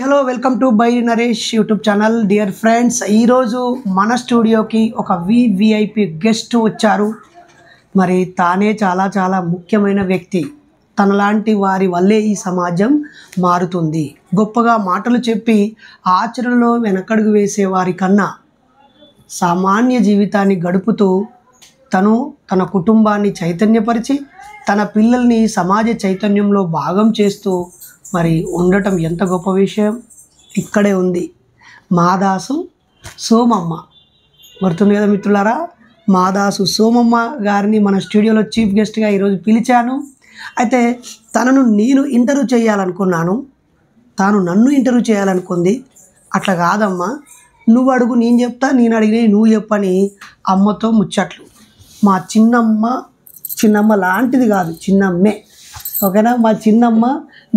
Hello welcome to buy Naresh YouTube channel. Dear friends, ఈరోజు మన స్టూడియోకి ఒక విఐపి గెస్ట్ వచ్చారు. మరి తానే చాలా చాలా ముఖ్యమైన వ్యక్తి. తనలాంటి వారి వల్లే ఈ సమాజం మారుతుంది. గొప్పగా మాటలు చెప్పి ఆచరణలో వెనకడుగు వేసే వారి కన్నా సామాన్య జీవితాన్ని గడుపుతూ తన కుటుంబాన్ని చైతన్యపరిచి తన పిల్లల్ని సమాజ చైతన్యంలో భాగం చేస్తూ మరి ఉండటం ఎంత గొప్ప విషయం. ఇక్కడే ఉంది మాదాసు సోమమ్మ. గుర్తుంది కదా మిత్రులారా, మాదాసు సోమమ్మ గారిని మన స్టూడియోలో చీఫ్ గెస్ట్గా ఈరోజు పిలిచాను. అయితే తనను నేను ఇంటర్వ్యూ చేయాలనుకున్నాను, తాను నన్ను ఇంటర్వ్యూ చేయాలనుకుంది. అట్లా కాదమ్మా, నువ్వు అడుగు నేను చెప్తా, నేను అడిగినవి నువ్వు చెప్పని అమ్మతో ముచ్చట్లు. మా చిన్నమ్మ లాంటిది కాదు, చిన్నమ్మే, ఓకేనా. మా చిన్నమ్మ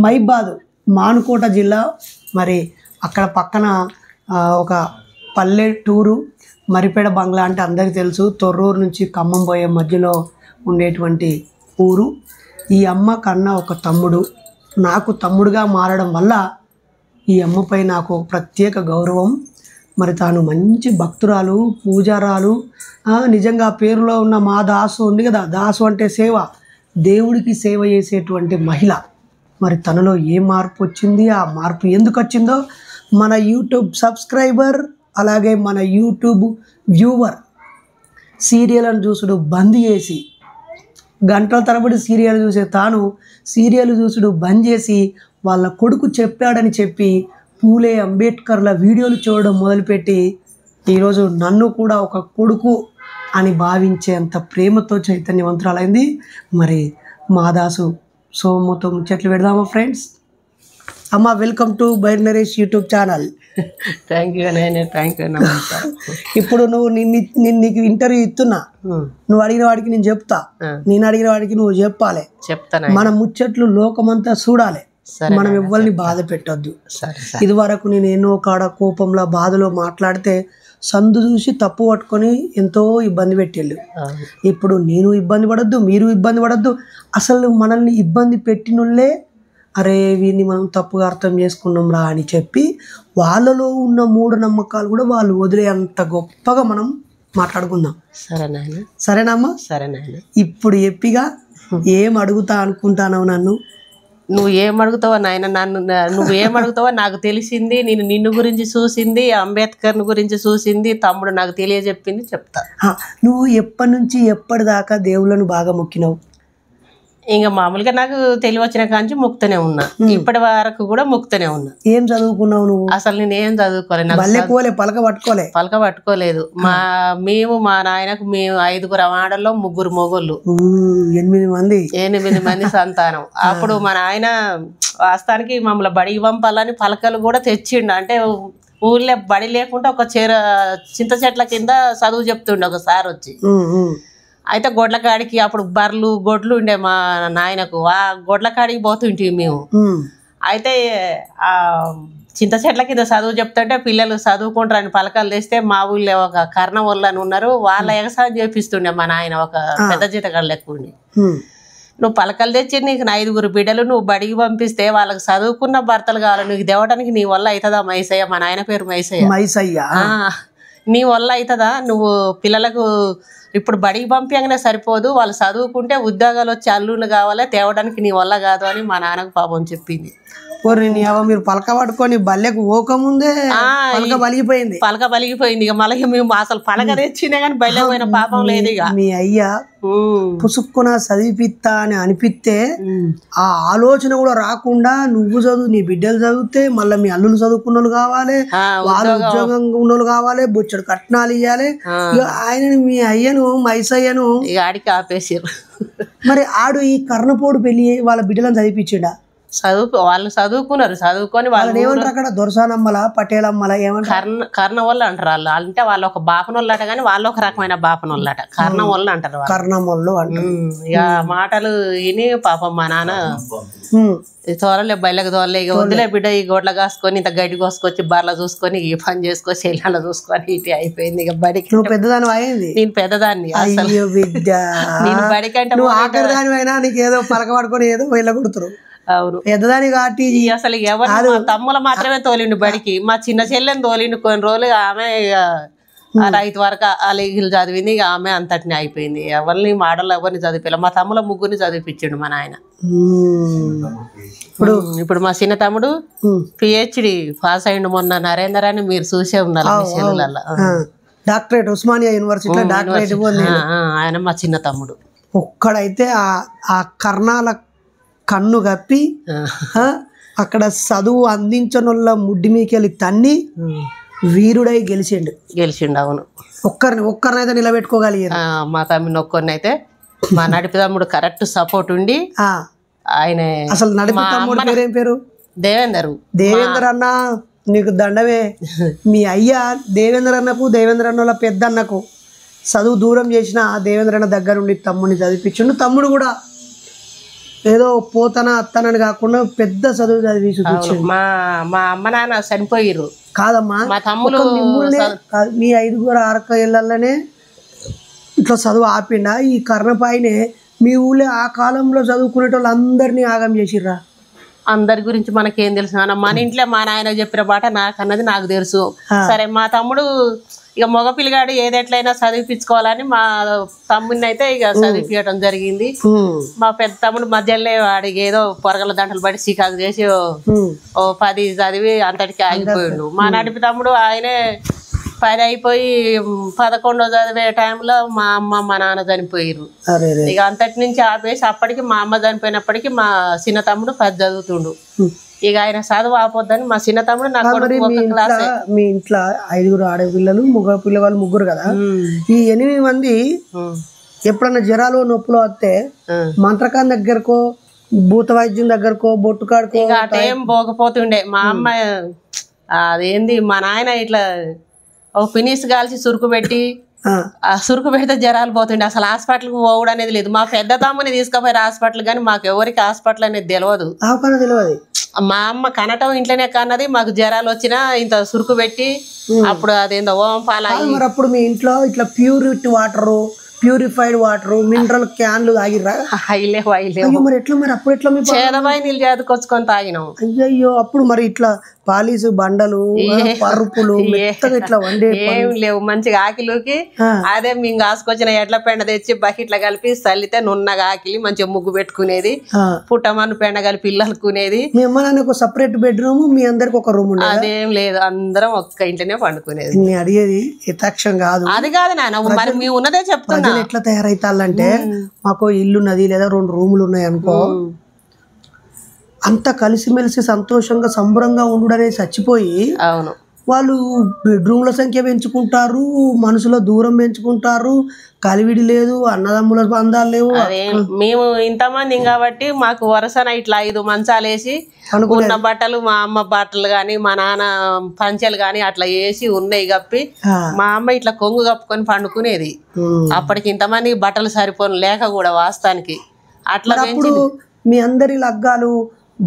మైబాదు మానుకోట జిల్లా, మరి అక్కడ పక్కన ఒక పల్లెటూరు మరిపేడ బంగ్లా అంటే అందరికీ తెలుసు. తొర్రూరు నుంచి ఖమ్మం పోయే మధ్యలో ఉండేటువంటి ఊరు. ఈ అమ్మ కన్నా ఒక తమ్ముడు, నాకు తమ్ముడుగా మారడం వల్ల ఈ అమ్మపై నాకు ప్రత్యేక గౌరవం. మరి తాను మంచి భక్తురాలు, పూజారాలు. నిజంగా పేరులో ఉన్న మా దాసు ఉంది కదా, దాసు అంటే సేవ, దేవుడికి సేవ చేసేటువంటి మహిళ. మరి తనలో ఏ మార్పు వచ్చింది, ఆ మార్పు ఎందుకు వచ్చిందో మన యూట్యూబ్ సబ్స్క్రైబర్ అలాగే మన యూట్యూబ్ వ్యూవర్ సీరియల్ని చూసుడు బంద్ చేసి, గంటల తరబడి సీరియల్ చూసే తాను సీరియల్ చూసుడు బంద్ చేసి వాళ్ళ కొడుకు చెప్పాడని చెప్పి పూలే అంబేద్కర్ల వీడియోలు చూడడం మొదలుపెట్టి ఈరోజు నన్ను కూడా ఒక కొడుకు అని భావించేంత ప్రేమతో చైతన్యవంతురాలైంది. మరి మాదాసు సోమతో ముచ్చట్లు పెడదామా ఫ్రెండ్స్? అమ్మ, welcome to buy Naresh YouTube channel. Thank you. ఇప్పుడు నువ్వు నీకు ఇంటర్వ్యూ ఇస్తున్నా, నువ్వు అడిగిన వాడికి నేను చెప్తా, నేను అడిగిన వాడికి నువ్వు చెప్పాలి. చెప్తాను. మన ముచ్చట్లు లోకమంతా చూడాలి, మనం ఎవరిని బాధ పెట్టొద్దు. ఇది వరకు నేను ఎన్నో కాడ కోపంలో బాధలో మాట్లాడితే సందు చూసి తప్పు పట్టుకొని ఎంతో ఇబ్బంది పెట్టేళ్ళు. ఇప్పుడు నేను ఇబ్బంది పడద్దు, మీరు ఇబ్బంది పడద్దు. అసలు మనల్ని ఇబ్బంది పెట్టినోళ్ళే అరే వీడిని మనం తప్పుగా అర్థం చేసుకున్నాం రా అని చెప్పి వాళ్ళలో ఉన్న మూఢనమ్మకాలు కూడా వాళ్ళు వదిలే అంత గొప్పగా మనం మాట్లాడుకుందాం. సరేనమ్మా? సరేనాయన. ఇప్పుడు ఎప్పిగా ఏం అడుగుతా అనుకుంటానవు నన్ను? నువ్వు ఏమడుగుతావో నాయన, నువ్వు ఏమడుగుతావో నాకు తెలిసింది. నేను నిన్ను గురించి చూసింది, అంబేద్కర్ గురించి చూసింది, తమ్ముడు నాకు తెలియజెప్పింది చెప్తా. నువ్వు ఎప్పటి నుంచి ఎప్పటిదాకా దేవుళ్ళను బాగా మొక్కినావు? ఇంకా మామూలుగా నాకు తెలివచ్చిన కాంచి మొక్కుతూనే ఉన్నా, ఇప్పటి వరకు కూడా మొక్కుతూనే ఉన్నా. ఏం చదువుకున్నావు నువ్వు? అసలు నేనేం చదువుకోలేదు, పలక పట్టుకోలేదు. మా నాయనకు మేము 5 ఆడల్లో 3 మొగోళ్ళు, 8 మంది సంతానం. అప్పుడు మా నాయన వాస్తవానికి మమ్మల్ని బడికి పంపాలని పలకలు కూడా తెచ్చిండు. అంటే ఊళ్ళో బడి లేకుండా ఒక చింత చెట్ల కింద చదువు చెప్తుండే ఒకసారి వచ్చి. అయితే గొడ్లకాడికి అప్పుడు బర్రెలు గొడ్లు ఉండే మా నాయనకు, ఆ గొడ్లకాడికి పోతుంటే మేము. అయితే ఆ చింత చెట్ల కింద చదువు చెప్తుంటే పిల్లలు చదువుకుంటారని పలకలు తెస్తే మా ఊళ్ళో ఒక కర్ణ వాళ్ళని ఉన్నారు, వాళ్ళ ఎగసాయం చేపిస్తుండే మా నాయన, ఒక పెద్ద జీతగాడు లెక్క ఉండి. నువ్వు పలకలు తెచ్చి నీకు 5 బిడ్డలు నువ్వు బడికి పంపిస్తే వాళ్ళకి చదువుకున్న భర్తలు కావాలి, నీకు దేవటానికి నీ వల్ల అవుతుందా మైసయ్య? మా నాయన పేరు మైసయ్య. నీ వల్ల అవుతుందా? నువ్వు పిల్లలకు ఇప్పుడు బడికి పంపించగానే సరిపోదు, వాళ్ళు చదువుకుంటే ఉద్యోగాలు వచ్చి అల్లుళ్ళు కావాలి, తేవడానికి నీ వల్ల కాదు అని మా నాన్నకు పాపం చెప్పింది. మీరు పలక పట్టుకొని బల్లెకు పోకముందే పలక బలిగిపోయింది. ఇక మళ్ళీ మేము అసలు పలక తెచ్చినా కానీ బల్లె పోయిన పాపం లేదు. ఇక మీ అయ్యా పుసుక్కున చదివిపిత్తా అని అనిపిస్తే ఆ ఆలోచన కూడా రాకుండా నువ్వు చదువు, నీ బిడ్డలు చదివితే మళ్ళీ మీ అల్లులు చదువుకున్న వాళ్ళు కావాలి, వాళ్ళు ఉద్యోగంగా ఉన్న వాళ్ళు కావాలి, బొచ్చడు కట్నాలు ఇవ్వాలి. ఇక ఆయనని మీ అయ్యను మైసయ్యను ఇక ఆడికి ఆపేసారు. మరి ఆడు ఈ కర్ణపోడు పెళ్లి వాళ్ళ బిడ్డలను చదివిపించిండా? వాళ్ళు చదువుకున్నారు, చదువుకొని వాళ్ళు ఏమంటారు అక్కడ? దొరసానమ్మల పటేలమ్మల ఏమంటారు? కర్ణ వాళ్ళు అంటారు. వాళ్ళు అంటే వాళ్ళు ఒక బాపనోళ్ళట, కానీ వాళ్ళు ఒక రకమైన బాపనోళ్ళట, కర్ణం వాళ్ళు అంటారు. కర్ణమోళ్ళు అంటారు. ఇక మాటలు విని పాపం మా నాన్న తోరలే బయలకు తోరలే, ఇక వదిలే బిడ్డ ఈ గొడ్ల కాసుకొని ఇంత గడ్డి కోసుకొచ్చి బర్రెలు చూసుకొని ఈ పని చేసుకొని చెల్లెళ్ళ చూసుకొని ఇటు అయిపోయింది. ఇక బడికి పెద్దదాని అయింది. నేను పెద్దదాన్ని. బిడ్డ నేను బడికంటే ఆఖరి దాని అయినా నీకు ఏదో పలక పడుకొని ఏదో వెళ్ళ కొడుతురు. అవును పెద్దదాని కాబట్టి అసలు ఎవరు మా తమ్ముల మాత్రమే తోలిండు బడికి, మా చిన్న చెల్లెని తోలిండు కొన్ని రోజులు. ఆమె ఆ రైతు వరకు ఆ లీగిలు చదివింది, ఇక ఆమె అంతటిని అయిపోయింది. ఎవరిని మాడలు ఎవరిని చదివిపోలే. మా తమ్ముల ముగ్గురిని చదివిపించిండు మా నాయన. ఇప్పుడు మా చిన్న తమ్ముడు పిహెచ్డి పాస్ అయ్యిండు మొన్న. నరేందర్ అని మీరు చూసే ఉన్నారు సెల్లులలో. డాక్టరేట్ ఉస్మానియా యూనివర్సిటీలో డాక్టరేట్ ఆయన మా చిన్న తమ్ముడు. ఒక్కడైతే ఆ కర్ణాల కన్ను కప్పి అక్కడ చదువు అందించనుల్ల ముడ్డి మీకెళ్ళి తన్ని వీరుడై గెలిచిండు. అవును. ఒక్కరినైతే నిలబెట్టుకోగలిగారు. మా తమ్ముని ఒక్కరినైతే మా నడిపి తమ్ముడు కరెక్ట్ సపోర్ట్ ఉండి ఆయన. అసలు నడిపి తమ్ముడు పేరేం పేరు? దేవేందర్ అన్న నీకు దండమే. మీ అయ్యా దేవేందర్ అన్నల పెద్ద అన్నకు చదువు దూరం చేసిన దేవేంద్ర అన్న దగ్గర ఉండి తమ్ముడిని చదివించుండు. తమ్ముడు కూడా ఏదో పోతానా అత్తానని కాకుండా పెద్ద చదువు చదివి చూపించాడు. మా అమ్మ నాన్న చనిపోయిర్రు కాదమ్మా, మా తమ్ముడు మీ 5 ఏళ్ళనే ఇట్లా చదువు ఆపిండా. ఈ కర్ణపాయినే మీ ఊళ్ళో ఆ కాలంలో చదువుకునే వాళ్ళు అందరినీ ఆగం చేసిర్రా? అందరి గురించి మనకేం తెలుసు అన్న. మన ఇంట్లో మా నాయన చెప్పిన మాట నాకన్నది నాకు తెలుసు. సరే మా తమ్ముడు ఇక మగ పిల్లగాడు ఏదెట్లయినా చదివిపించుకోవాలని మా తమ్ముడిని అయితే ఇక చదివిపించడం జరిగింది. మా పెద్ద తమ్ముడు మధ్యలో వాడికి ఏదో పొరగల దంటలు పడి చికాకు చేసి ఓ 10 చదివి అంతటికి ఆగిపోయిండు. మా నడిపి తమ్ముడు ఆయనే 10 అయిపోయి 11వ చదివే టైంలో మా అమ్మ మా నాన్న చనిపోయారు. ఇక అంతటి నుంచి ఆపేసి అప్పటికి మా అమ్మ చనిపోయినప్పటికీ మా చిన్న తమ్ముడు 10 చదువుతుండు. ఇక ఆయన చదువు ఆపొద్దని మా చిన్న తమ్ముడు నాకు మీ ఇంట్లో 5 ఆడపిల్లలు మగ పిల్లవాళ్ళు 3 కదా. ఈ 8 మంది ఎప్పుడన్నా జ్వరాలు నొప్పులు వస్తే మంత్రకాన్ దగ్గరకో భూత వైద్యం దగ్గరకో బొట్టుకాడుకో ఇక అటేం పోకపోతుండే. మా అమ్మ అదేంది మా నాయన ఇట్లా ఓ ఫినిష్ కాల్చి సురుకు పెట్టి ఆ సురుకు పెడితే జ్వరాలు పోతుండే. అసలు హాస్పిటల్కి పోవడం అనేది లేదు. మా పెద్ద తమ్ముని తీసుకుపోయారు హాస్పిటల్, కానీ మాకు ఎవరికి హాస్పిటల్ అనేది తెలియదు. మా అమ్మ కనటం ఇంట్లోనే కన్నది. మాకు జ్వరాలు వచ్చినా ఇంత సురుకు పెట్టి అప్పుడు అదేందో ఓం పాల. అప్పుడు మీ ఇంట్లో ఇట్లా ప్యూరిఫైడ్ వాటర్ మినరల్ క్యాన్లు తాగిర్రా? మరి ఎట్లా మరి అప్పుడు ఎట్లా చేదబాయి నీళ్ళు చేదుకొచ్చుకొని తాగినాం. అయ్యో అప్పుడు మరి ఇట్లా పాలీసు బండలు పరుపులు ఇట్లా వండే ఏం లేవు. మంచిగా ఆకిలోకి అదే మేము కాసుకొచ్చిన ఎడ్ల పెండ తెచ్చి బకెట్ల కలిపి చల్లితే నున్నగా ఆకిలి మంచిగా ముగ్గు పెట్టుకునేది. పుట్టమన్ను పెండ కలిపి ఇల్లనుకునేది. మీ అమ్మ నాన్నకు సపరేట్ బెడ్రూమ్, మీ అందరికి ఒక రూమ్? అదేం లేదు, అందరం ఒక్క ఇంట్లోనే పండుకునేది. నేను అడిగేది యథాక్షం కాదు, అది కాదు నాన్న. మరి మేము ఉన్నదే చెప్తున్నా. ఎట్లా తయారైతాలంటే మాకు ఇల్లు ఉన్నది లేదా 2 రూములు ఉన్నాయి అనుకో, అంత కలిసిమెలిసి సంతోషంగా సంబరంగా ఉండడనే చచ్చిపోయి అవును వాళ్ళు బెడ్రూమ్ల సంఖ్య పెంచుకుంటారు, మనసులో దూరం పెంచుకుంటారు, కలివిడి లేదు, అన్నదమ్ముల బంధాలు లేవు. మేము ఇంతమంది కాబట్టి మాకు వరుసన ఇట్లా 5 మంచాలు వేసి ఉన్న బట్టలు మా అమ్మ బట్టలు గాని మా నాన్న పంచెలు గాని అట్లా వేసి ఉన్నాయి కప్పి మా అమ్మ ఇట్లా కొంగు కప్పుకొని పండుకునేది. అప్పటికి ఇంతమంది బట్టలు సరిపోను లేక కూడా వాస్తానికి అట్లా. మీ అందరి లగ్గాలు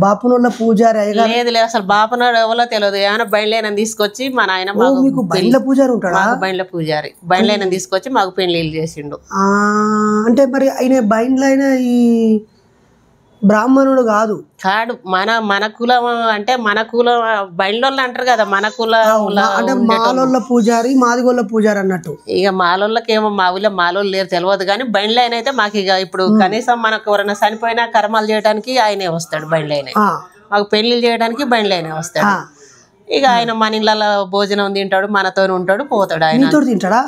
బాపునోళ్ళ పూజారి లేదు లేదు, అసలు బాపునాడు ఎవరో తెలియదు. ఏమైనా బయలుదేరని తీసుకొచ్చి మా నాయన బయళ్ళ పూజారి ఉంటాడు. బయళ్ళ పూజారి బయలుదేరని తీసుకొచ్చి మాకు పెళ్లిళ్ళు చేసిండు. అంటే మరి ఆయన బయళ్ళైన ఈ బ్రాహ్మణుడు కాదు మన కులం అంటే మన కులం బయళ్ళోళ్ళు అంటారు కదా, మన కులం అంటే మాలోళ్ళ పూజారి మాదిగోళ్ళ పూజారి అన్నట్టు. ఇక మాలోళ్ళకి ఏమో మా ఊళ్ళో మాలోళ్ళు లేరు తెలియదు, కానీ బండ్లైన అయితే మాకు ఇక ఇప్పుడు కనీసం మనకు ఎవరైనా చనిపోయినా కర్మాలు చేయడానికి ఆయనే వస్తాడు. బండ్లైన మాకు పెళ్లిళ్ళు చేయడానికి బండ్లైనే వస్తాడు. ఇక ఆయన మన ఇళ్ళ భోజనం తింటాడు, మనతో ఉంటాడు, పోతాడు. ఆయన తింటాడా?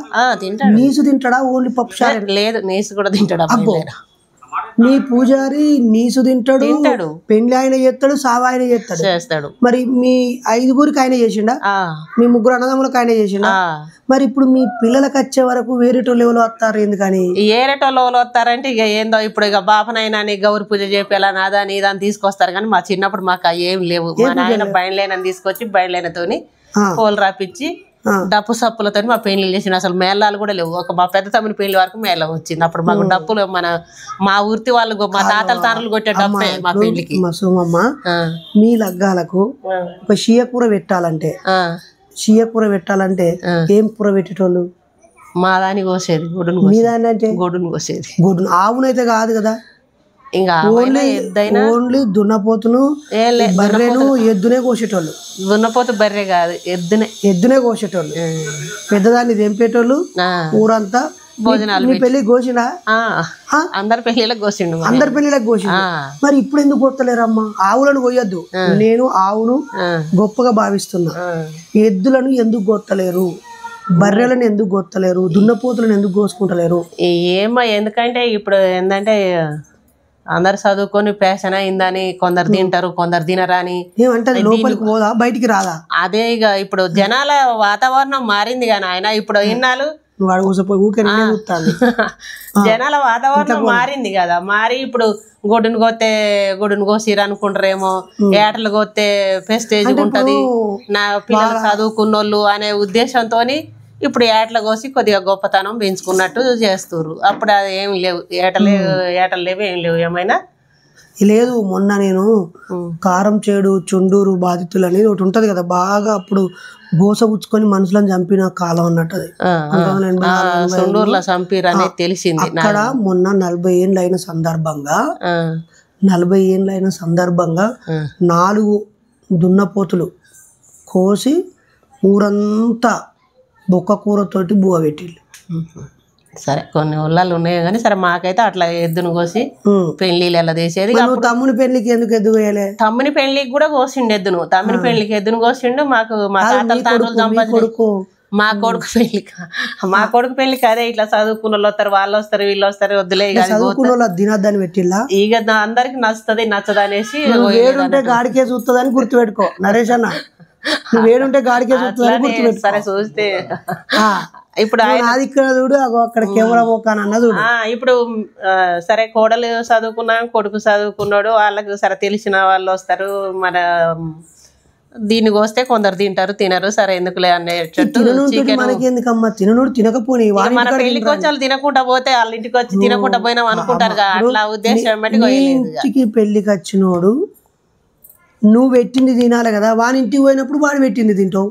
తింటాడు. నీసు తింటాడా? ఓన్లీ పప్పు లేదు, నీసు కూడా తింటాడు. మీ పూజారి నీసు తింటాడు, పెళ్లి ఆయన చేస్తాడు, సావ ఆయన చేస్తాడు. మరి మీ 5గురికి ఆయన చేసిండా? మీ 3 అన్నదమ్ములకు ఆయన చేసిండా? మరి ఇప్పుడు మీ పిల్లలకు వచ్చే వరకు వేరేటోళ్ళు ఎవరు వస్తారు? ఎందుకని ఏరేటోళ్ళు ఎవరు వస్తారంటే ఇక ఏందో ఇప్పుడు ఇక బాపనైనా గౌరి పూజ చేపేలా అదని ఇదని తీసుకొస్తారు. కానీ మా చిన్నప్పుడు మాకు ఏం లేవు. మా నాయన బయలుదేరని తీసుకొచ్చి బయలుదేరతోని పోలు రాపిచ్చి డప్పు సప్పులతో మా పెళ్లి చేసిన. అసలు మేళాలు కూడా లేవు. ఒక మా పెద్ద తమ్ముని పెళ్లి వరకు మేళం వచ్చింది. అప్పుడు మాకు డప్పులు మా వృత్తి వాళ్ళు మా తాతల తాతలు కొట్టే డప్పే మా పెళ్లికి. మీ లగ్గాలకు ఒక షియ కూర పెట్టాలంటే ఏం కూర పెట్టేటోళ్ళు? మా దాన్ని కోసేది గొడ్డును. మీ దాన్ని అంటే గొడ్డును కోసేది. ఆవునైతే కాదు కదా. ఇంకా ఎద్దైనా ఓన్లీ దున్నపోతును బర్రెను ఎద్దునే కోసేటోళ్ళు. దున్నపోతు బర్రె కాదు, ఎద్దునే కోసేటోళ్ళు, పెద్దదాన్ని తెంపేటోళ్ళు ఊరంతా. భోజనాలు మీ పెళ్లి కోసినా? అందరి పెళ్లిలకు కోసిండు. అందరి పెళ్లిలకు కోసిండు. మరి ఇప్పుడు ఎందుకు కొత్తలేరమ్మా? ఆవులను కొయ్యొద్దు, నేను ఆవును గొప్పగా భావిస్తున్నా. ఎద్దులను ఎందుకు గొత్తలేరు? బర్రెలను ఎందుకు గొత్తలేరు? దున్నపోతులను ఎందుకు కోసుకుంటలేరు? ఏమో, ఎందుకంటే ఇప్పుడు ఏంటంటే అందరు చదువుకొని ఫ్యాషన్ అయిందని కొందరు తింటారు, కొందరు తినరాని. ఏమంటే లోపలికి పోదా, బయటికి రాదా? అదే ఇక ఇప్పుడు జనాల వాతావరణం మారింది కానీ ఆయన ఇప్పుడు ఇన్నాళ్ళు జనాల వాతావరణం మారింది కదా. మారి ఇప్పుడు గొడ్డును కోసిరు అనుకుంటారేమో, ఏటలు కోస్తే ప్రెస్టేజ్ ఉంటది, నా పిల్లలు చదువుకున్నోళ్ళు అనే ఉద్దేశంతో ఇప్పుడు ఏటలు కోసి కొద్దిగా గొప్పతనం పెంచుకున్నట్టు చేస్తుర్రు. అప్పుడు అది ఏం లేవు, ఏటలు లేవు, ఏం లేవు. ఏమైనా లేదు, మొన్న నేను కారం చేడు చుండూరు బాధితులు అనేది ఒకటి ఉంటది కదా, బాగా అప్పుడు గోసపుచ్చుకొని మనుషులను చంపిన కాలం అన్నట్టు. తెలిసింది అక్కడ మొన్న 40 ఏళ్ళు అయిన సందర్భంగా 4 దున్నపోతులు కోసి ఊరంతా బొక్క కూరతోటి బువ్వ పెట్టిళ్ళు. సరే కొన్ని ఊళ్ళల్లో ఉన్నాయి కానీ సరే మాకైతే అట్లా ఎద్దును కోసి పెళ్లిళ్ళు ఎలా చేసేది. తమ్ముని పెళ్లికి ఎందుకు ఎద్దు కోయలే? తమ్ముని పెళ్లికి కూడా కోసిండు ఎద్దును. తమ్ముని పెళ్లికి ఎద్దును కోసిండు. మాకు మా తాతల తండ్రులు సంపాదించు మా కొడుకు పెళ్లికి అదే ఇట్లా చదువుకున్న వాళ్ళు వస్తారు, వాళ్ళు వస్తారు, వీళ్ళు వస్తారు, వద్దులే తినద్దని పెట్టిల్లా. ఇక అందరికి నచ్చుతుంది నచ్చదు అనేసి గాడికే చూస్తుందని గుర్తుపెట్టుకో నరేష్ అన్న. వేడుంటే గాడికే చూస్తుంది. సరే చూస్తే ఇప్పుడు చూడు అక్కడ కెమెరా అన్నది. ఇప్పుడు సరే కోడలు చదువుకున్నా, కొడుకు చదువుకున్నాడు, వాళ్ళకు సరే తెలిసిన వాళ్ళు వస్తారు. మన దీనికి వస్తే కొందరు తింటారు, తినరు, సరే ఎందుకులే అనేటట్టు. ఎందుకమ్మా తినడు తినకపోయి మన పెళ్లికి వచ్చి వాళ్ళు తినకుండా పోతే వాళ్ళ ఇంటికి వచ్చి తినకుండా పోయినాం అనుకుంటారు. అట్లా ఉద్దేశం ఇంటికి పెళ్లికి వచ్చినోడు నువ్వు పెట్టింది తినాలి కదా. వాని ఇంటికి పోయినప్పుడు వాడు పెట్టింది తింటాం.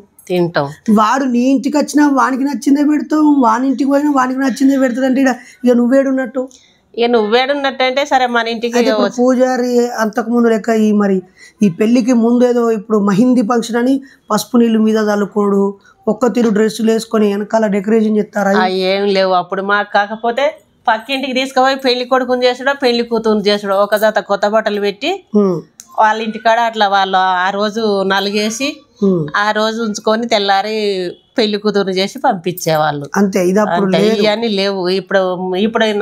వాడు నీ ఇంటికి వచ్చినా వానికి నచ్చిందే పెడతావు, వాని ఇంటికి పోయినా వానికి నచ్చిందే పెడతాడు. అంటే ఇక నువ్వేడున్నట్టు అంటే సరే మన ఇంటికి పూజారి అంతకు ముందు లెక్క ఈ పెళ్లికి ముందు ఏదో ఇప్పుడు మహిందీ ఫంక్షన్ అని పసుపు నీళ్ళు మీద చల్లుకోడు, ఒక్క తీరు డ్రెస్సులు వేసుకొని వెనకాల డెకరేషన్ చేస్తారా? ఏం లేవు అప్పుడు మాకు. కాకపోతే పక్కింటికి తీసుకుపోయి పెళ్లి కొడుకుని చేసుడో పెళ్లి కూతురు చేసుడో ఒక జాత కొత్త బట్టలు పెట్టి వాళ్ళ ఇంటికాడ అట్లా వాళ్ళు ఆ రోజు నలుగేసి ఆ రోజు ఉంచుకొని తెల్లారి పెళ్లి కూతురు చేసి పంపించేవాళ్ళు. అంతే. ఇవన్నీ లేవు. ఇప్పుడు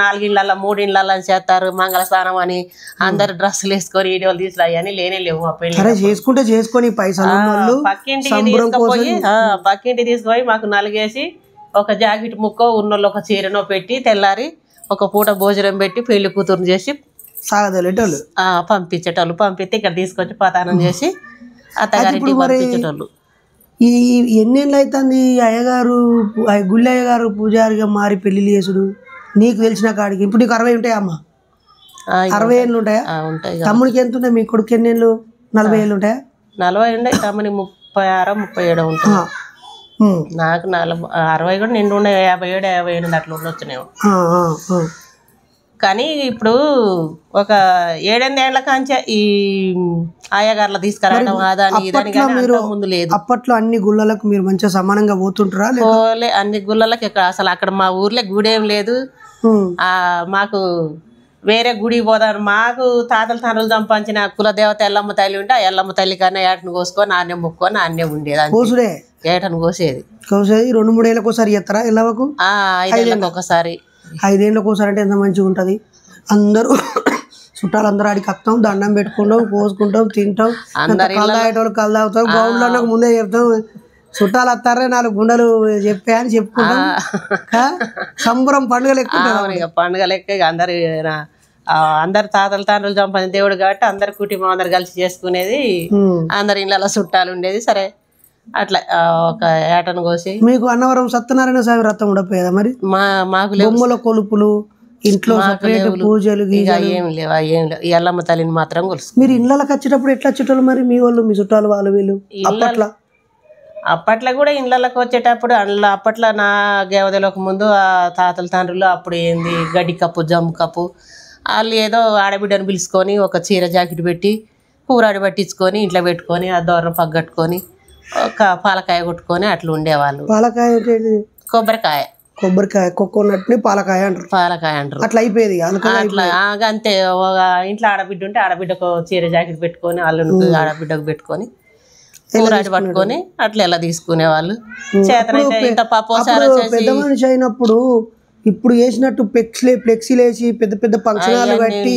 4 ఇళ్ళ 3 ఇళ్ళ చేస్తారు. మంగళ స్నానం అని అందరు డ్రెస్సులు వేసుకొని వీడియోలు తీసుకురా, అవన్నీ లేనే లేవు. ఆ పెళ్లి చేసుకొని పక్కింటికి తీసుకుపోయి మాకు నలుగేసి ఒక జాకెట్ ముక్కో ఉన్నోళ్ళు ఒక చీరనో పెట్టి తెల్లారి ఒక పూట భోజనం పెట్టి పెళ్లి కూతురు చేసి పంపించేటోళ్ళు. పంపిస్తే ఇక్కడ తీసుకొచ్చి పతానం చేసి అత్తగారింటికి పంపించేటోళ్ళు. ఈ ఎన్నేళ్ళు అవుతుంది అయ్యగారు గుళ్ళ అయ్యగారు పూజారిగా మారి పెళ్లిళ్ళు చేసుడు? నీకు తెలిసిన కాడికి ఇప్పుడు నీకు 60 ఉంటాయా అమ్మ? 60 ఏళ్ళు ఉంటాయా? ఉంటాయి. తమ్ముడికి ఎంత ఉంటాయి? మీ కొడుకు ఎన్నేళ్ళు? 40 ఏళ్ళు ఉంటాయా? 40 ఉంటాయి. తమ్ముని 36 37 ఉంటాయి. నాకు 60 కూడా నిండు ఉండే 57 58 అట్లా ఉండొచ్చునేమో. కానీ ఇప్పుడు ఒక 7-8 ఏళ్ల కాంచే ఈ ఆయగారులు తీసుకురావడం అదని ఇదని ముందు లేదు. అప్పట్లో అన్ని గుళ్ళలకు మీరు మంచిగా సమానంగా పోతుంటారా? అన్ని గుళ్ళకి అసలు అక్కడ మా ఊర్లో గుడి ఏం లేదు. మాకు వేరే గుడికి పోదాం. మాకు తాతల తండ్రులు సంపాదించిన కులదేవత ఎల్లమ్మ తల్లి ఉంటే ఆ ఎల్లమ్మ తల్లి కన్నా ఏటను కోసుకొని నాణ్యం మొక్కుకొని నాణ్యం ఉండేది. ఏటను కోసేది 2-3 ఏళ్ళకి ఒకసారి చేస్తారా? ఎల్లవకు 5 ఏళ్ళకి ఒకసారి. 5 ఏళ్ళకి ఒకసారి అంటే ఎంత మంచిగా ఉంటుంది. అందరూ చుట్టాలందరూ ఆడికి వస్తాం, దండం పెట్టుకుంటాం, కోసుకుంటాం, తింటాం, కళ్ళు తాగేటోళ్ళు కళ్ళు తాగుతాం. గ్రౌండ్లో ముందే చెప్తాం, చుట్టాలు వస్తారే 4 గుండెలు చెప్పా అని చెప్పుకుంటాం. సంబరం పండుగ లెక్క. పండుగ లెక్క అందరు తాతల తండ్రులు చంపని దేవుడు కాబట్టి అందరు కుటుంబం అందరు కలిసి చేసుకునేది. అందరు ఇళ్ళలో చుట్టాలు ఉండేది. సరే అట్లా ఒక ఏటను కోసి. మీకు అన్నవరం సత్యనారాయణ స్వామి వ్రతం ఉండపోయేదా మరి? మాకు బొమ్మల కొలుపులు ఇంట్లో పూజలు ఏం లేవు. ఎల్లమ్మ తల్లిని మాత్రం కొలుసు. మీరు ఇళ్ళకి వచ్చేటప్పుడు ఎట్లా వచ్చేటోళ్ళు మరి? మీ వాళ్ళు మీ చుట్టాలు వాళ్ళు వీళ్ళు? అప్పట్లో కూడా ఇళ్ళకి వచ్చేటప్పుడు అప్పట్లో నా గేవదలోకి ముందు ఆ తాతల తండ్రులు అప్పుడు ఏంది గడ్డి కప్పు జమ్ము కప్పు వాళ్ళు ఏదో ఆడబిడ్డను పిలుచుకొని ఒక చీర జాకెట్ పెట్టి కూరాడి పట్టించుకొని ఇంట్లో పెట్టుకొని ఆ దూరం పగ్గట్టుకొని ఒక పాలకాయ కొట్టుకొని అట్లా ఉండేవాళ్ళు. పాలకాయ కొబ్బరికాయ కోకోనట్ ని పాలకాయ అంటారు. అట్లా అయిపోయేది అట్లా అంతే. ఇంట్లో ఆడబిడ్డ ఉంటే ఆడబిడ్డకు చీర జాకెట్ పెట్టుకొని అల్లుడు ఆడబిడ్డకు పెట్టుకొని కూరాడి పట్టుకొని అట్లా ఎలా తీసుకునే వాళ్ళు. చేతనైతే ఇంత పప్పు పెద్ద మనిషి అయినప్పుడు ఇప్పుడు వేసినట్టు ఫ్లెక్సీలు వేసి పెద్ద పెద్ద ఫంక్షన్లు పెట్టి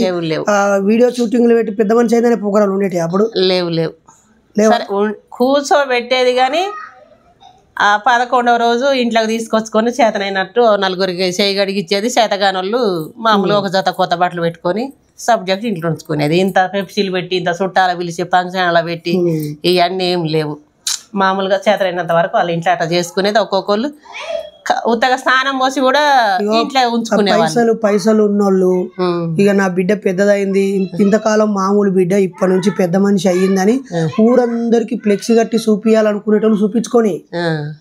వీడియో షూటింగ్లు పెట్టి పెద్ద మనిషి అయినా ప్రోగ్రాంలు ఉండేటి అప్పుడు లేవు. కూర్చోబెట్టేది కానీ ఆ 11వ రోజు ఇంట్లోకి తీసుకొచ్చుకొని చేతనైనట్టు నలుగురికి చేయి గడిగిచ్చేది. చేతగానోళ్ళు మామూలుగా ఒక జత కొత్త బట్టలు పెట్టుకొని సబ్జెక్ట్ ఇంట్లో ఉంచుకునేది. ఇంత పెప్సీలు పెట్టి ఇంత చుట్టాల పిలిచి ఫంక్షన్ అలా పెట్టి ఇవన్నీ ఏం లేవు. మామూలుగా చేతనైనంత వరకు వాళ్ళు ఇంట్లో అట్లా చేసుకునేది. ఒక్కొక్కళ్ళు ఉత్తగా స్నానం పోసి కూడా ఇంట్లో ఉంచుకునేవాళ్ళు. పైసలు ఉన్నోళ్ళు ఇక నా బిడ్డ పెద్దదైంది, ఇంతకాలం మామూలు బిడ్డ ఇప్పటి నుంచి పెద్ద మనిషి అయ్యిందని ఊరందరికి ఫ్లెక్సీ కట్టి చూపియాలనుకునేటోళ్ళు చూపించుకొని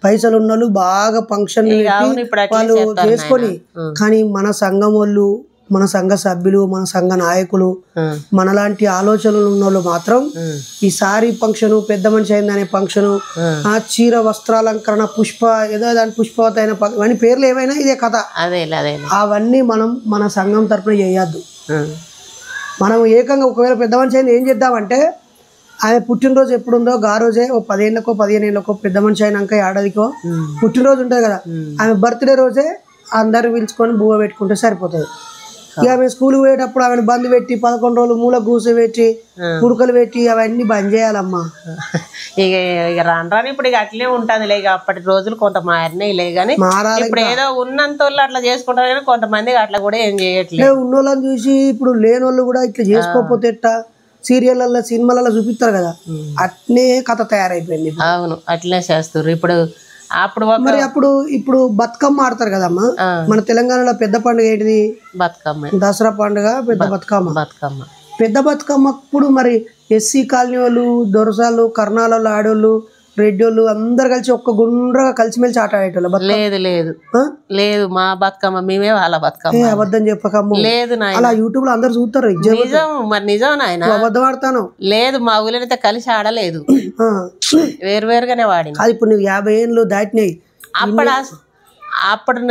పైసలు ఉన్నోళ్ళు బాగా ఫంక్షన్ వాళ్ళు చేసుకొని. కానీ మన సంఘం వాళ్ళు, మన సంఘ సభ్యులు, మన సంఘ నాయకులు, మనలాంటి ఆలోచనలు ఉన్న వాళ్ళు మాత్రం ఈసారి ఫంక్షన్ పెద్ద మనిషి అయిందనే ఫంక్షన్, ఆ చీర వస్త్రాలంకరణ, ఏదో దాని పుష్పవత అయిన ఇవన్నీ పేర్లు ఏమైనా ఇదే కథ. అవన్నీ మనం మన సంఘం తరఫున చేయొద్దు. మనం ఏకంగా ఒకవేళ పెద్ద మనిషి అయింది ఏం చేద్దామంటే ఆమె పుట్టినరోజు ఎప్పుడుందో ఆ రోజే 10 ఏళ్ళకో 15 ఏళ్ళకో పెద్ద మనిషి అయినాక ఏడాదికో పుట్టినరోజు ఉంటుంది కదా, ఆమె బర్త్డే రోజే అందరు పిలుచుకొని బువ్వ పెట్టుకుంటే సరిపోతుంది. ఇక ఆమె స్కూల్ పోయేటప్పుడు ఆమెను బంద్ పెట్టి 11 రోజులు మూల కూర్చోబెట్టి ఉడకలు పెట్టి అవన్నీ బంద్ చేయాలమ్మా. ఇక రాను ఇప్పుడు ఇక అట్లే ఉంటుంది లే. అప్పటి రోజులు కొంత మారినాయి లే, కానీ ఇప్పుడు ఏదో ఉన్నంత వాళ్ళు అట్లా చేసుకుంటారు కానీ కొంతమంది అట్లా కూడా ఏం చేయట్లేదు. ఉన్నోళ్ళని చూసి ఇప్పుడు లేని వాళ్ళు కూడా ఇట్లా చేసుకోకపోతే ఎట్టా, సీరియళ్ళల్లో సినిమాలలో చూపిస్తారు కదా, అట్నే కథ తయారైపోయింది. అవును, అట్లే చేస్తారు ఇప్పుడు. మరి ఇప్పుడు బతుకమ్మ ఆడతారు కదమ్మా మన తెలంగాణలో. పెద్ద పండుగ ఏంటిది? బతుకమ్మ. దసరా పండుగ పెద్ద బతుకమ్మ. పెద్ద బతుకమ్మప్పుడు మరి ఎస్సీ కాలనీ వాళ్ళు, దొరసాలు, కర్ణాలలో ఆడోళ్ళు, రెడ్డోళ్ళు అందరు కలిసి ఒక్క గుండ్రగా కలిసిమెలిసి ఆట ఆడేటోళ్ళు. లేదు మా బతుకమ్మ మేమే వాళ్ళ బతుకమ్మ. అబద్ధం చెప్పకమ్మ. లేదు అలా యూట్యూబ్ లో అందరు చూస్తారు. నిజం నాయన, అబద్ధం ఆడతాను. లేదు మా ఊళ్ళో కలిసి ఆడలేదు, వేరువేరుగానే వాడి. అది ఇప్పుడు నువ్వు 50 ఏళ్ళు దాటినాయి. అప్పుడు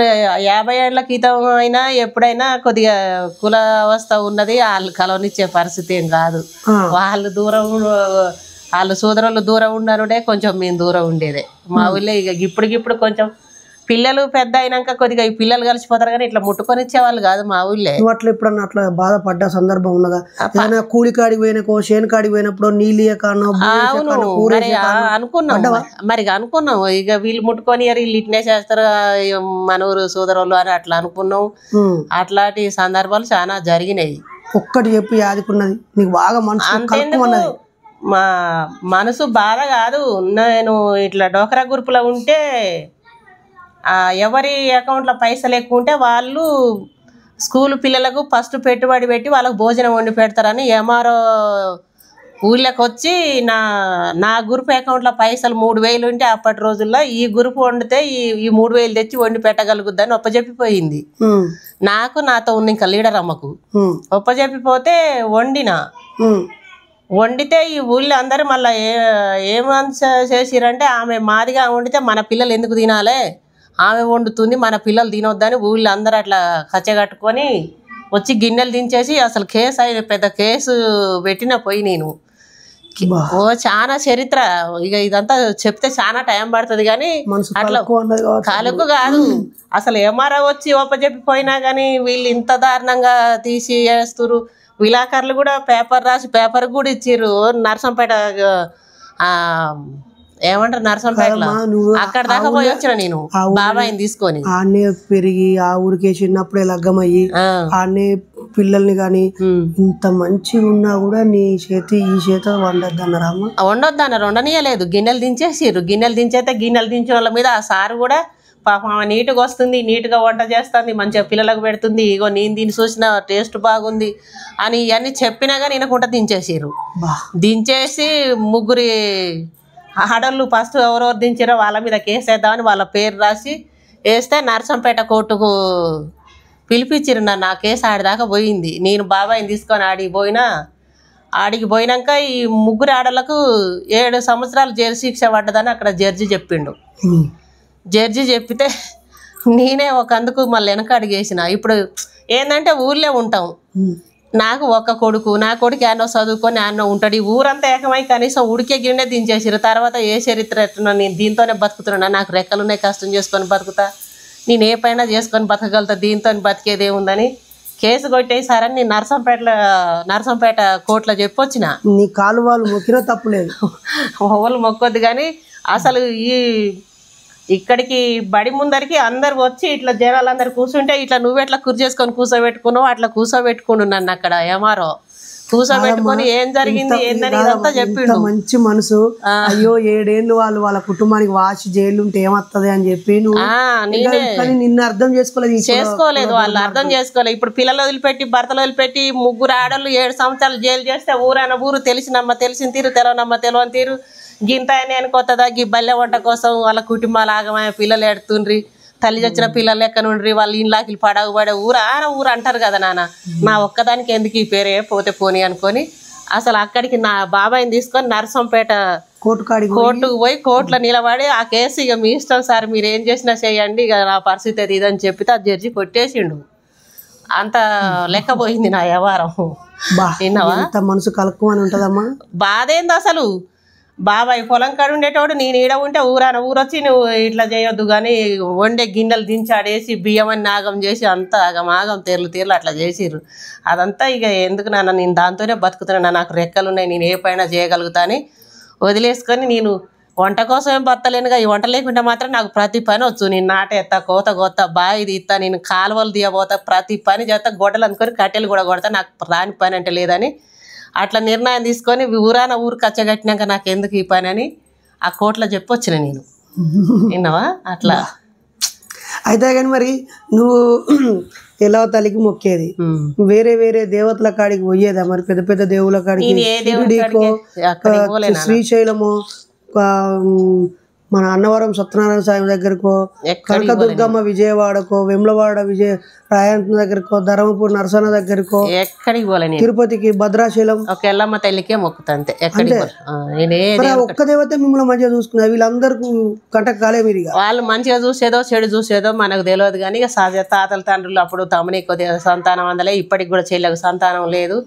50 ఏళ్ల క్రితం అయినా ఎప్పుడైనా కొద్దిగా కుల అవస్థ ఉన్నది, వాళ్ళు కలవనిచ్చే పరిస్థితి ఏం కాదు. వాళ్ళు దూరం, వాళ్ళు సోదరులు దూరం ఉన్నారుడే, కొంచెం మేము దూరం ఉండేదే. మా ఊళ్ళో ఇక ఇప్పటికిప్పుడు కొంచెం పిల్లలు పెద్ద అయినాక కొద్దిగా ఈ పిల్లలు కలిసిపోతారు కానీ ఇట్లా ముట్టుకొని ఇచ్చేవాళ్ళు కాదు మా ఊళ్ళో. అట్లా ఎప్పుడన్నా అట్లా బాధపడ్డ సందర్భం ఉన్నదా? కూలి కాడికి పోయినకో చేను కాడికి పోయినప్పుడు నీళ్ళు అనుకున్నాం ఇక వీళ్ళు ముట్టుకొని వీళ్ళు ఇట్నే చేస్తారు మన ఊరు సోదరులు అని అట్లా అనుకున్నాం. అట్లాంటి సందర్భాలు చాలా జరిగినాయి. ఒక్కటి చెప్పి యాదుకున్నది నీకు బాగా మనసు? మా మనసు బాధ కాదు, నేను ఇట్లా డోక్రా గ్రూపులో ఉంటే ఎవరి అకౌంట్లో పైసలు ఎక్కువ ఉంటే వాళ్ళు స్కూల్ పిల్లలకు ఫస్ట్ పెట్టుబడి పెట్టి వాళ్ళకు భోజనం వండి పెడతారని ఎంఆర్ఓ ఊళ్ళకి వచ్చి నా గ్రూప్ అకౌంట్లో పైసలు 3000 ఉంటే అప్పటి రోజుల్లో ఈ గ్రూప్ వండితే ఈ 3000 తెచ్చి వండి పెట్టగలుగుద్దని ఒప్పజెప్పిపోయింది నాకు. నాతో ఉన్న ఇంకా లీడర్ అమ్మకు ఒప్పజెప్పిపోతే వండితే ఈ ఊళ్ళో అందరూ మళ్ళీ ఏమని చేసిరంటే ఆమె మాదిగా వండితే మన పిల్లలు ఎందుకు తినాలి, ఆమె వండుతుంది మన పిల్లలు తినొద్దని ఊళ్ళో అందరూ అట్లా కచ్చగట్టుకొని వచ్చి గిన్నెలు దించేసి అసలు పెద్ద కేసు పెట్టిన పోయి నేను. చాలా చరిత్ర. ఇక ఇదంతా చెప్తే చాలా టైం పడుతుంది కానీ అట్లా కాలుకు కాదు. అసలు ఎంఆర్ఓ వచ్చి ఒప్పజెప్పిపోయినా కానీ వీళ్ళు ఇంత దారుణంగా తీసి వేస్తురు. విలాకర్లు కూడా పేపర్ రాసి పేపర్ కూడా ఇచ్చిర్రు. నర్సంపేట ఏమంటారు నర్సంపేటలో అక్కడ దాకా పోయి వచ్చిన నేను బాబాయిని తీసుకొని. ఆడనే పెరిగి ఆ ఊరికే చిన్నప్పుడే లగ్గమయ్యి ఆడనే పిల్లల్ని కానీ ఇంత మంచిగా ఉన్నా కూడా నీ ఈ చేత వండొద్దు అన్నారమ్మ. వండొద్దు అన్నారు, వండనీయలేదు. గిన్నెలు దించేసిర్రు. గిన్నెలు దించేస్తే గిన్నెలు దించిన వాళ్ళ మీద ఆ సారు కూడా పాపం నీట్గా వస్తుంది, నీట్గా వంట చేస్తుంది, మంచిగా పిల్లలకు పెడుతుంది, ఇగో నేను దీన్ని చూసిన టేస్ట్ బాగుంది అని ఇవన్నీ చెప్పినా కానీ వినకుండా దించేసిర్రు. దించేసి ముగ్గురి ఆడళ్ళు ఫస్ట్ ఎవరెవరు దించారో వాళ్ళ మీద కేసు వేద్దామని వాళ్ళ పేరు రాసి వేస్తే నర్సంపేట కోర్టుకు పిలిపించిరు నన్ను. ఆ కేసు ఆడిదాకా పోయింది. నేను బాబాయిని తీసుకొని ఆడికి పోయినాక ఈ ముగ్గురు ఆడలకు 7 సంవత్సరాలు జైలు శిక్ష పడ్డదని అక్కడ జడ్జి చెప్పిండు. జడ్జి చెప్పితే నేనే అందుకు మళ్ళీ వెనక అడిగేసిన. ఇప్పుడు ఏంటంటే ఊళ్ళో ఉంటాం, నాకు ఒక్క కొడుకు, నా కొడుకు యాన్నో చదువుకొని యాన్నో ఉంటాడు. ఈ ఊరంతా ఏకమై కనీసం ఉడికే గిన్నె దించేసారు. తర్వాత ఏ చరిత్ర ఎట్టున్నా, నేను దీంతోనే బతుకుతున్నా, నాకు రెక్కలున్నాయి, కష్టం చేసుకొని బతుకుతా, నేను ఏ పైన చేసుకొని బతకగలుగుతా, దీంతో బతికేది ఏముందని కేసు కొట్టేసారని నేను నర్సంపేట కోర్టులో చెప్పొచ్చిన. నీ కాలు వాళ్ళు మొక్కినా తప్పులేదు, వాళ్ళు మొక్కొద్దు. కానీ అసలు ఇక్కడికి బడి ముందరికి అందరు వచ్చి ఇట్లా జనాలందరూ కూర్చుంటే ఇట్లా నువ్వెట్లా చేసుకొని కూర్చోబెట్టుకున్నావు, అట్లా కూర్చోబెట్టుకుని నన్ను అక్కడ ఏమారో కూర్చోబెట్టుకొని ఏం జరిగింది ఏందని ఇదంతా చెప్పిండు. మంచి మనసు. అయ్యో 7 ఏళ్ళు వాళ్ళ కుటుంబానికి వాసి జైలు ఉంటే ఏమత్తది అని చెప్పి నిన్ను అర్థం చేసుకోలేదు. వాళ్ళు అర్థం చేసుకోలేదు. ఇప్పుడు పిల్లలు వదిలిపెట్టి భర్తలు వదిలిపెట్టి ముగ్గురు ఆడళ్ళు 7 సంవత్సరాలు జైలు చేస్తే ఊరు తెలిసిన తీరు తెలియని తీరు గింత అని అనుకోతుందా? గీ బల్లె వంట కోసం వాళ్ళ కుటుంబాలు ఆగమైన పిల్లలు ఎడుతుండ్రి, తల్లి చచ్చిన పిల్లలు ఎక్క నుండ్రి, వాళ్ళు ఇండ్లాకి పడగబడే ఊరు అంటారు కదా నాన్న. నా ఒక్కదానికి ఎందుకు ఈ పేరే పోతే పోనీ అనుకొని అసలు అక్కడికి నా బాబాయిని తీసుకొని నర్సంపేట కోర్టుకు పోయి కోర్టులో నిలబడి ఆ కేసు ఇక మీ ఇష్టం సార్, మీరు ఏం చేసినా చేయండి, ఇక నా పరిస్థితి అది ఇదని చెప్పితే ఆ జడ్జి కొట్టేసిండు. అంత లెక్క పోయింది నా వ్యవహారం. విన్నావా? మనసు కలుక్కుమని ఉంటదమ్మా. బాధ ఏంది అసలు. బాబాయ్ పొలం కాడ ఉండేటోడు, నేను ఈడ ఉంటే ఊరొచ్చి నువ్వు ఇట్లా చేయొద్దు కానీ వండే గిన్నెలు దించాడేసి బియ్యం అని నాగం చేసి అంతా ఆగం తీర్లు అట్లా చేసిర్రు. అదంతా ఇక ఎందుకు నాన్న, నేను దాంతోనే బతుకుతున్నా, నాకు రెక్కలు ఉన్నాయి, నేను ఏ పైన చేయగలుగుతా అని వదిలేసుకొని నేను వంట కోసం ఏం బతలేనుగా. ఈ వంట లేకుంటే మాత్రం నాకు ప్రతి పని వచ్చు. నేను నాటేస్తా, కోత బావి తీస్తా, నేను కాలువలు తీయబోతా, ప్రతి పని చేస్తా, గొడ్డలు అనుకొని కట్టెలు కూడా కొడతా, నాకు రాని పని అంటే లేదని అట్లా నిర్ణయం తీసుకొని ఊరు కచ్చగట్టినాక నాకు ఎందుకు ఈ పని అని ఆ కోర్టులో చెప్పొచ్చిన నేను. విన్నావా? అట్లా అయితే కానీ మరి నువ్వు ఎలా తల్లికి మొక్కేది, వేరే దేవతల కాడికి పోయేదా? మరి పెద్ద దేవుల కాడికి, శ్రీశైలము, మన అన్నవరం సత్యనారాయణ స్వామి దగ్గరకో, కనకదుర్గమ్మ విజయవాడకో, వెమ్లవాడ రాయంత దగ్గరకో, ధర్మపూర్ నరసన్న దగ్గరకో, ఎక్కడికి పోలేను. తిరుపతికి, భద్రాచలం, ఒక ఎల్లమ్మ తల్లికే మొక్కుతా అంతే. ఒక్క దేవత మిమ్మల్ని మంచిగా చూసుకున్నారు. వీళ్ళందరికీ కంటకు కాలే మీరు. వాళ్ళు మంచిగా చూసేదో చెడు చూసేదో మనకు తెలియదు. కానీ ఇక సహజ తాతల తండ్రులు అప్పుడు తమ్ముని కొద్దిగా సంతానం అందలే, ఇప్పటికి కూడా చెల్లెకు సంతానం లేదు.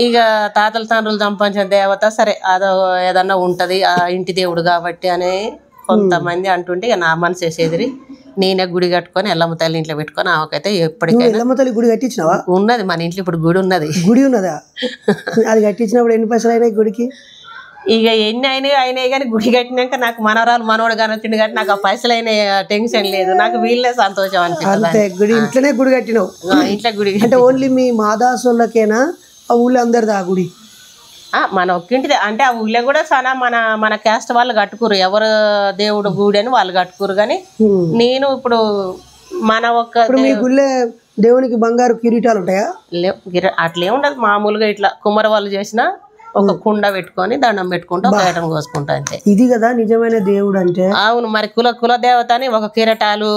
ఇక తాతల తండ్రులు సంపాదించిన దేవత సరే అదో ఏదన్నా ఉంటది ఆ ఇంటి దేవుడు కాబట్టి అని కొంతమంది అంటుంటే ఇక నా మనసు వేసేది. నేనే గుడి కట్టుకొని ఎల్లమ్మ తల్లి ఇంట్లో పెట్టుకొని ఆమెకైతే ఎప్పటికైనా ఎల్లమ్మ తల్లి గుడి కట్టించినావా? ఉన్నది మన ఇంట్లో ఇప్పుడు గుడి ఉన్నది. గుడి ఉన్నదా? అది కట్టించినప్పుడు ఎన్ని పైసలు అయినాయి గుడికి? ఇక ఎన్ని అయినాయి కానీ గుడి కట్టినాక నాకు మనోడు కానీ వచ్చింది కాబట్టి నాకు ఆ పైసలు అయిన టెన్షన్ లేదు, నాకు వీళ్ళే సంతోషం అనిపిస్తుంది. గుడి ఇంట్లోనే గుడి కట్టినావు? ఇంట్లో గుడి అంటే ఓన్లీ మీ మాదాసులకేనా ఆ ఊళ్ళో అందరిది ఆ గుడి? మన ఒక్కింటిది. అంటే ఆ ఊళ్ళో కూడా చాలా మన క్యాస్ట్ వాళ్ళు కట్టుకురు, ఎవరు దేవుడు గుడి అని వాళ్ళు కట్టుకురు. కానీ నేను ఇప్పుడు మన మీ గుళ్ళే దేవునికి బంగారు కిరీటాలు ఉంటాయా? అట్లే ఉండదు. మామూలుగా ఇట్లా కుమ్మర వాళ్ళు చేసిన ఒక కుండ పెట్టుకొని దండం పెట్టుకుంటూ ఒక ఐటమ్ కోసుకుంటా అంతే. ఇది కదా నిజమైన దేవుడు అంటే. అవును, మరి కుల దేవత అని ఒక కిరటాలు,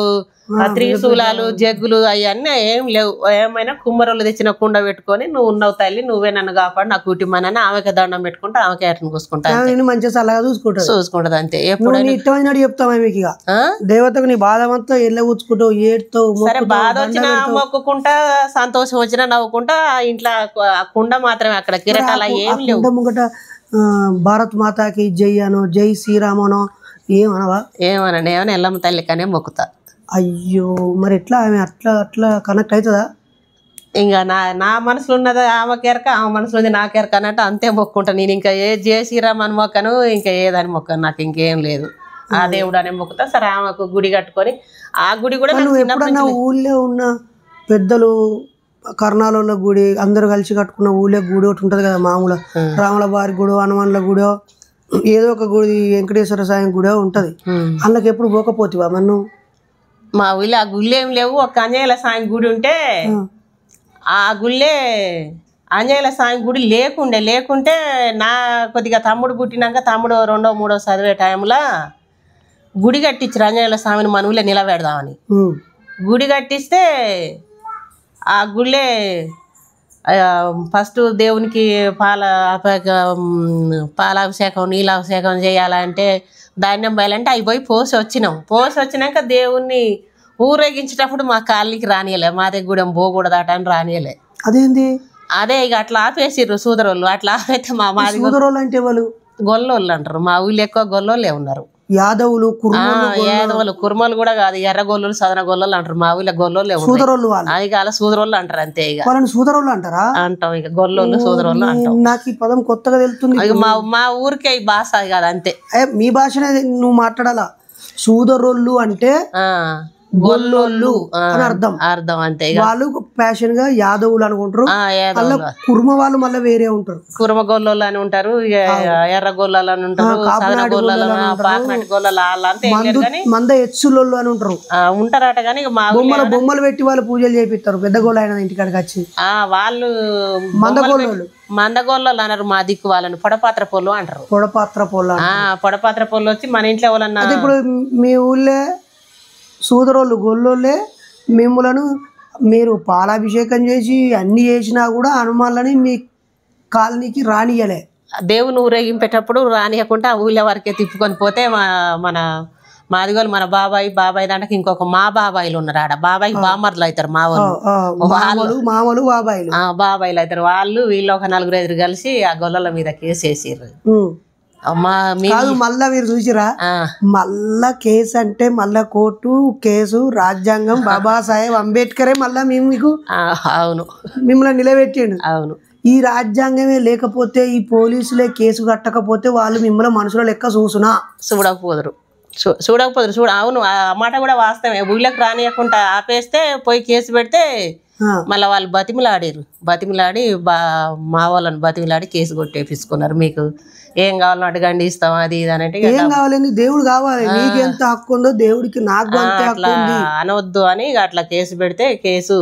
త్రిశూలాలు, జగ్గులు అవన్నీ ఏం లేవు. ఏమైనా కుమ్మరోళ్ళు తెచ్చిన కుండ పెట్టుకొని నువ్వు ఉన్నావు తల్లి, నువ్వే నన్ను కాపాడు, నా కుటుంబాన్ని ఆమెకి దండం పెట్టుకుంటా, ఆమెకి ఐటమ్ కోసుకుంటా, మంచిగా సలహా చూసుకుంటది అంతే. ఎప్పుడైనా చెప్తావా మీకు దేవతకు నీ బాధ అంతా ఎల్ల కూర్చుకుంటావు, ఏడుతావు. సరే, బాధ వచ్చినా మొక్కుకుంటా, సంతోషం వచ్చినా నవ్వుకుంటా. ఇంట్లో కుండ మాత్రమే, అక్కడ కిరటాలు ఏం లేవు. ముంగట భారత్ మాతాకి జై అనో, జై శ్రీరామనో ఏమనవా? ఏమన్నా ఎల్లమ్మ తల్లి కానీ మొక్కుతా. అయ్యో, మరి ఎట్లా ఆమె అట్లా కనెక్ట్ అవుతుందా? ఇంకా నా మనసులో ఉన్నది ఆమె కెరక, ఆమె మనసులో ఉంది నా కెరక అన్నట్టు అంతే మొక్కుంటా నేను. ఇంకా ఏ జయ శ్రీరామని మొక్కను, ఇంకా ఏదని మొక్కను, నాకు ఇంకేం లేదు. ఆ దేవుడు అనే మొక్కుతా. సరే, ఆమెకు గుడి కట్టుకొని ఆ గుడి కూడా ఎప్పుడన్నా ఊళ్ళో ఉన్న పెద్దలు కర్ణాలలో గుడి అందరు కలిసి కట్టుకున్న ఊళ్ళో గుడి ఒకటి ఉంటది కదా మామూలు, రాముల వారి గుడి, హనుమాన్ల గుడో, ఏదో ఒక గుడి, వెంకటేశ్వర స్వామి గుడో ఉంటది. అందులోకి ఎప్పుడు పోకపోతివా మనం? మా ఊళ్ళో ఆ గుళ్ళు ఏం లేవు. ఒక ఆంజనేయుల స్వామి గుడి ఉంటే ఆ గుళ్ళే ఆంజనేయుల స్వామి గుడి లేకుంటే నా కొద్దిగా తమ్ముడు పుట్టినాక తమ్ముడు 2వ 3వ చదివే టైంలో గుడి కట్టించారు ఆంజనేయుల స్వామిని మన ఊళ్ళో నిలబెడదామని. గుడి కట్టిస్తే ఆ గుళ్ళే ఫస్ట్ దేవునికి పాలాభిషేకం నీలాభిషేకం చేయాలంటే ధాన్యం బయలంటే అవి పోయి పోసి వచ్చినాక దేవుణ్ణి ఊరేగించేటప్పుడు మా కాలనీకి రానియలే, మా దగ్గర పోకూడదట అని రానియలే. అదేంది? అదే ఇక అట్లా ఆపేసిర్రు సూదరోళ్ళు. అట్లా ఆపైతే మాది సూదరోళ్ళు అంటే వాళ్ళు గొల్లోళ్ళు అంటారు. మా ఊళ్ళో ఎక్కువ గొల్లోళ్ళే ఉన్నారు. యాదవులు, యాదవులు, కుర్మలు కూడా కాదు, ఎర్ర గొల్లులు సదన గొల్లలు అంటారు. మా ఊళ్ళో గొల్లోళ్ళే సూదరోళ్ళు. అది కాదు సూదరోళ్ళు అంటారు అంతే. ఇక వాళ్ళని సూదరోళ్ళు అంటారా? అంటాం. ఇక గొల్లోళ్ళు సూదరోళ్ళు అంటాం. నాకు ఈ పదం కొత్తగా తెలుస్తుంది. మా ఊరికే ఈ భాష కాదు అంతే. మీ భాషనే నువ్వు మాట్లాడాలా. సూదరోళ్ళు అంటే గొల్లోళ్ళు అని అర్థం అంతే. వాళ్ళు ప్యాషన్ గా యాదవులు అనుకుంటారు. కుర్మ వాళ్ళు మళ్ళీ వేరే ఉంటారు. కుర్మ గొల్లోళ్ళు అని ఉంటారు, ఎర్ర గొల్లలు అని ఉంటారు, సదన గొల్లలు, పాకనాటి గొల్లలు అంతే. మంద ఎచ్చులోళ్ళు అని ఉంటారు ఉంటారట. కానీ మా బొమ్మలు పెట్టి వాళ్ళు పూజలు చేపిస్తారు. పెద్ద గోళ్ళు అయిన ఇంటికాడికి వచ్చి వాళ్ళు మందగోళ్ళు మందగోళ్ళు అన్నారు. మా దిక్కు వాళ్ళని పొడపాత్ర పొల్లు అంటారు. పొడపాత్ర పొల్లు పొడపాత్ర పొల్లు వచ్చి మన ఇంట్లో వాళ్ళన్నా. ఇప్పుడు మీ ఊళ్ళో సూదరోళ్ళు గొల్లోళ్ళే మిమ్మలను మీరు పాలాభిషేకం చేసి అన్ని చేసినా కూడా హనుమాన్లని మీ కాలనీకి రానియలే. దేవుని ఊరేగింపేటప్పుడు రానియకుండా ఊళ్ళో వరకే తిప్పుకొని పోతే మన మాదిగోలు మన బాబాయ్ దాంట్లో ఇంకొక మా బాబాయిలు ఉన్నారు. ఆడ బాబాయి బామర్లు అవుతారు. మా వాళ్ళు మామూలు బాబాయిలు అవుతారు. వాళ్ళు వీళ్ళు ఒక 4-5 కలిసి ఆ గొల్లల మీద కేసేసారు. మళ్ళా మీరు చూసిరా, మళ్ళా కేసు అంటే మళ్ళా కోర్టు కేసు రాజ్యాంగం బాబాసాహెబ్ అంబేద్కరే మళ్ళా మీకు అవును మిమ్మల్ని నిలబెట్టిండు. అవును. ఈ రాజ్యాంగమే లేకపోతే ఈ పోలీసులే కేసు కట్టకపోతే వాళ్ళు మిమ్మల్ని మనుషుల లెక్క చూడకపోదురు. అవును, ఆ మాట కూడా వాస్తవమే. ఊళ్ళకి రానియకుండా ఆపేస్తే పోయి కేసు పెడితే మళ్ళీ వాళ్ళు బతిమిలాడి మా వాళ్ళని బతిమిలాడి కేసు కొట్టేపించుకున్నారు. మీకు ఏం కావాలని అడగండి ఇస్తాం అది ఇది అని అంటే ఏం కావాలండి, దేవుడు కావాలి, నీకు ఎంత హక్కు ఉందో దేవుడికి నాకు అట్లా అనవద్దు అని అట్లా కేసు పెడితే కేసు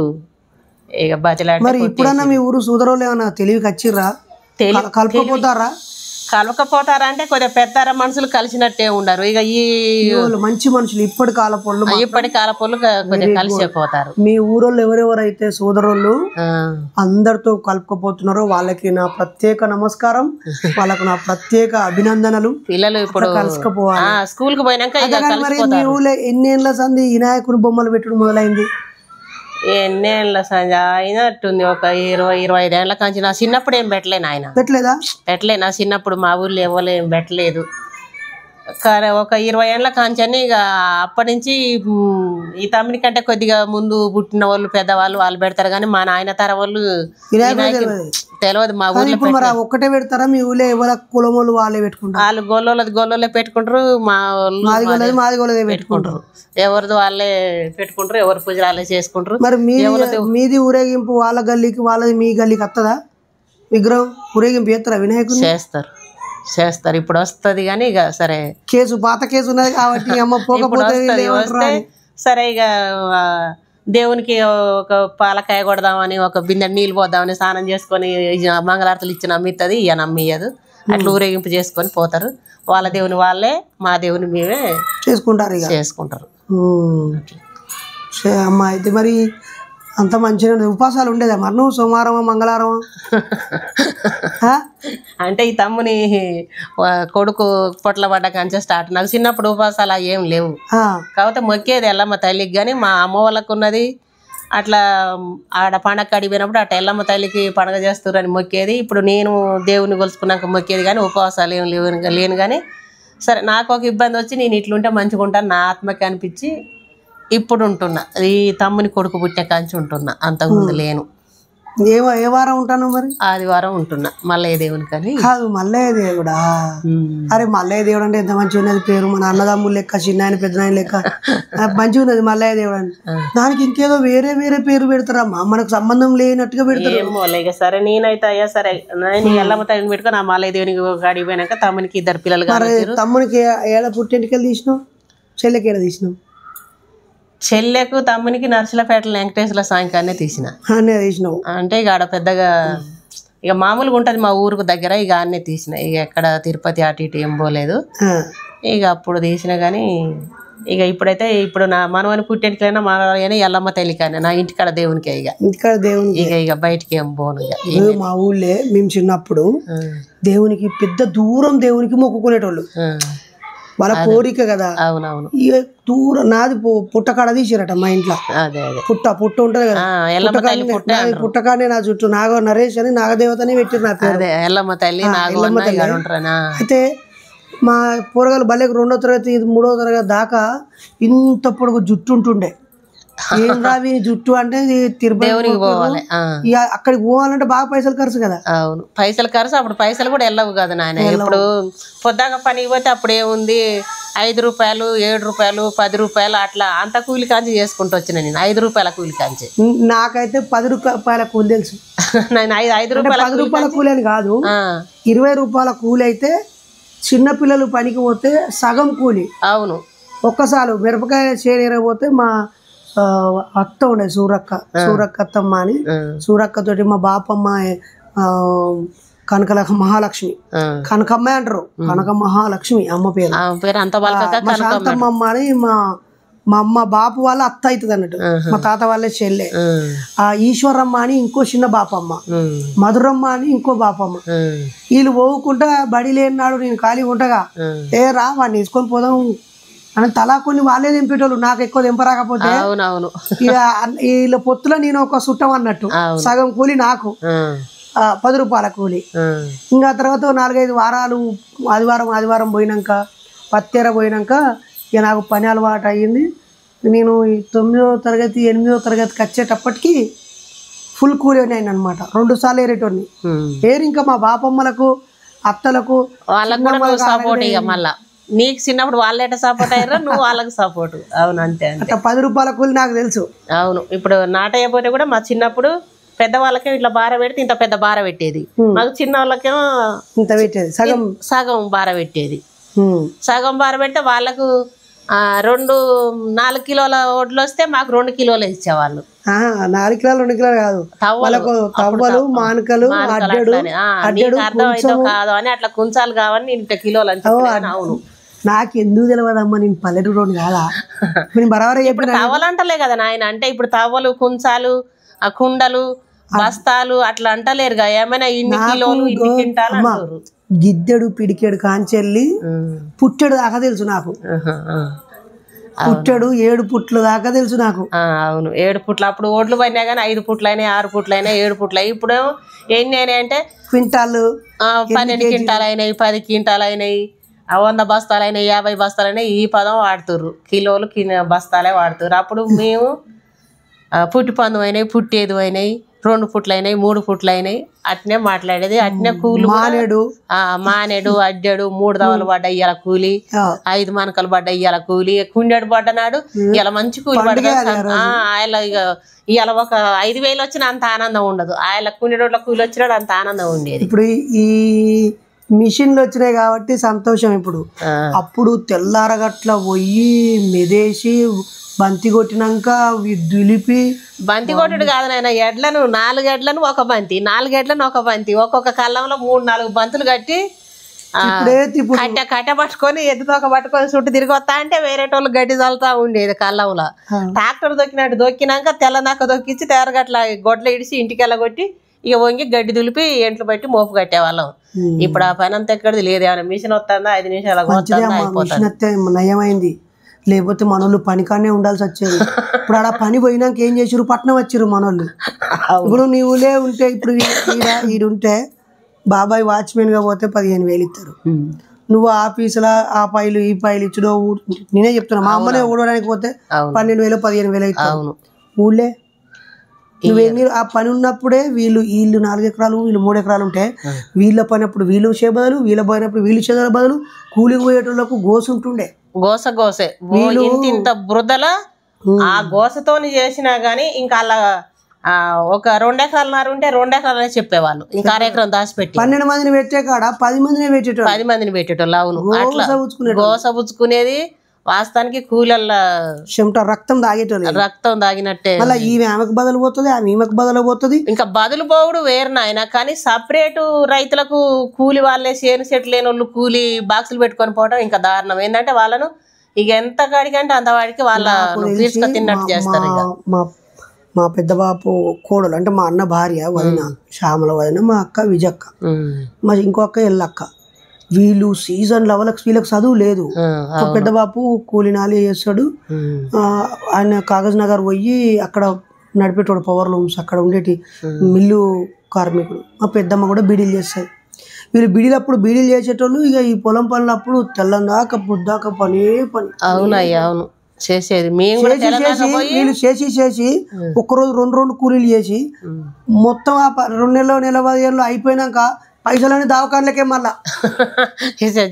ఇక బతిలాడి. మరి ఇప్పుడన్నా మీ ఊరు సూదరోళ్ళు ఏమన్నా తెలివికి వచ్చిర్రా? కలవకపోతారా అంటే కొద్దిగా పెద్దార మనుషులు కలిసినట్టే ఉండరు. ఇక ఈ మంచి మనుషులు ఇప్పటి కాలపోళ్ళు కొద్దిగా కలిసిపోతారు. మీ ఊరోళ్ళు ఎవరెవరైతే సోదరులు అందరితో కలుపుకపోతున్నారో వాళ్ళకి నా ప్రత్యేక నమస్కారం, వాళ్ళకు నా ప్రత్యేక అభినందనలు. పిల్లలు ఇప్పుడు కలుసుకపోవాలి. స్కూల్ కి పోయినాక మరి మీ ఊళ్ళో ఎన్నేళ్ల సంది వినాయకుని బొమ్మలు పెట్టడం మొదలైంది? ఎన్నేళ్ళ సంజ అయినట్టుంది, ఒక 20-25 ఏళ్ళ కాంచి. నా చిన్నప్పుడు ఏం పెట్టలేను. ఆయన పెట్టలే నా చిన్నప్పుడు మా ఊర్లో ఎవరు ఏం పెట్టలేదు. ఒక 20 ఏళ్ళ కాంచని ఇక అప్పటి నుంచి ఈ తమ్ముని కంటే కొద్దిగా ముందు పుట్టిన వాళ్ళు పెద్దవాళ్ళు వాళ్ళు పెడతారు. కానీ మా నాయన తర వాళ్ళు తెలియదు. మా ఊర్లో ఒక్కటే పెడతారా? మీ ఊళ్ళో ఎవరి కులమోళ్ళు వాళ్ళే పెట్టుకుంటారు? వాళ్ళు గొల్లోళ్ళే పెట్టుకుంటారు, మా వాళ్ళు పెట్టుకుంటారు. ఎవరిది వాళ్ళే పెట్టుకుంటారు, ఎవరి పూజలు వాళ్ళే చేసుకుంటారు. మరి మీది ఊరేగింపు వాళ్ళ గల్లీకి వాళ్ళది మీ గల్లీకి వస్తుందా? విగ్రహం ఊరేగింపు చేస్తారా? వినాయకుడు చేస్తారు. ఇప్పుడు వస్తుంది కానీ ఇక సరే పాత కేసు ఉన్నది కాబట్టి వస్తే సరే ఇక దేవునికి ఒక పాలకాయ కొడదామని ఒక బిందె నీళ్ళు పోద్దామని స్నానం చేసుకొని మంగళారతులు ఇచ్చి నమ్మిస్తుంది, ఇక నమ్మియదు. అట్లా ఊరేగింపు చేసుకొని పోతారు. వాళ్ళ దేవుని వాళ్ళే, మా దేవుని మేమే చేసుకుంటారు. అమ్మా అయితే మరి అంత మంచిగా ఉపాసాలు ఉండేదా మరి? నువ్వు సోమవారమా మంగళవారమా? అంటే ఈ తమ్ముని కొడుకు పొట్ల పడ్డ కంచె స్టార్ట్. నాకు చిన్నప్పుడు ఉపాసాలు ఏం లేవు. కాకపోతే మొక్కేది ఎల్లమ్మ తల్లికి. కానీ మా అమ్మ వాళ్ళకు ఉన్నది అట్లా ఆడ పండగ అడిగిపోయినప్పుడు అట్లా ఎల్లమ్మ తల్లికి పండగ చేస్తారని మొక్కేది. ఇప్పుడు నేను దేవుని కొలుసుకున్నాక మొక్కేది కానీ ఉపవాసాలు ఏం లేను. కానీ సరే నాకు ఒక ఇబ్బంది వచ్చి నేను ఇట్లుంటే మంచిగా ఉంటాను నా ఆత్మకి అనిపించి ఇప్పుడు ఉంటున్నా. ఈ తమ్ముని కొడుకు పుట్టిన కాంచి ఉంటున్నా, అంతకుముందు లేను. ఏ వారం ఉంటాను మరి? ఆదివారం ఉంటున్నా. మల్లయ్య దేవుని కానీ కాదు, మల్లయ్య దేవుడా? అరే మల్లయ్య దేవుడు అంటే ఎంత మంచిగా ఉన్నది పేరు. మన అన్నదమ్ములు లెక్క, చిన్నాయన పెద్దనాయన లెక్క మంచిగా ఉన్నది మల్లయ్య దేవుడు అంటే. దానికి ఇంకేదో వేరే పేరు పెడతారమ్మా, మనకు సంబంధం లేనట్టుగా పెడతారు. ఏమో ఇక సరే నేనైతే అయ్యా సరే నేను ఎల్లమ్మ తల్లిని పెట్టుకుని నా మల్లయ్య దేవునికి అడిగిపోయినాక తమ్మునికి 2 పిల్లలు. తమ్మునికి ఏడ పుట్టింటికెళ్ళి తీసినావు? చెల్లెకి ఏడ తీసినావు? చెల్లెకు తమ్మునికి నర్సులపేటలో వెంకటేశ్వర సాయంకాలనే తీసినావు. అంటే ఇక ఆడ పెద్దగా ఇక మామూలుగా ఉంటుంది మా ఊరుకు దగ్గర. ఇక అన్నీ తీసిన. ఇక ఎక్కడ తిరుపతి అటు ఇటు ఏం పోలేదు. ఇక అప్పుడు తీసిన కానీ ఇక ఇప్పుడైతే ఇప్పుడు నా మనవని పుట్టేంటికైనా మనవని ఎల్లమ్మ తల్లికైనా నా ఇంటికాడ దేవునికే ఇక ఇంటికాడ దేవునికి ఇక బయటికి ఏం పోను ఇక మా ఊళ్ళే మేము చిన్నప్పుడు దేవునికి పెద్ద దూరం దేవునికి మొక్కుకునేటోళ్ళు వాళ్ళ కోరిక కదా. అవునవును. ఇక దూరం నాది పుట్టకాడ తీసిరట మా ఇంట్లో. అదే అదే పుట్ట ఉంటది కదా, పుట్టకాడనే నా చుట్టూ నరేష్ అని నాగదేవతని పెట్టిరు నా పేరు. ఎల్లమ్మ తల్లి. అయితే మా పోరగాలు బల్లెకి 2వ తరగతి 3వ తరగతి దాకా ఇంత పొడుగు జుట్టు ఉంటుండే. ఏం రావి జుట్టు అంటే తిరుపతి పోవాలి, అక్కడికి పోవాలంటే బాగా పైసలు ఖర్చు కదా. అవును, పైసలు ఖర్చు. అప్పుడు పైసలు కూడా వెళ్ళవు కదా నాయన. ఇప్పుడు పొద్దాక పనికి పోతే అప్పుడు ఏముంది 5 రూపాయలు 7 రూపాయలు 10 రూపాయలు అట్లా అంత కూలి కాంచి చేసుకుంటూ వచ్చిన నేను. 5 రూపాయల కూలి కాంచి. నాకైతే 10 రూపాయల కూలి తెలుసు. నేను 5 రూపాయల 10 రూపాయల కూలి అని కాదు, 20 రూపాయల కూలి అయితే చిన్నపిల్లలు పనికి పోతే సగం కూలి. అవును. ఒక్కసారి మిరపకాయ చేరేరపోతే మా అత్త ఉండే సూరక్క అత్తమ్మ అని, సూరక్కతోటి మా బాపమ్మ కనక మహాలక్ష్మి, కనకమ్మ అంటారు, కనక మహాలక్ష్మి అమ్మ పేరు. శాంతమ్మ అని మా అమ్మ బాపు వాళ్ళ అత్త అవుతుంది అన్నట్టు, మా తాత వాళ్ళే చెల్లె. ఆ ఈశ్వరమ్మ అని ఇంకో చిన్న బాపమ్మ, మధురమ్మ అని ఇంకో బాపమ్మ. వీళ్ళు పోవుకుంటా బడి లేనాడు నేను ఖాళీగా ఉంటగా, ఏ రా వాడిని తీసుకొని పోదాం అని తలా కొన్ని వాళ్ళే దింపేటోళ్ళు, నాకు ఎక్కువ దింపరాకపోతే. ఇక వీళ్ళ పొత్తులో నేను ఒక సుట్టం అన్నట్టు, సగం కూలి నాకు, 10 రూపాయల కూలి. ఇంకా తర్వాత 4-5 వారాలు ఆదివారం పోయినాక పత్తెర పోయినాక ఇక నాకు పని అలవాటు అయ్యింది. నేను 9వ తరగతి 8వ తరగతికి వచ్చేటప్పటికి ఫుల్ కూలి అయినాయి అనమాట. 2 సార్లు ఏరేటోని ఏరి ఇంకా మా బాపమ్మలకు అత్తలకు మళ్ళా నీకు చిన్నప్పుడు వాళ్ళు ఎట్లా సపోర్ట్ అయ్యారో నువ్వు వాళ్ళకి సపోర్ట్. అవును, అంతే అంతే. 10 రూపాయల కూలి నాకు తెలుసు. అవును, ఇప్పుడు నాటయ్యపోతే కూడా మా చిన్నప్పుడు పెద్దవాళ్ళకేమో ఇట్లా బార పెడితే ఇంత పెద్ద బార పెట్టేది, మాకు చిన్న వాళ్ళకేమో ఇంత పెట్టేది, సగం బార పెట్టేది. సగం బార పెడితే వాళ్ళకు 4 కిలోల వడ్లు వస్తే మాకు 2 కిలోలు ఇచ్చేవాళ్ళు. 4 కిలోలు 2 కిలోలు కాదు, తవ్వలు మానకలు అర్థమైతే కాదు అని అట్లా కుంచాలు కావని ఇంత కిలోలు అంటే. అవును, నాకు ఎందుకు తెలియదమ్మా, నేను పల్లెటూరు కాదా. ఇప్పుడు తవ్వలంటలే కదా నాయన. అంటే ఇప్పుడు తవ్వలు కుంచాలు ఆ కుండలు బస్తాలు అట్లా అంటలేరుగా, ఏమైనా ఇన్ని కిలోలు ఇన్ని క్వింటాలు అంటారు. గిద్దెడు పిడికెడు కాంచెల్లి పుట్టెడు దాకా తెలుసు నాకు, పుట్టెడు 7 పుట్లు దాకా తెలుసు నాకు. అవును, 7 పుట్లు. అప్పుడు ఓట్లు పడినా కానీ 5 పుట్లు అయినాయి 6 పుట్లు అయినాయి 7 పుట్లు అయి. ఇప్పుడు ఎన్ని అయినాయి అంటే క్వింటాలు 12 క్వింటాలు అయినాయి 10 క్వింటాలు అయినాయి 100 బస్తాలు అయినాయి 50 బస్తాలు అయినాయి. ఈ పదం వాడుతుర్రు, కిలోలు బస్తాలే వాడుతుర్రు. అప్పుడు మేము పుట్టి పందు అయినాయి పుట్టేదు అయినాయి 2 పుట్లు అయినాయి 3 పుట్లు అయినాయి అట్నే మాట్లాడేది. అట్నే కూలి మానేడు అడ్డాడు 3 దవలు పడ్డా ఇయ్యాల కూలి, 5 మనకలు పడ్డా ఇయ్యాల కూలి, కుండెడు పడ్డనాడు ఇలా మంచి కూలి పడ్డా. ఆయన ఇక ఇవాళ ఒక 5,000 వచ్చిన అంత ఆనందం ఉండదు, ఆయన కుండెడోట్ల కూలి వచ్చినాడు అంత ఆనందం ఉండేది. ఇప్పుడు ఈ మిషన్లు వచ్చినాయి కాబట్టి సంతోషం. ఇప్పుడు అప్పుడు తెల్లారగట్ల పోయి మెదేసి బంతి కొట్టినాక దులిపి, బంతి కొట్టుడు కాదు నాయన, ఎడ్లను 4 ఎడ్లను ఒక బంతి 4 ఎడ్లను ఒక బంతి ఒక్కొక్క కళ్ళంలో 3-4 బంతులు కట్టి కట్టె పట్టుకొని ఎద్దుతోక పట్టుకొని చుట్టూ తిరిగి వస్తా అంటే వేరేటోళ్ళు గడ్డి చల్లుతా ఉండేది కళ్ళంలో. ట్రాక్టర్ దొక్కినట్టు దొక్కినాక తెల్లనాక దొక్కించి తెరగట్ల గొడ్ల ఇడిచి ఇంటికి వెళ్ళగొట్టి ఇక వంగి గడ్డి దులిపి ఎంట్లు బట్టి మోపు కట్టేవాళ్ళం. ఇప్పుడు ఆ పని అంతా ఎక్కడిది లేదు, ఏమైనా మిషన్ వస్తుందా 5 నిమిషాలు నయమైంది. లేకపోతే మనోళ్ళు పనికానే ఉండాల్సి వచ్చేది. ఇప్పుడు ఆడ పని పోయినాక ఏం చేసారు, పట్నం వచ్చిర్రు మనోళ్ళు. ఇప్పుడు నీవులే ఉంటే ఇప్పుడు ఈడుంటే బాబాయ్ వాచ్మెన్ గా పోతే 15,000 ఇస్తారు. నువ్వు ఆఫీసులో ఆ పైలు ఈ పైలు ఇచ్చుడో నేనే చెప్తున్నా, మా అమ్మనే ఊడడానికి పోతే 12,000 15,000 ఇస్తారు. ఊళ్ళే నువ్వేమి ఆ పని ఉన్నప్పుడే వీళ్ళు 4 ఎకరాలు వీళ్ళు 3 ఎకరాలు ఉంటే వీళ్ళ పని అప్పుడు వీళ్ళు చే బదులు వీళ్ళ పోయినప్పుడు వీళ్ళు చేదల బదులు కూలికి పోయేటోళ్ళకు గోసు ఉంటుండే. గోసే ఇంత బురదల ఆ గోసతోని చేసినా గానీ ఇంకా అలా ఒక 2 ఎకరాలు ఉంటే 2 ఎకరాలనే చెప్పేవాళ్ళు. ఇంకా 1/2 ఎకరం దాచిపెట్టి 12 మందిని పెట్టే కాడ 10 మందిని పెట్టేటోళ్ళు 10 మందిని పెట్టేటోళ్ళు. అవును, అట్లా గోసపుచ్చుకునేది. వాస్తవానికి కూలల్ల చెమట రక్తం తాగినట్టే. మళ్ళీ ఈమె ఆమెకు బదులు పోతుంది, ఆమె ఈమెకు బదులు పోతుంది. ఇంకా బదులు పోవుడు వేరు నాయన. కానీ సపరేటు రైతులకు కూలి వాళ్ళే చేను చెట్లు లేని వాళ్ళు కూలి బాక్సులు పెట్టుకొని పోవడం ఇంకా దారుణం. ఏంటంటే వాళ్ళను ఇక ఎంత కాడికంటే అంత వాడికి వాళ్ళ తీసుకొని తిన్నట్టు చేస్తారు ఇక. మా మా పెద్ద బాపు కోడలు అంటే మా అన్న భార్య వదిన శ్యామల వదిన, మా అక్క విజక్క, మా ఇంకో అక్క ఎల్లక్క. వీళ్ళు సీజన్ లెవెల్కి వీళ్ళకి చదువు లేదు. పెద్ద బాపు కూలినాలి చేస్తాడు. ఆయన కాగజ్ నగర్ పోయి అక్కడ నడిపేటోడు పవర్ లూమ్స్, అక్కడ ఉండేటి మిల్లు కార్మికుడు. మా పెద్దమ్మ కూడా బీడీలు చేస్తుంది. వీళ్ళు బీడీలప్పుడు బీడీలు చేసేటోళ్ళు ఇక ఈ పొలం పనులు అప్పుడు తెల్లందాక పొద్దాక పనే పని. అవునయ్యా అవును చేసేది. వీళ్ళు చేసి ఒక్కరోజు రెండు కూలీలు చేసి మొత్తం ఆ 2 నెలలు నెల 15 అయిపోయినాక పైసలని దావకాన్లకే మళ్ళా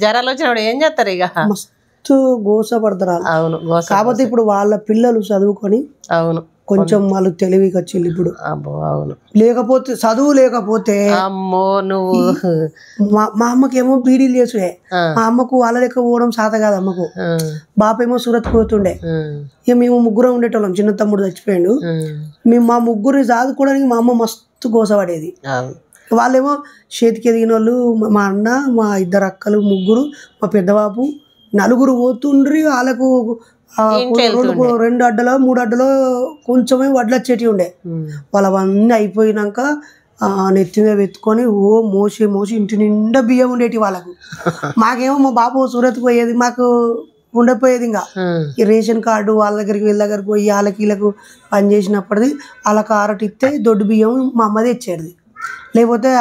జరాలు వచ్చినప్పుడు ఏం చేస్తారు ఇక మస్తు గోసపడతారు. అవును కాకపోతే ఇప్పుడు వాళ్ళ పిల్లలు చదువుకొని అవును కొంచెం వాళ్ళు తెలివికి వచ్చింది ఇప్పుడు. అవును లేకపోతే చదువు లేకపోతే అమ్మో నువ్వు మా అమ్మకేమో బీడీలు చేసుడే. మా అమ్మకు వాళ్ళ లెక్క పోవడం సాత కాదు అమ్మకు. బాపేమో సూరత్ పోతుండే. ఇక మేము ముగ్గురం ఉండేటోళ్ళం. చిన్న తమ్ముడు చచ్చిపోయాడు. మేము మా ముగ్గురిని చదువుకోవడానికి మా అమ్మ మస్తు గోసపడేది. వాళ్ళేమో చేతికి ఎదిగిన వాళ్ళు మా అన్న, మా 2 అక్కలు, ముగ్గురు, మా పెద్దబాబు, 4 పోతుండ్రి. వాళ్ళకు 2 అడ్డలో 3 అడ్డలో కొంచెమే వడ్లు వచ్చేటివి ఉండే. వాళ్ళవన్నీ అయిపోయినాక నెత్తి మీద పెట్టుకొని మోసి ఇంటి నిండా బియ్యం ఉండేటి వాళ్ళకు. మాకేమో మా బాబు సూరత్ పోయేది, మాకు ఉండపోయేది. ఇంకా ఈ రేషన్ కార్డు వాళ్ళ దగ్గరికి వీళ్ళ దగ్గరికి పోయి వాళ్ళకి వీళ్ళకు పని చేసినప్పటిది వాళ్ళకి ఆరటిస్తే దొడ్డు బియ్యం మా అమ్మది ఇచ్చేది. లేకపోతే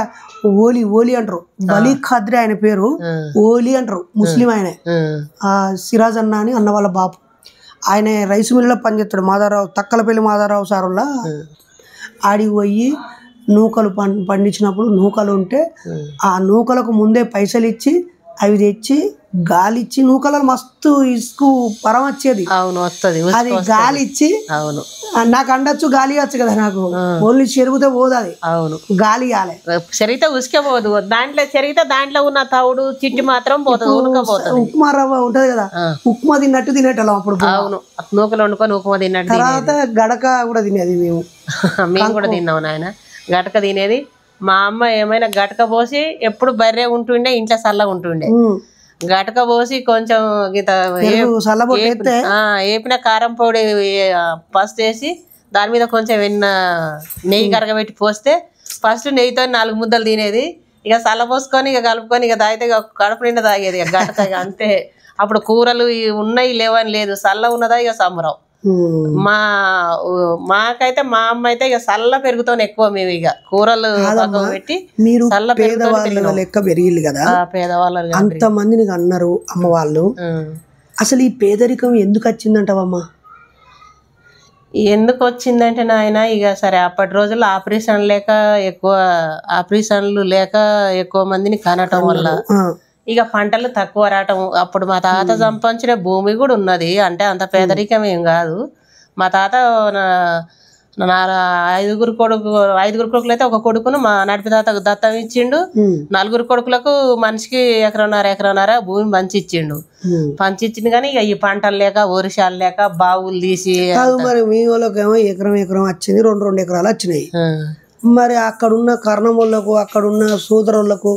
ఓలి అంటారు. వలీ ఖాద్రి ఆయన పేరు, ఓలి అంటారు. ముస్లిం ఆయన, సిరాజ్ అన్న అని అన్న వాళ్ళ బాపు. ఆయన రైస్ మిల్లో పనిచేస్తాడు. మాధారావు తక్కలపల్లి మాధారావు సారుల్లా ఆడికి పోయి నూకలు పండించినప్పుడు నూకలు ఉంటే ఆ నూకలకు ముందే పైసలు ఇచ్చి అవి తెచ్చి గాలి ఇచ్చి నూకలలో మస్తు ఇసుకు పరం వచ్చేది. అవును వస్తుంది. అది గాలి ఇచ్చి అవును నాకు అండొచ్చు గాలి వచ్చు కదా, నాకు ఓన్లీ చెరిగితే పోదు. అది అవును గాలి ఇవ్వాలి. చెరిగితే ఉసుకపోదు. దాంట్లో చెరిగితే దాంట్లో ఉన్న తవుడు చిట్టి మాత్రం పోతుంది, ఉడకపోతుంది. ఉప్మా రవ్వ ఉంటది కదా, ఉప్మా తిన్నట్టు తినేటోళ్ళం అప్పుడు. అవును నూకలు వండుకొని ఉప్మా తిన్నట్టు. తర్వాత గడక కూడా తినేది మేము. మేము కూడా తిన్నాం నాయన గటక తినేది. మా అమ్మ ఏమైనా గటక పోసి ఎప్పుడు బర్రె ఉంటుండే, ఇంట్లో చల్లగా ఉంటుండే. గటక పోసి కొంచెం ఏపిన కారం పొడి ఫస్ట్ వేసి దాని మీద కొంచెం నెయ్యి కరగబెట్టి పోస్తే ఫస్ట్ నెయ్యితో 4 ముద్దలు తినేది. ఇక చల్ల పోసుకొని ఇక కలుపుకొని ఇక తాగితే ఇక కడుపు నిండా తాగేది. ఇక గటక అంతే. అప్పుడు కూరలు ఉన్నాయి లేవని లేదు, చల్ల ఉన్నదా ఇక సంబరం. మాకైతే మా అమ్మ అయితే ఇక చల్ల పెరుగుతాను ఎక్కువ. మేము ఇక కూరలు పెట్టి చల్ల పేదవాళ్ళ లెక్క పెరిగిల్లు కదా, పేదవాళ్ళు అంతమందిని అన్నారు అమ్మ వాళ్ళు. అసలు ఈ పేదరికం ఎందుకు వచ్చిందంటావమ్మా? ఎందుకు వచ్చిందంటే నాయన ఇక సరే అప్పటి రోజుల్లో ఆపరేషన్లు లేక ఎక్కువ మందిని కనటం వల్ల ఇక పంటలు తక్కువ రావటం. అప్పుడు మా తాత సంపాదించిన భూమి కూడా ఉన్నది, అంటే అంత పేదరికం ఏం కాదు. మా తాత 5 కొడుకులు అయితే ఒక కొడుకును మా నడిపి తాతకు దత్తం ఇచ్చిండు. 4 కొడుకులకు మనిషికి ఎకరన్నర భూమి పంచిచ్చిండు. పంచిచ్చిండు కానీ ఇక ఈ పంటలు లేక వర్షాలు లేక బావులు తీసి. మరి మీ వాళ్ళకేమో ఎకరం వచ్చింది, 2 ఎకరాలు వచ్చినాయి. మరి అక్కడున్న కర్ణములకు, అక్కడున్న సోదరులకు,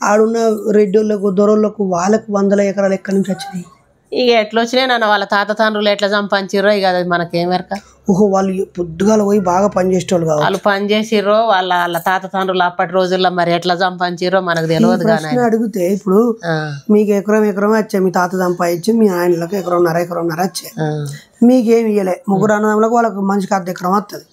ఆడున్న రెడ్డిళ్ళకు, దొరలకు, వాళ్ళకు 100 ఎకరాలు ఎక్కడి నుంచి వచ్చినాయి? ఇక ఎట్లా వచ్చినాయి నాన్న, వాళ్ళ తాత తండ్రులు ఎట్లా సంపాదించిర్రో ఇక అది మనకేం వెరక. ఓహో, వాళ్ళు పొద్దుగాల పోయి బాగా పనిచేసేవాళ్ళు కాదు. వాళ్ళు పని చేసిర్రో వాళ్ళ తాత తండ్రులు అప్పటి రోజుల్లో మరి ఎట్లా సంపాదించిర్రో మనకు తెలియదు. కానీ అడిగితే ఇప్పుడు మీకు ఎకరం వచ్చాయి, మీ తాత సంపాదించి మీ ఆయనలకు ఎకరన్నర వచ్చాయి. మీకేమి ఇయ్యలే. 3 అన్నదమ్ములకు వాళ్ళకి మనిషికి 1/2 ఎకరం వస్తుంది.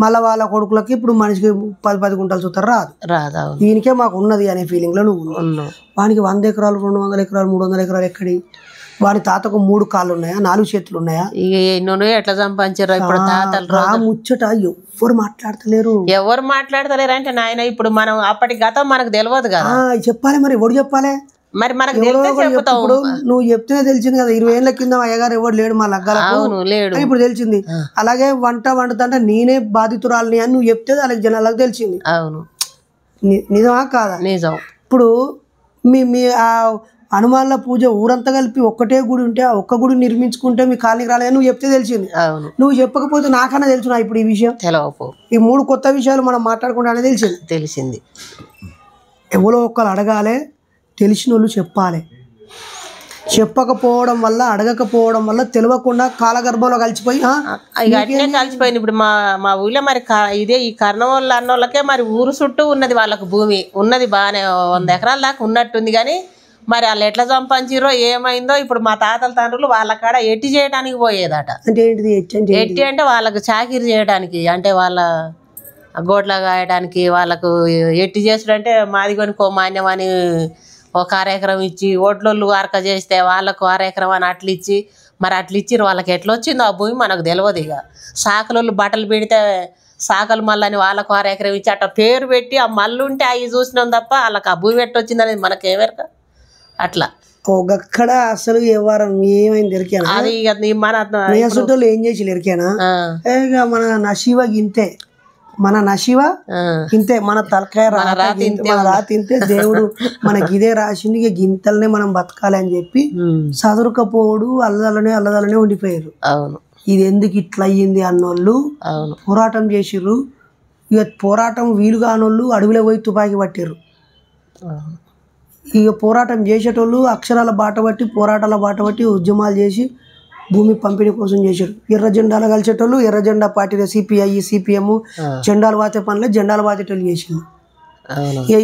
మళ్ళీ వాళ్ళ కొడుకులకి ఇప్పుడు మనిషికి 10 గుంటలు చూస్తారు రాదు. దీనికే మాకు ఉన్నది అనే ఫీలింగ్ లో నువ్వు ఉన్నావు. వానికి 100 ఎకరాలు, 200 ఎకరాలు, 300 ఎకరాలు ఎక్కడి? వాడి తాతకు 3 కాళ్ళు ఉన్నాయా, 4 చేతులు ఉన్నాయా? ఇక ఎట్లా సంపాదించారు ఇప్పుడు తాతలు? ముచ్చట ఎవరు మాట్లాడతలేరు. ఎవరు మాట్లాడతలేరు అంటే నాయన ఇప్పుడు మనం అప్పటి గతం మనకు తెలియదు కదా, చెప్పాలి. మరి ఎవరు చెప్పాలి? మరి మనకు ఇప్పుడు నువ్వు చెప్తేనే తెలిసింది కదా. 20 ఏళ్ల కింద అయ్యగారు ఎవరు లేడు మా లగ్గాలకు, లేడు, ఇప్పుడు తెలిసింది. అలాగే వండుతుంటే నేనే బాధితురాలని అని నువ్వు చెప్తే వాళ్ళకి జనాలకు తెలిసింది. అవును, నిజమా కాదా? నిజం. ఇప్పుడు మీ ఆ హనుమాన్ల పూజ ఊరంతా కలిపి ఒక్కటే గుడి ఉంటే ఆ ఒక్క గుడి నిర్మించుకుంటే మీ కాలనీకి రాలేదని నువ్వు చెప్తే తెలిసింది. నువ్వు చెప్పకపోతే నాకన్నా తెలుసు ఇప్పుడు ఈ విషయం. ఈ 3 కొత్త విషయాలు మనం మాట్లాడుకుంటానే తెలిసింది. ఎవరో ఒక్కరు అడగాలి, తెలిసిన వాళ్ళు చెప్పాలి. చెప్పకపోవడం వల్ల, అడగకపోవడం వల్ల తెలియకుండా కాలగర్భంలో కలిసిపోయి ఇక అట్నే కలిసిపోయింది. ఇప్పుడు మా ఊళ్ళో మరి ఇదే ఈ కర్ణవాళ్ళు అన్నోళ్ళకే మరి ఊరు చుట్టూ ఉన్నది, వాళ్ళకు భూమి ఉన్నది బాగానే 100 ఎకరాల దాకా ఉన్నట్టుంది. కానీ మరి వాళ్ళు ఎట్లా సంపాదించిరో ఏమైందో. ఇప్పుడు మా తాతల తండ్రులు వాళ్ళ కాడ ఎట్టి చేయడానికి పోయేదట. అంటే ఏంటిది ఎట్టి అంటే వాళ్ళకు చాకిరి చేయడానికి, అంటే వాళ్ళ గోట్ల గాయడానికి, వాళ్ళకు ఎట్టి చేసుడు అంటే మాది కొనుక్కో మాన్యం అని ఒక 1/2 ఎకరం ఇచ్చి, ఒడ్లోళ్ళు అరక చేస్తే వాళ్ళకు 1/2 ఎకరం అని అట్లు ఇచ్చి, మరి అట్లు ఇచ్చిరు. వాళ్ళకి ఎట్లా వచ్చిందో ఆ భూమి మనకు తెలియదు. ఇక సాకలోళ్ళు బట్టలు పెడితే సాకలు మళ్ళీ వాళ్ళకు 1/2 ఎకరం ఇచ్చి అట్లా పేరు పెట్టి ఆ మళ్ళీ ఉంటే అవి చూసినాం తప్ప వాళ్ళకి ఆ భూమి ఎట్లా వచ్చింది అనేది మనకేమెరక. అట్లా ఒక్కడ అసలు వ్యవహారం ఏమైంది ఎరికేనా? అది మన అసలు ఏం చేసి ఎరికేనా? మన నశివ గింతే, మన నశివ ఇంతే, మన తలకాయ మన రాతి ఇంతే. దేవుడు మనకి ఇదే రాసింది, ఇక గింతలనే మనం బతకాలి అని చెప్పి చదురుకపోడు అల్లదలనే ఉండిపోయారు. అవును, ఇది ఎందుకు ఇట్లా అయ్యింది అన్నోళ్ళు పోరాటం చేసిర్రు. ఇక పోరాటం వీలు కానోళ్ళు అడవిలో పోయి తుపాకీ పట్టిర్రు. ఇక పోరాటం చేసేటోళ్ళు అక్షరాల బాట పట్టి, పోరాటాల బాట పట్టి ఉద్యమాలు చేసి భూమి పంపిణీ కోసం చేశారు. ఎర్ర జెండాలు కలిసేటోళ్ళు ఎర్ర జెండా పార్టీలో సిపిఐ సిపిఎం జెండాలు వాతే పనులు జెండాలు వాతేటోళ్ళు చేసింది.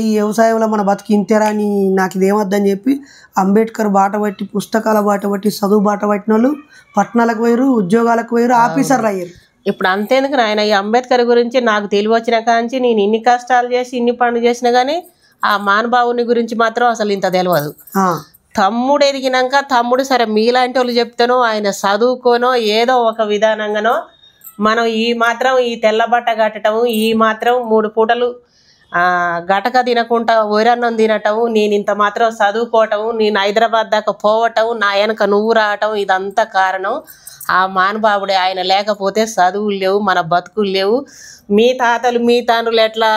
ఈ వ్యవసాయంలో మన బతికి ఇంతేరా అని నాకు ఇదేమొద్దని చెప్పి అంబేద్కర్ బాట పట్టి, పుస్తకాల బాట పట్టి, చదువు బాట పట్టిన వాళ్ళు పట్టణాలకు పోయారు, ఉద్యోగాలకు పోయారు, ఆఫీసర్లు అయ్యారు. ఇప్పుడు అంతేందుకు నాయన, ఈ అంబేద్కర్ గురించి నాకు తెలివి వచ్చిన కాంచి నేను ఇన్ని కష్టాలు చేసి ఇన్ని పనులు చేసినా కానీ ఆ మహానుభావుని గురించి మాత్రం అసలు ఇంత తెలియదు. తమ్ముడు ఎదిగినాక తమ్ముడు సరే మీలాంటి వాళ్ళు చెప్తానో ఆయన చదువుకోనో ఏదో ఒక విధానంగానో మనం ఈ మాత్రం ఈ తెల్లబట్ట కట్టటము, ఈ మాత్రం 3 పూటలు గటక తినకుండా ఒరన్నం తినటము, నేను ఇంత మాత్రం చదువుకోవటము, నేను హైదరాబాద్ దాకా పోవటం, నా వెనక నువ్వు రావటం, ఇదంతా కారణం ఆ మహానుభావుడే. ఆయన లేకపోతే చదువులు లేవు, మన బతుకులు లేవు. మీ తాతలు మీ తండ్రులు ఎట్లా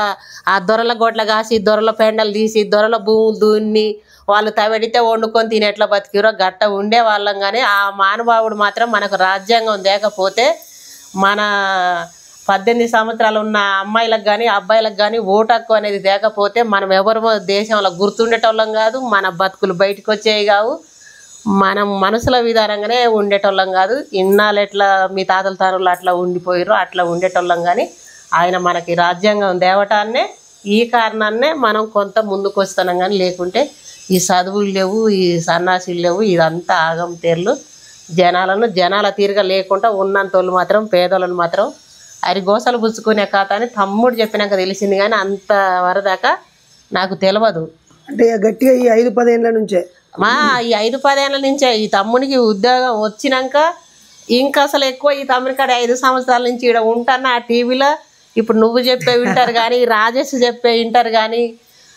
ఆ దొరల గొడ్ల కాసి, దొరల పెండలు తీసి, దొరల భూములు దున్ని వాళ్ళు తవడితే వండుకొని తిని ఎట్లా బతికిరో గట్ట ఉండే వాళ్ళం. కానీ ఆ మహానుభావుడు మాత్రం మనకు రాజ్యాంగం లేకపోతే, మన 18 సంవత్సరాలు ఉన్న అమ్మాయిలకు కానీ అబ్బాయిలకు కానీ ఓటు హక్కు అనేది లేకపోతే మనం ఎవరు దేశంలో గుర్తుండేటోళ్ళం కాదు, మన బతుకులు బయటకు వచ్చేవి కావు, మనం మనసుల విధానంగానే ఉండేటోళ్ళం కాదు. ఇన్నాళ్ళు ఎట్లా మీ తాతల తండ్రులు అట్లా ఉండిపోయారో అట్లా ఉండేటోళ్ళం. కానీ ఆయన మనకి రాజ్యాంగం దేవటాన్నే ఈ కారణాన్నే మనం కొంత ముందుకు వస్తున్నాం. కానీ లేకుంటే ఈ చదువులు లేవు, ఈ సన్నాసులు లేవు, ఇదంతా ఆగం తీర్లు. జనాల తీరుగా లేకుండా ఉన్నంతోళ్ళు మాత్రం పేదోళ్ళని మాత్రం అరిగోసలు పుచ్చుకునే కథ అని తమ్ముడు చెప్పినాక తెలిసింది. కానీ అంత వరదాకా నాకు తెలియదు. అంటే గట్టిగా ఈ 5-10 ఏళ్ళ నుంచే ఈ 5-10 ఏళ్ళ నుంచే ఈ తమ్మునికి ఉద్యోగం వచ్చినాక ఇంకా అసలు ఎక్కువ ఈ తమ్ముని కాడ 5 సంవత్సరాల నుంచి ఇక్కడ ఉంటాను. ఆ టీవీలో ఇప్పుడు నువ్వు చెప్పే వింటారు కానీ, రాజేష్ చెప్పే వింటారు కానీ,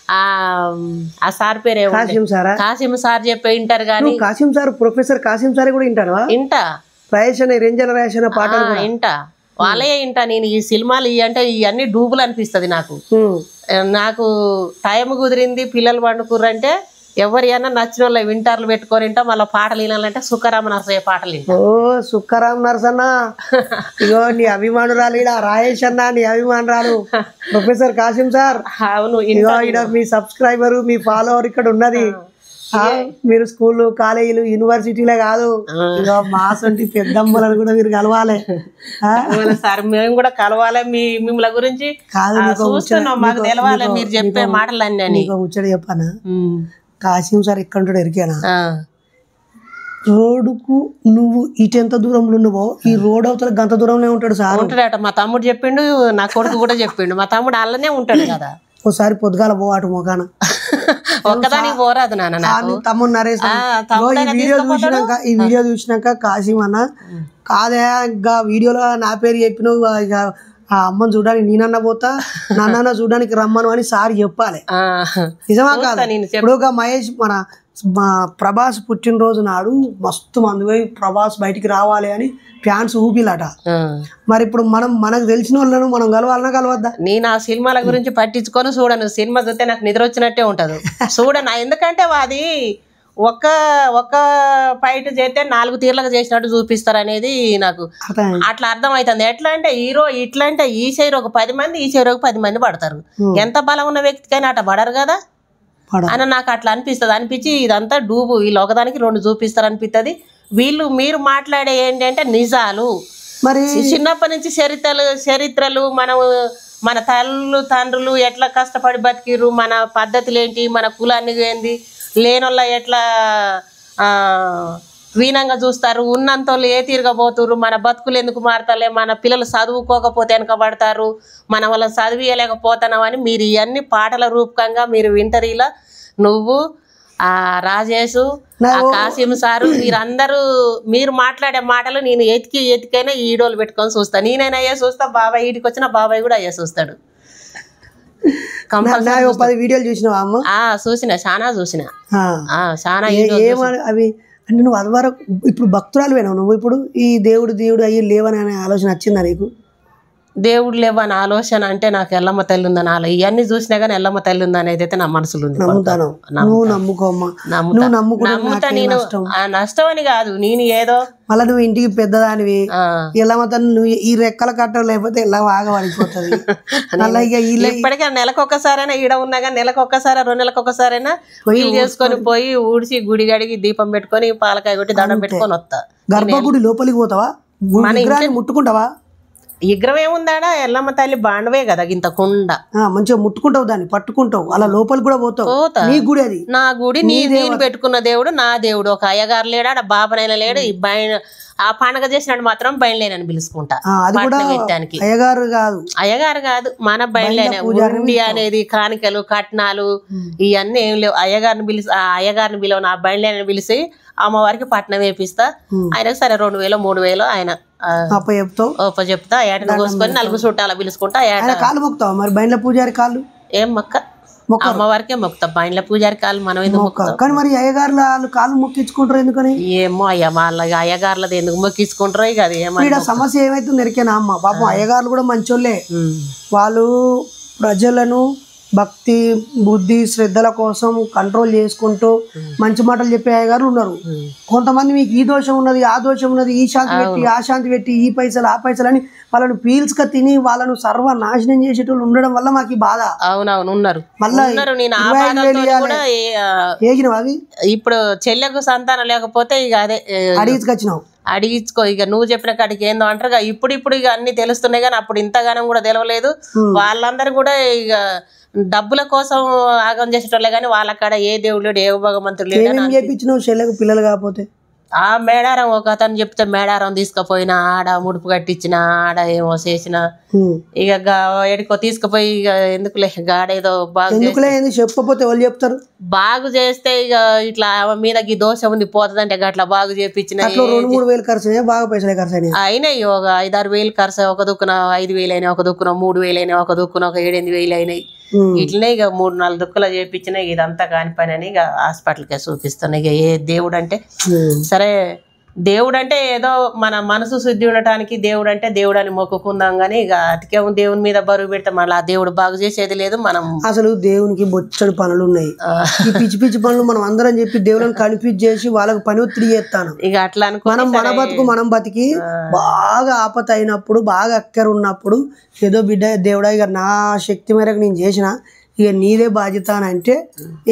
ఆ సార్ పేరే కాసిం సార్ చెప్పే వింటారు కానీ, Kasim sir professor Kasim sir కూడా వింటారు. ఇంటా రేంజల పాటలు ఇంటా వాళ్ళే ఇంటా. నేను ఈ సినిమాలు అంటే ఇవన్నీ డూబులు అనిపిస్తుంది నాకు. నాకు టైం కుదిరింది, పిల్లలు పండుకుర్రంటే ఎవరైనా నచ్చిన వాళ్ళు వింటారులు పెట్టుకొని వింటా. మళ్ళీ పాటలు వినాలంటే సుఖరామ నరసయ్య పాటలు వింటా. ఓ సుఖరామ నరసన్న, ఇగో నీ అభిమానురాలు ఇడ రాయేష్ అన్న, నీ అభిమానురాలు ప్రొఫెసర్ కాసిం సార్. అవును, ఇక మీ సబ్స్క్రైబర్ మీ ఫాలోవర్ ఇక్కడ ఉన్నది. మీరు స్కూళ్ళు కాలేజీలు యూనివర్సిటీలే కాదు, ఇక మాసంటి పెద్దమ్మలను కూడా మీరు కలవాలి సార్. మేము కూడా కలవాలి, మిమ్మల్ని గురించి చూస్తున్నాం, మాకు తెలవాలి మీరు చెప్పే మాటలన్నీ. కూర్చొని చెప్పానా, కాసిం సార్ ఎక్కడ ఉంటాడు ఎరికేనా? రోడ్డుకు నువ్వు ఇటు ఎంత దూరంలో ఉన్నావో ఈ రోడ్ అవతల గంత దూరంలో ఉంటాడు సార్. ఉంటాడట, మా తమ్ముడు చెప్పిండు, నా కొడుకు కూడా చెప్పిండు. మా తమ్ముడు అల్లనే ఉంటాడు కదా. ఒకసారి పొద్దుగాల పోవాటు మొగాన ఒక్కదానికి పోరాదు నాన్న. తమ్ముడు నరేష్ ఈ వీడియో చూసినాక కాసిం అన్న కాదే ఇంకా వీడియోలో నా పేరు చెప్పినావు, ఇక ఆ అమ్మని చూడడానికి నేనన్నా పోతా, నన్న చూడడానికి రమ్మను అని సార్ చెప్పాలి. నిజమా కాదు? ఇప్పుడు ఒక మహేష్ మా ప్రభాస్ పుట్టినరోజు నాడు మస్తు మంది పోయి ప్రభాస్ బయటికి రావాలి అని ఫ్యాన్స్ ఊపిలట. మరి ఇప్పుడు మనకు తెలిసిన వాళ్ళను మనం కలవాలన్నా కలవద్దా? నేను ఆ సినిమాల గురించి పట్టించుకొని చూడను. సినిమా చూస్తే నాకు నిద్ర వచ్చినట్టే ఉంటది, చూడను. ఎందుకంటే అది ఒక్క ఫైట్ చేస్తే 4 తీర్లకు చేసినట్టు చూపిస్తారు అనేది నాకు అట్లా అర్థం అవుతుంది. ఎట్లా అంటే హీరో ఇట్లా అంటే ఈ సైడ్ ఒక 10 మంది, ఈ సైడ్ ఒక 10 మంది పడతారు. ఎంత బలం ఉన్న వ్యక్తికైనా అట్లా పడరు కదా. అని నాకు అట్లా అనిపిస్తుంది. అనిపించి ఇదంతా డూబు, వీళ్ళు ఒకదానికి రెండు చూపిస్తారు అనిపిస్తుంది. మీరు మాట్లాడే ఏంటంటే నిజాలు, మరి చిన్నప్పటి నుంచి చరిత్రలు మన తల్లు తండ్రులు ఎట్లా కష్టపడి బతికిరు, మన పద్ధతులు ఏంటి, మన కులాన్ని ఏంది, లేనోళ్ళ ఎట్లా వీనంగా చూస్తారు, ఉన్నంతోళ్ళు ఏ తిరగబోతురు, మన బతుకులు ఎందుకు మారతలే, మన పిల్లలు చదువుకోకపోతే వెనకబడతారు, మన వాళ్ళని చదివియలేకపోతున్నామని మీరు ఇవన్నీ పాటల రూపకంగా మీరు వింటరీలా నువ్వు రాజేష్ కాసిం సారు మీరందరూ మీరు మాట్లాడే మాటలు నేను ఎతికైనా ఈడోలు పెట్టుకొని చూస్తా. నేనైనా అయ్యే చూస్తా, బాబాయ్ ఈడికి వచ్చిన బాబాయ్ కూడా అయ్యే చూస్తాడు. 10 వీడియోలు చూసినావా అమ్మ? చూసిన, చాలా చూసిన, చాలా. అవి అంటే నువ్వు అది వరకు ఇప్పుడు భక్తురాలు పోయినావు నువ్వు, ఇప్పుడు ఈ దేవుడు అయ్యి లేవని అనే ఆలోచన వచ్చిందా నీకు? దేవుడు లేవని ఆలోచన అంటే నాకు ఎల్లమ్మ తల్లి ఉందని ఇవన్నీ చూసినా కానీ ఎల్లమ్మ తల్లి ఉంది అనేది అయితే నా మనసులో ఉంది. నమ్ముతా నేను. నష్టం అని కాదు, నేను ఏదో మళ్ళీ నువ్వు ఇంటికి పెద్దదానివి, ఎల్లమ్మ తల్లి నువ్వు ఈ రెక్కల కట్టం లేకపోతే ఎలా ఆగబడిపోతుంది. ఇప్పటికే నెలకొకసారైనా ఈడ ఉన్నా కానీ నెలకొకసారి 2 నెలకొకసారైనా వీలు చేసుకొని పోయి ఊడిసి గుడి గడిగి దీపం పెట్టుకొని పాలకాయ కొట్టి దండం పెట్టుకొని వస్తా. గర్భగుడి లోపలికి పోతావా? మన ఇంటిని ముట్టుకుంటావా? విగ్రహం ఏముందాడా, ఎల్లమ్మ తల్లి బాండవే కదా ఇంత కుండ, మంచిగా ముట్టుకుంటావు, దాన్ని పట్టుకుంటావు, అలా లోపలికి కూడా పోతావు. నీ గుడి అది, నా గుడి, నేను పెట్టుకున్న దేవుడు నా దేవుడు. ఒక అయ్యగారు లేడా, బాబనైనా లేడు. ఆ పండగ చేసినట్టు మాత్రం బయలుదేరని పిలుచుకుంటా. అయ్యగారు కాదు, మన బయలుదేరే ఉండి అనేది కానికలు కట్నాలు ఇవన్నీ ఏం లేవు. అయ్యగారిని పిలవను, ఆ బయలుదేరని పిలిచి అమ్మవారికి పట్నం వేపిస్తా. ఆయనకు సరే 2000 3000 ఆయన చెప్తా. ఏటను కోసుకొని 4 చుట్టాల పిలుచుకుంటా. కాళ్ళు మొక్కుతావు మరి? బయట పూజారి కాళ్ళు ఏం మొక్క, అమ్మవారికే మొక్కుతా. బయట పూజారి కాళ్ళు మనం ఎందుకు మొక్కుతాం? కానీ మరి అయ్యగారుల కాళ్ళు మొక్కించుకుంటారు ఎందుకని? ఏమో అయ్యా, వాళ్ళ అయ్యగారులది ఎందుకు మొక్కించుకుంటారో ఇక అది ఏమో. సమస్య ఏమైతుంది ఎరికేనా అమ్మ? పాపం అయ్యగారులు కూడా మంచోళ్ళే, వాళ్ళు ప్రజలను భక్తి బుద్ధి శ్రద్ధల కోసం కంట్రోల్ చేసుకుంటూ మంచి మాటలు చెప్పే అయ్యగారు ఉన్నారు. కొంతమంది మీకు ఈ దోషం ఉన్నది, ఆ దోషం ఉన్నది, ఈ శాంతి పెట్టి ఆ శాంతి పెట్టి, ఈ పైసలు ఆ పైసలు అని వాళ్ళను పీల్చుక తిని వాళ్ళను సర్వనాశనం చేసేటోళ్ళు ఉండడం వల్ల మాకు బాధ. అవునవును, ఉన్నారు. మళ్ళీ అవి ఇప్పుడు చెల్లెకు సంతానం లేకపోతే ఇక అదే అడిగించుకో. ఇక నువ్వు చెప్పిన కాడికి ఏందో అంటారు. ఇప్పుడు ఇక అన్ని తెలుస్తున్నాయి కానీ అప్పుడు ఇంతగానం కూడా తెలవలేదు. వాళ్ళందరూ కూడా ఇక డబ్బుల కోసం ఆగం చేసేటోళ్ళే కానీ వాళ్ళ కాడ ఏ దేవుడు లేడు, ఏ భగవంతుడు లేడు. పిల్లలు కాకపోతే ఆ మేడారం ఒక అతను చెప్తే మేడారం తీసుకుపోయినా, ఆడ ముడుపు కట్టించిన, ఆడ ఏమో చేసిన, ఇక ఎడుకో తీసుకుపోయి ఇక ఎందుకులే గాడేదో చెప్పకపోతే వాళ్ళు చెప్తారు. బాగు చేస్తే ఇక ఇట్లా మీద ఈ దోషం ఉంది పోతుందంటే అట్లా బాగు చేపించిన 2-3 ఖర్చు బాగా పైసలే ఖర్చు అయినాయి. ఒక 5-6 వేలు ఖర్చు, ఒక దుక్కున 5,000 అయినాయి, ఒక దుక్కున 3,000 అయినాయి, ఒక దుక్కున ఒక 7-8 అయినాయి. ఇట్లనే ఇక 3-4 దుక్కులు చేయించిన. ఇదంతా కాని పని అని ఇక హాస్పిటల్కే చూపిస్తున్నాయి. ఇక ఏ దేవుడు అంటే సరే, దేవుడు అంటే ఏదో మన మనసు శుద్ధి ఉండటానికి దేవుడు అంటే దేవుడు అని మొక్కుకుందాం కానీ ఇక అటుకే దేవుని మీద బరువు పెడితే మళ్ళీ ఆ దేవుడు బాగు చేసేది లేదు. మనం అసలు దేవునికి బొచ్చడి పనులు ఉన్నాయి. ఈ పిచ్చి పిచ్చి పనులు మనం అందరం చెప్పి దేవుళ్ళని కన్ఫ్యూజ్ చేసి వాళ్ళకి పని ఒత్తిడి చేస్తాను. ఇక అట్లా మనం మన బతుకు మనం బతికి బాగా ఆపత అయినప్పుడు, బాగా అక్కర ఉన్నప్పుడు ఏదో బిడ్డ దేవుడా ఇక నా శక్తి మేరకు నేను చేసిన, ఇక నీదే బాధ్యత అని అంటే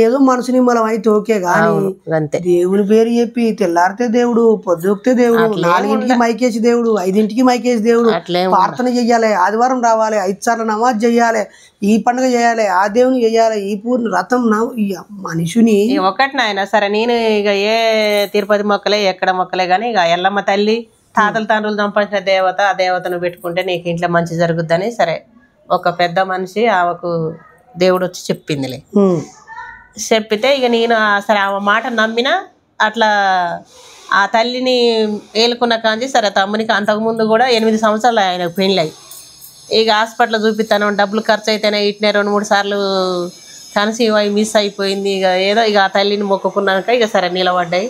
ఏదో మనసు నిమ్మలం అయితే ఓకే. కానీ దేవుని పేరు చెప్పి తెల్లారితే దేవుడు, పొద్దుకితే దేవుడు, 4ంటికి మైకేసి దేవుడు, 5ంటికి మైకేసి దేవుడు, ప్రార్థన చెయ్యాలి, ఆదివారం రావాలి, 5 సార్లు నమాజ్ చెయ్యాలి, ఈ పండుగ చేయాలి, ఆ దేవుని చెయ్యాలి, ఈ పూర్ణ రథం మనిషిని ఒకటి నాయన. సరే, నేను ఇక ఏ తిరుపతి మొక్కలే ఎక్కడ మొక్కలే కానీ ఇక ఎల్లమ్మ తల్లి తాతల తండ్రులు సంపాదించిన దేవత, ఆ దేవతను పెట్టుకుంటే నీకు ఇంట్లో మంచి జరుగుద్దని సరే ఒక పెద్ద మనిషి ఆమెకు దేవుడు వచ్చి చెప్పిందిలే. చెప్పితే ఇక నేను సరే ఆమె మాట నమ్మినా. అట్లా ఆ తల్లిని ఏలుకున్న కాంచి సరే తమ్మునికి అంతకుముందు కూడా 8 సంవత్సరాలు ఆయనకు పెళ్ళి. ఇక హాస్పిటల్లో చూపిస్తాను, డబ్బులు ఖర్చు అయితేనే ఇట్నే 2-3 సార్లు కన్సీవ్ అయి మిస్ అయిపోయింది. ఇక ఏదో ఇక ఆ తల్లిని మొక్కుకున్నాక ఇక సరే నిలబడ్డాయి.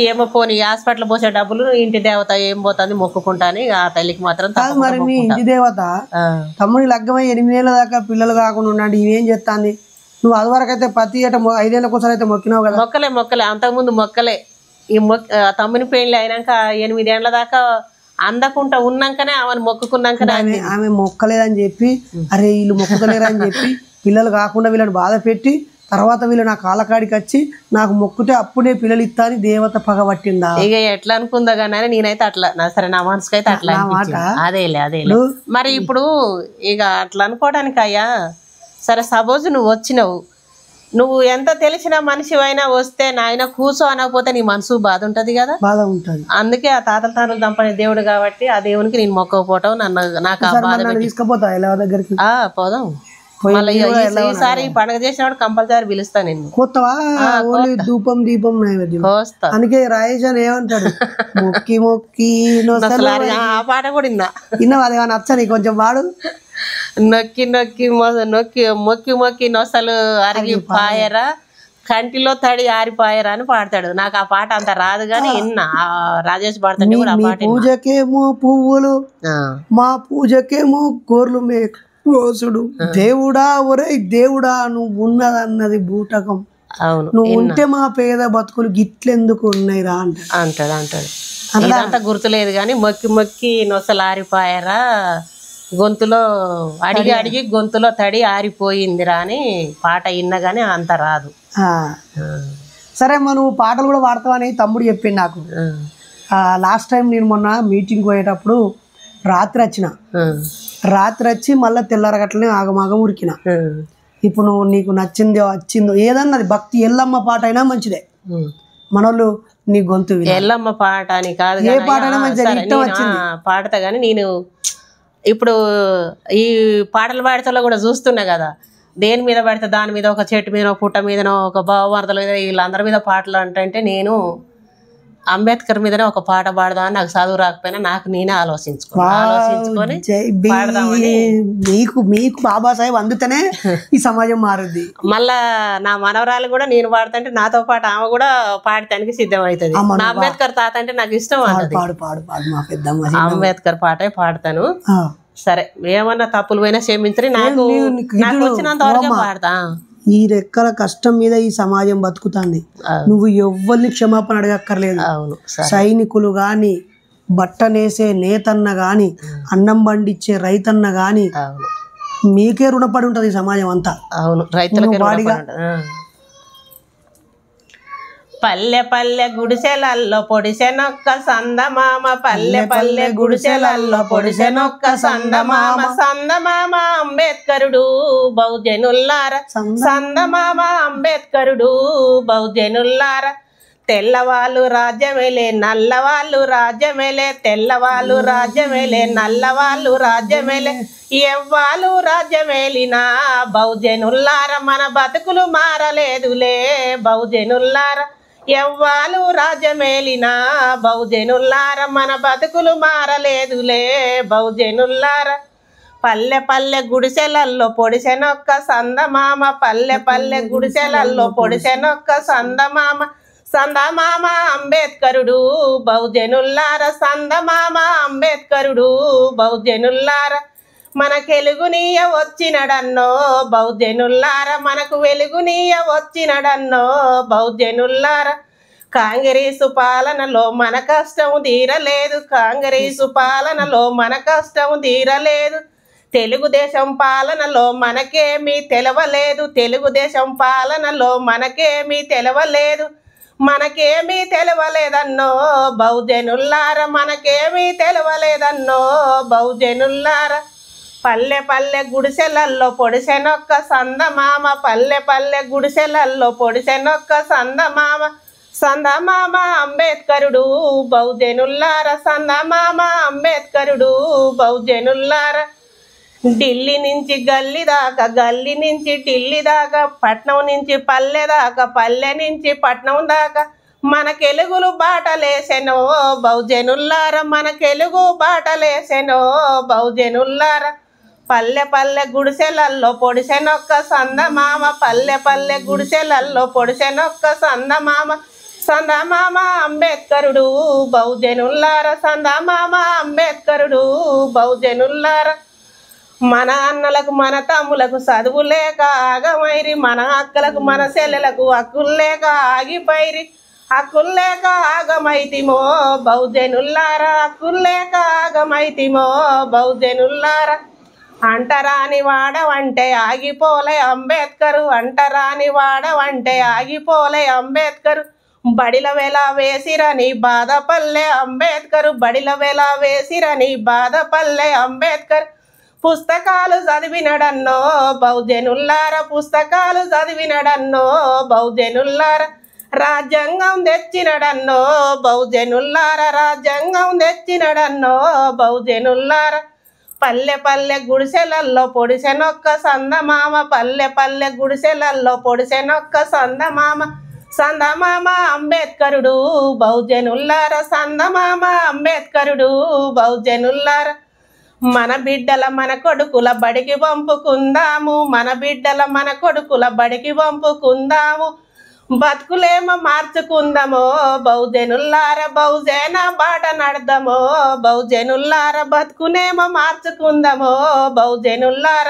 ఏమో పోనీ హాస్పిటల్ పోసే డబ్బులు ఇంటి దేవత ఏం పోతుంది మొక్కుకుంటాను. ఇక ఆ తల్లికి మాత్రం మరి మీ ఇంటి దేవత తమ్ముడి లగ్గమై 8 ఏళ్ళ దాకా పిల్లలు కాకుండా ఉన్నాడు, ఇవేం చేస్తాంది? నువ్వు అది వరకు అయితే ప్రతి ఏటా 5 ఏళ్ళ కోసం అయితే మొక్కినావు కదా? మొక్కలే అంతకుముందు మొక్కలే. ఈ తమ్ముని పెళ్లి అయినాక 8 ఏళ్ళ దాకా అందకుండా ఉన్నాకనే ఆమెను మొక్కుకున్నాకనే ఆమె మొక్కలేదని చెప్పి, అరే వీళ్ళు మొక్కలేరని చెప్పి పిల్లలు కాకుండా వీళ్ళని బాధ పెట్టి తర్వాత వీళ్ళు నా కాళ్ళకాడికి వచ్చి నాకు మొక్కుతే అప్పుడే పిల్లలు ఇస్తా అని దేవత పగబట్టిందా? ఇక ఎట్లా అనుకుందా కానీ నేనైతే అట్లా సరే నా మనసుకు అయితే అట్లా అదేలే మరి ఇప్పుడు ఇక అట్లా అనుకోవడానికి అయ్యా సరే సపోజ్ నువ్వు వచ్చినావు, నువ్వు ఎంత తెలిసిన మనిషి అయినా వస్తే నాయన కూర్చో అనకపోతే నీ మనసు బాధ ఉంటది కదా, బాధ ఉంటది. అందుకే ఆ తాతల తానులు దంపని దేవుడు కాబట్టి ఆ దేవునికి నేను మొక్కకపోవటం నాకు ఆ బాధ తీసుకుపోతా ఎలా దగ్గరికి పోదాం. మళ్ళీ ఈసారి పండుగ చేసినప్పుడు కంపల్సరీ పిలుస్తా నిన్ను. కొత్తవా ధూపం దీపం నైవేద్యం అందుకే రాయేష్ ఏమంటాడు మొక్కి మొక్కి ఆ పాట కూడా విన్నావా? అది నచ్చని కొంచెం వాడు నొక్కి నొక్కి నొక్కి మొక్కి మొక్కి నొసలు అరిగి పాయరా కంటిలో తడి ఆరిపాయరా అని పాడతాడు. నాకు ఆ పాట అంత రాదు కానీ విన్నా రాజేష్ పాడతాడు కూడా. ఆ పాట పూజకేమో పువ్వులు మా పూజకేమో గోర్లు మేక రోజుడు దేవుడా ఒరే దేవుడా నువ్వు ఉన్నదన్నది బూటకం, అవును నువ్వు ఉంటే మా పేద బతుకులు గిట్లెందుకు ఉన్నాయి రా అంటాడు. ఇదంతా గుర్తులేదు కానీ మొక్కి మొక్కి నొసలారిపాయరా గొంతులో అడిగి అడిగి గొంతులో తడి ఆరిపోయిందిరా అని పాట విన్నా గానీ అంత రాదు. సరే నువ్వు పాటలు కూడా పాడతావని తమ్ముడు చెప్పిండు నాకు. లాస్ట్ టైం నేను మొన్న మీటింగ్ పోయేటప్పుడు రాత్రి వచ్చి మళ్ళీ తెల్లారగట్లనే ఆగమాగం ఉరికిన. ఇప్పుడు నువ్వు నీకు నచ్చిందో వచ్చిందో ఏదన్నది భక్తి ఎల్లమ్మ పాట అయినా మంచిదే, మనోళ్ళు నీ గొంతు ఎల్లమ్మ పాట అని కాదు ఏ పాట అయినా మంచిది పాడతా కానీ నేను ఇప్పుడు ఈ పాటలు పాడతలో కూడా చూస్తున్నా కదా, దేని మీద పడితే దాని మీద ఒక చెట్టు మీద పుట్ట మీదనో ఒక బావమరదల మీద వీళ్ళందరి మీద పాటలు అంటే నేను అంబేద్కర్ మీదనే ఒక పాట పాడదామని నాకు చదువు రాకపోయినా నాకు నేనే ఆలోచించుకొని మీకు బాబాసాహెబ్ అందుతనే ఈ సమాజం మారుద్ది. మళ్ళా నా మనవరాలు కూడా నేను పాడుతుంటే నాతో పాటు ఆమె కూడా పాడటానికి సిద్ధం అవుతుంది. నా అంబేద్కర్ తాత అంటే నాకు ఇష్టం అన్నది. అంబేద్కర్ పాటే పాడతాను. సరే ఏమన్నా తప్పులు పోయినా క్షమించరి, నాకు వచ్చినంత వరకే పాడతా. ఈ రెక్కల కష్టం మీద ఈ సమాజం బతుకుతుంది. నువ్వు ఎవ్వరిని క్షమాపణ అడగక్కర్లేదు. సైనికులు గాని, బట్టనేసే నేతన్న గాని, అన్నం పండించే రైతన్న గాని మీకే రుణపడి ఉంటది ఈ సమాజం అంతా. అవును రైతులకే వాడిగా. పల్లె పల్లె గుడిసెలల్లో పొడిసెనొక్క సందమామ, పల్లె పల్లె గుడిసెలల్లో పొడిసెనొక్క సందమామ, సందమామ అంబేద్కరుడు బహుజనుల్లార, సందమామ అంబేద్కరుడు బహుజనుల్లార. తెల్లవాళ్ళు రాజ్యమేలే నల్లవాళ్ళు రాజ్యమేలే, తెల్లవాళ్ళు రాజ్యమేలే నల్లవాళ్ళు రాజ్యమేలే, ఎవ్వాళ్ళు రాజ్యమేలినా బహుజనుల్లార మన బతుకులు మారలేదులే బహుజనుల్లార, ఎవ్వాళ్ళు రాజ్యమేలినా బహుజనుల్లార మన బతుకులు మారలేదులే బహుజనుల్లార. పల్లె పల్లె గుడిసెలల్లో పొడిసెనొక్క సందమామ, పల్లె పల్లె గుడిసెలల్లో పొడిసెనొక్క సందమామ, సందమామ అంబేద్కరుడు బహుజనుల్లార, సందమామ అంబేద్కరుడు బహుజనుల్లార. మనకెలుగునీయ వచ్చినడన్నో బహుజనుల్లార, మనకు వెలుగునీయ వచ్చినడన్నో బహుజనుల్లార. కాంగ్రెసు పాలనలో మన కష్టం తీరలేదు, కాంగ్రెసు పాలనలో మన కష్టం తీరలేదు, తెలుగుదేశం పాలనలో మనకేమీ తెలవలేదు, తెలుగుదేశం పాలనలో మనకేమీ తెలవలేదు, మనకేమీ తెలవలేదన్నో బహుజనుల్లార, మనకేమీ తెలవలేదన్నో బహుజనుల్లార. పల్లె పల్లె గుడిసెలల్లో పొడిసెనొక్క సందమామ, పల్లె పల్లె గుడిసెలల్లో పొడిసెనొక్క సందమామ, సందమామ అంబేద్కరుడు బహుజనుల్లార, సందమామ అంబేద్కరుడు బహుజనుల్లార. ఢిల్లీ నుంచి గల్లీ దాకా, గల్లీ నుంచి ఢిల్లీ దాకా, పట్నం నుంచి పల్లె దాకా, పల్లె నుంచి పట్నం దాకా మనకెలుగులు బాటలేసెనో బహుజనుల్లార, మనకెలుగు బాటలేసెనో బహుజనుల్లార. పల్లె పల్లె గుడిసెలల్లో పొడిసెనొక్క సందమామ, పల్లె పల్లె గుడిసెలల్లో పొడిసెనొక్క సందమామ, సందమామ అంబేద్కరుడు బహుజనుల్లార, సందమామ అంబేద్కరుడు బహుజనుల్లార. మన అన్నలకు మన తమ్ములకు చదువు లేక ఆగమైరి, మన అక్కలకు మన చెల్లెలకు హక్కులు లేక ఆగిపోయిరి, హక్కులు లేక ఆగమైతిమో బహుజనుల్లార, హక్కులు లేక ఆగమైతిమో బహుజనుల్లార. అంటరాని వాడవంటే ఆగిపోలే అంబేద్కరు, అంటరాని వాడవంటే ఆగిపోలే అంబేద్కరు, బడిల వెల వేసిరని బాధపల్లె అంబేద్కరు, బడిల వెల వేసిరని బాధపల్లె అంబేద్కర్. పుస్తకాలు చదివినడన్నో బహుజనుల్లార, పుస్తకాలు చదివినడన్నో బహుజనుల్లార, రాజ్యాంగం తెచ్చినడన్నో బహుజనుల్లార, రాజ్యాంగం తెచ్చినడన్నో బహుజనుల్లార. పల్లె పల్లె గుడిసెలల్లో పొడిసెనొక్క సందమామ, పల్లె పల్లె గుడిసెలల్లో పొడిసెనొక్క సందమామ, సందమామ అంబేద్కరుడు బహుజనుల్లార, సందమామ అంబేద్కరుడు బహుజనుల్లార. మన బిడ్డల మన కొడుకుల బడికి పంపుకుందాము, మన బిడ్డల మన కొడుకుల బడికి పంపుకుందాము, బతుకులేమో మార్చుకుందామో బహుజనుల్లార, బహుజన బాట నడదామో బహుజనుల్లార, బతుకునేమో మార్చుకుందామో బహుజనుల్లార,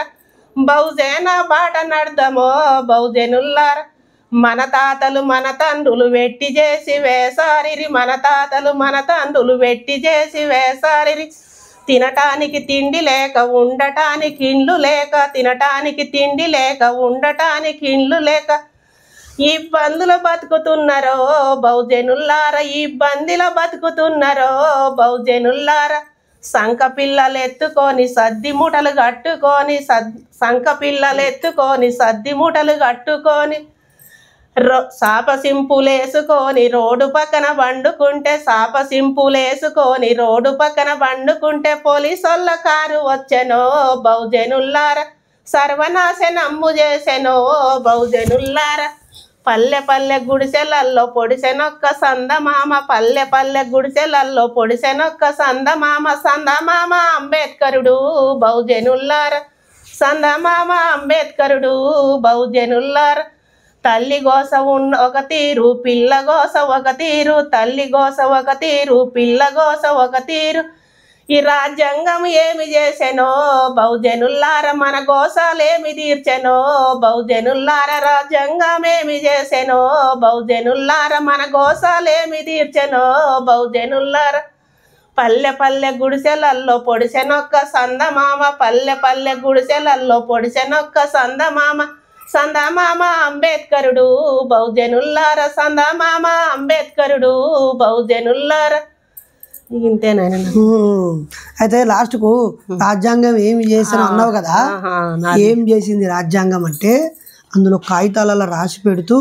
బహుజన బాట నడదామో బహుజనుల్లార. మన తాతలు మన తండ్రులు వెట్టి చేసి వేసారిరి, మన తాతలు మన తండ్రులు వెట్టి చేసి వేసారిరి, తినటానికి తిండి లేక ఉండటానికి ఇండ్లు లేక, తినటానికి తిండి లేక ఉండటానికి ఇండ్లు లేక, ఇబ్బందులు బతుకుతున్నారో బహుజనుల్లార, ఇబ్బందిలో బతుకుతున్నారో బహుజనుల్లార. సంక పిల్లలు ఎత్తుకొని సద్ది మూటలు కట్టుకొని, సంక పిల్లలు ఎత్తుకొని సద్ది మూటలు కట్టుకొని, సాప సింపులేసుకొని రోడ్డు పక్కన వండుకుంటే, సాప సింపులేసుకొని రోడ్డు పక్కన వండుకుంటే, పోలీసోళ్ళ కారు వచ్చెనో బహుజనుల్లార, సర్వనాశనమ్ము చేసెనో బహుజనుల్లార. పల్లె పల్లె గుడిసెలల్లో పొడిసెనొక్క సందమామ, పల్లె పల్లె గుడిసెలల్లో పొడిసెనొక్క సందమామ, సందమామ అంబేద్కరుడు బహుజనుల్లార, సందమామ అంబేద్కరుడు బహుజనుల్లార. తల్లి గోస ఒక తీరు, పిల్ల గోస ఒక తీరు, తల్లి గోస ఒక తీరు, పిల్ల గోస ఒక తీరు, ఈ రాజ్యాంగం ఏమి చేసెనో బహుజనుల్లార, మన గోసాలేమి తీర్చెనో బహుజనుల్లార, రాజ్యాంగం ఏమి చేసెనో బహుజనుల్లార, మన గోసాలేమి తీర్చెనో బహుజనుల్లార. పల్లె పల్లె గుడిసెలల్లో పొడిసెనొక్క సందమామ, పల్లె పల్లె గుడిసెలల్లో పొడిసెనొక్క సందమామ, సందమామ అంబేద్కరుడు బహుజనుల్లార, సందమామ అంబేద్కరుడు బహుజనుల్లార. ఇంతేనాయన. అయితే లాస్ట్కు రాజ్యాంగం ఏమి చేసాను అన్నావు కదా, ఏం చేసింది రాజ్యాంగం అంటే అందులో కాగితాలలో రాసి పెడుతూ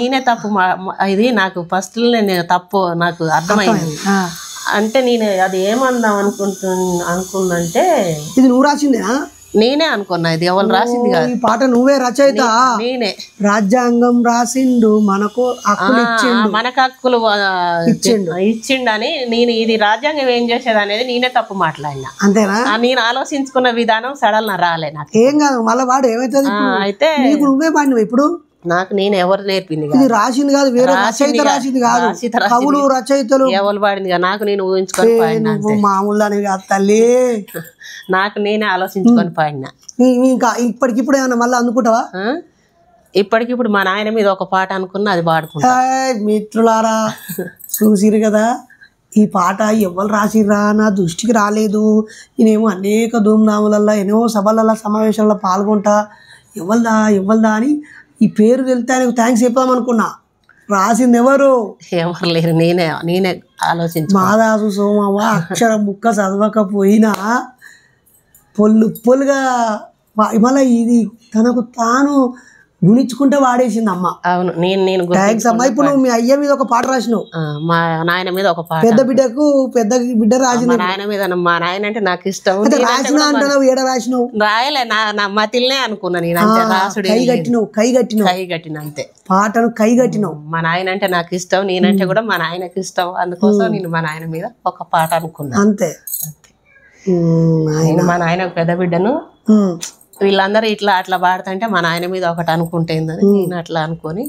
నేనే తప్పు, ఇది నాకు ఫస్ట్ తప్పు నాకు అర్థమైంది. అంటే నేను అది ఏమందాం అనుకుందంటే, ఇది నువ్వు రాసిందేనా? నేనే అనుకున్నా, ఇది ఎవరు రాసింది కాదు, ఈ పాట నువ్వే రచయిత. నేనే. రాజ్యాంగం రాసిండు మనకు హక్కులు ఇచ్చిండు, మనకు హక్కులు ఇచ్చిండని నేను ఇది రాజ్యాంగం ఏం చేసేది అనేది నేనే తప్పు మాట్లాడినా. అంతేనా? నేను ఆలోచించుకున్న విధానం సడల్ రాలే నాకు. ఏం కాదు, మళ్ళీ వాడు ఏమైతుంది అయితే నువ్వే పాడినవు ఇప్పుడు. నాకు నేను ఎవరు నేర్పింది ఇది రాసింది కాదు, వేరే రచయిత రాసింది కాదు, కవులు రచయితలు ఎవరు పాడింది కాదు, నాకు నేను ఊహించుకొని పాడినా. మామూలు అని కాదు తల్లి, నాకు నేనే ఆలోచించుకొని పాడినా. ఇంకా ఇప్పటికిప్పుడు ఏమన్నా మళ్ళీ అందుకుంటావా? ఇప్పటికిప్పుడు మా నాయన మీద ఒక పాట అనుకున్నా, అది పాడుకుంటా. మిత్రులారా చూసిరు కదా, ఈ పాట ఎవరు రాసిర్రా నా దృష్టికి రాలేదు. నేనేమో అనేక ధూమ్ధాములల్లో ఎన్నో సభలలో సమావేశాలలో పాల్గొంటా, ఎవరిదా అని ఈ పేరు వెళ్తే ఆయనకు థ్యాంక్స్ చెప్దాం అనుకున్నా. రాసింది ఎవరు లేరు, నేనే ఆలోచించు. మాదాసు సోమవ్వ అక్షరం ముక్క చదవకపోయినా పొల్లుగా మళ్ళీ ఇది తనకు తాను గుణించుకుంటే వాడేసింది అమ్మ. అవును, నేను థ్యాంక్స్ అమ్మ. ఇప్పుడు నువ్వు మీ అయ్య మీద ఒక పాట రాసినావు, మా నాయన మీద ఒక పాట, పెద్ద బిడ్డ రాసింది. మా నాయన మీద, మా నాయన అంటే నాకు ఇష్టం. రాసిన అంటున్నావు, ఏడ రాసినావు? రాయలే, నా మతిల్నే అనుకున్నా నేను, అంతే. రాసుడు కై కట్టిన అంతే, పాటను కై కట్టినావు. మా నాయన అంటే నాకు ఇష్టం, నేనంటే కూడా మా నాయనకి ఇష్టం, అందుకోసం నేను మా నాయన మీద ఒక పాట అనుకున్నా. అంతే. మా నాయన పెద్ద బిడ్డను, వీళ్ళందరూ ఇట్లా అట్లా పాడుతుంటే మా నాయన మీద ఒకటి అనుకుంటేందని నేను అట్లా అనుకొని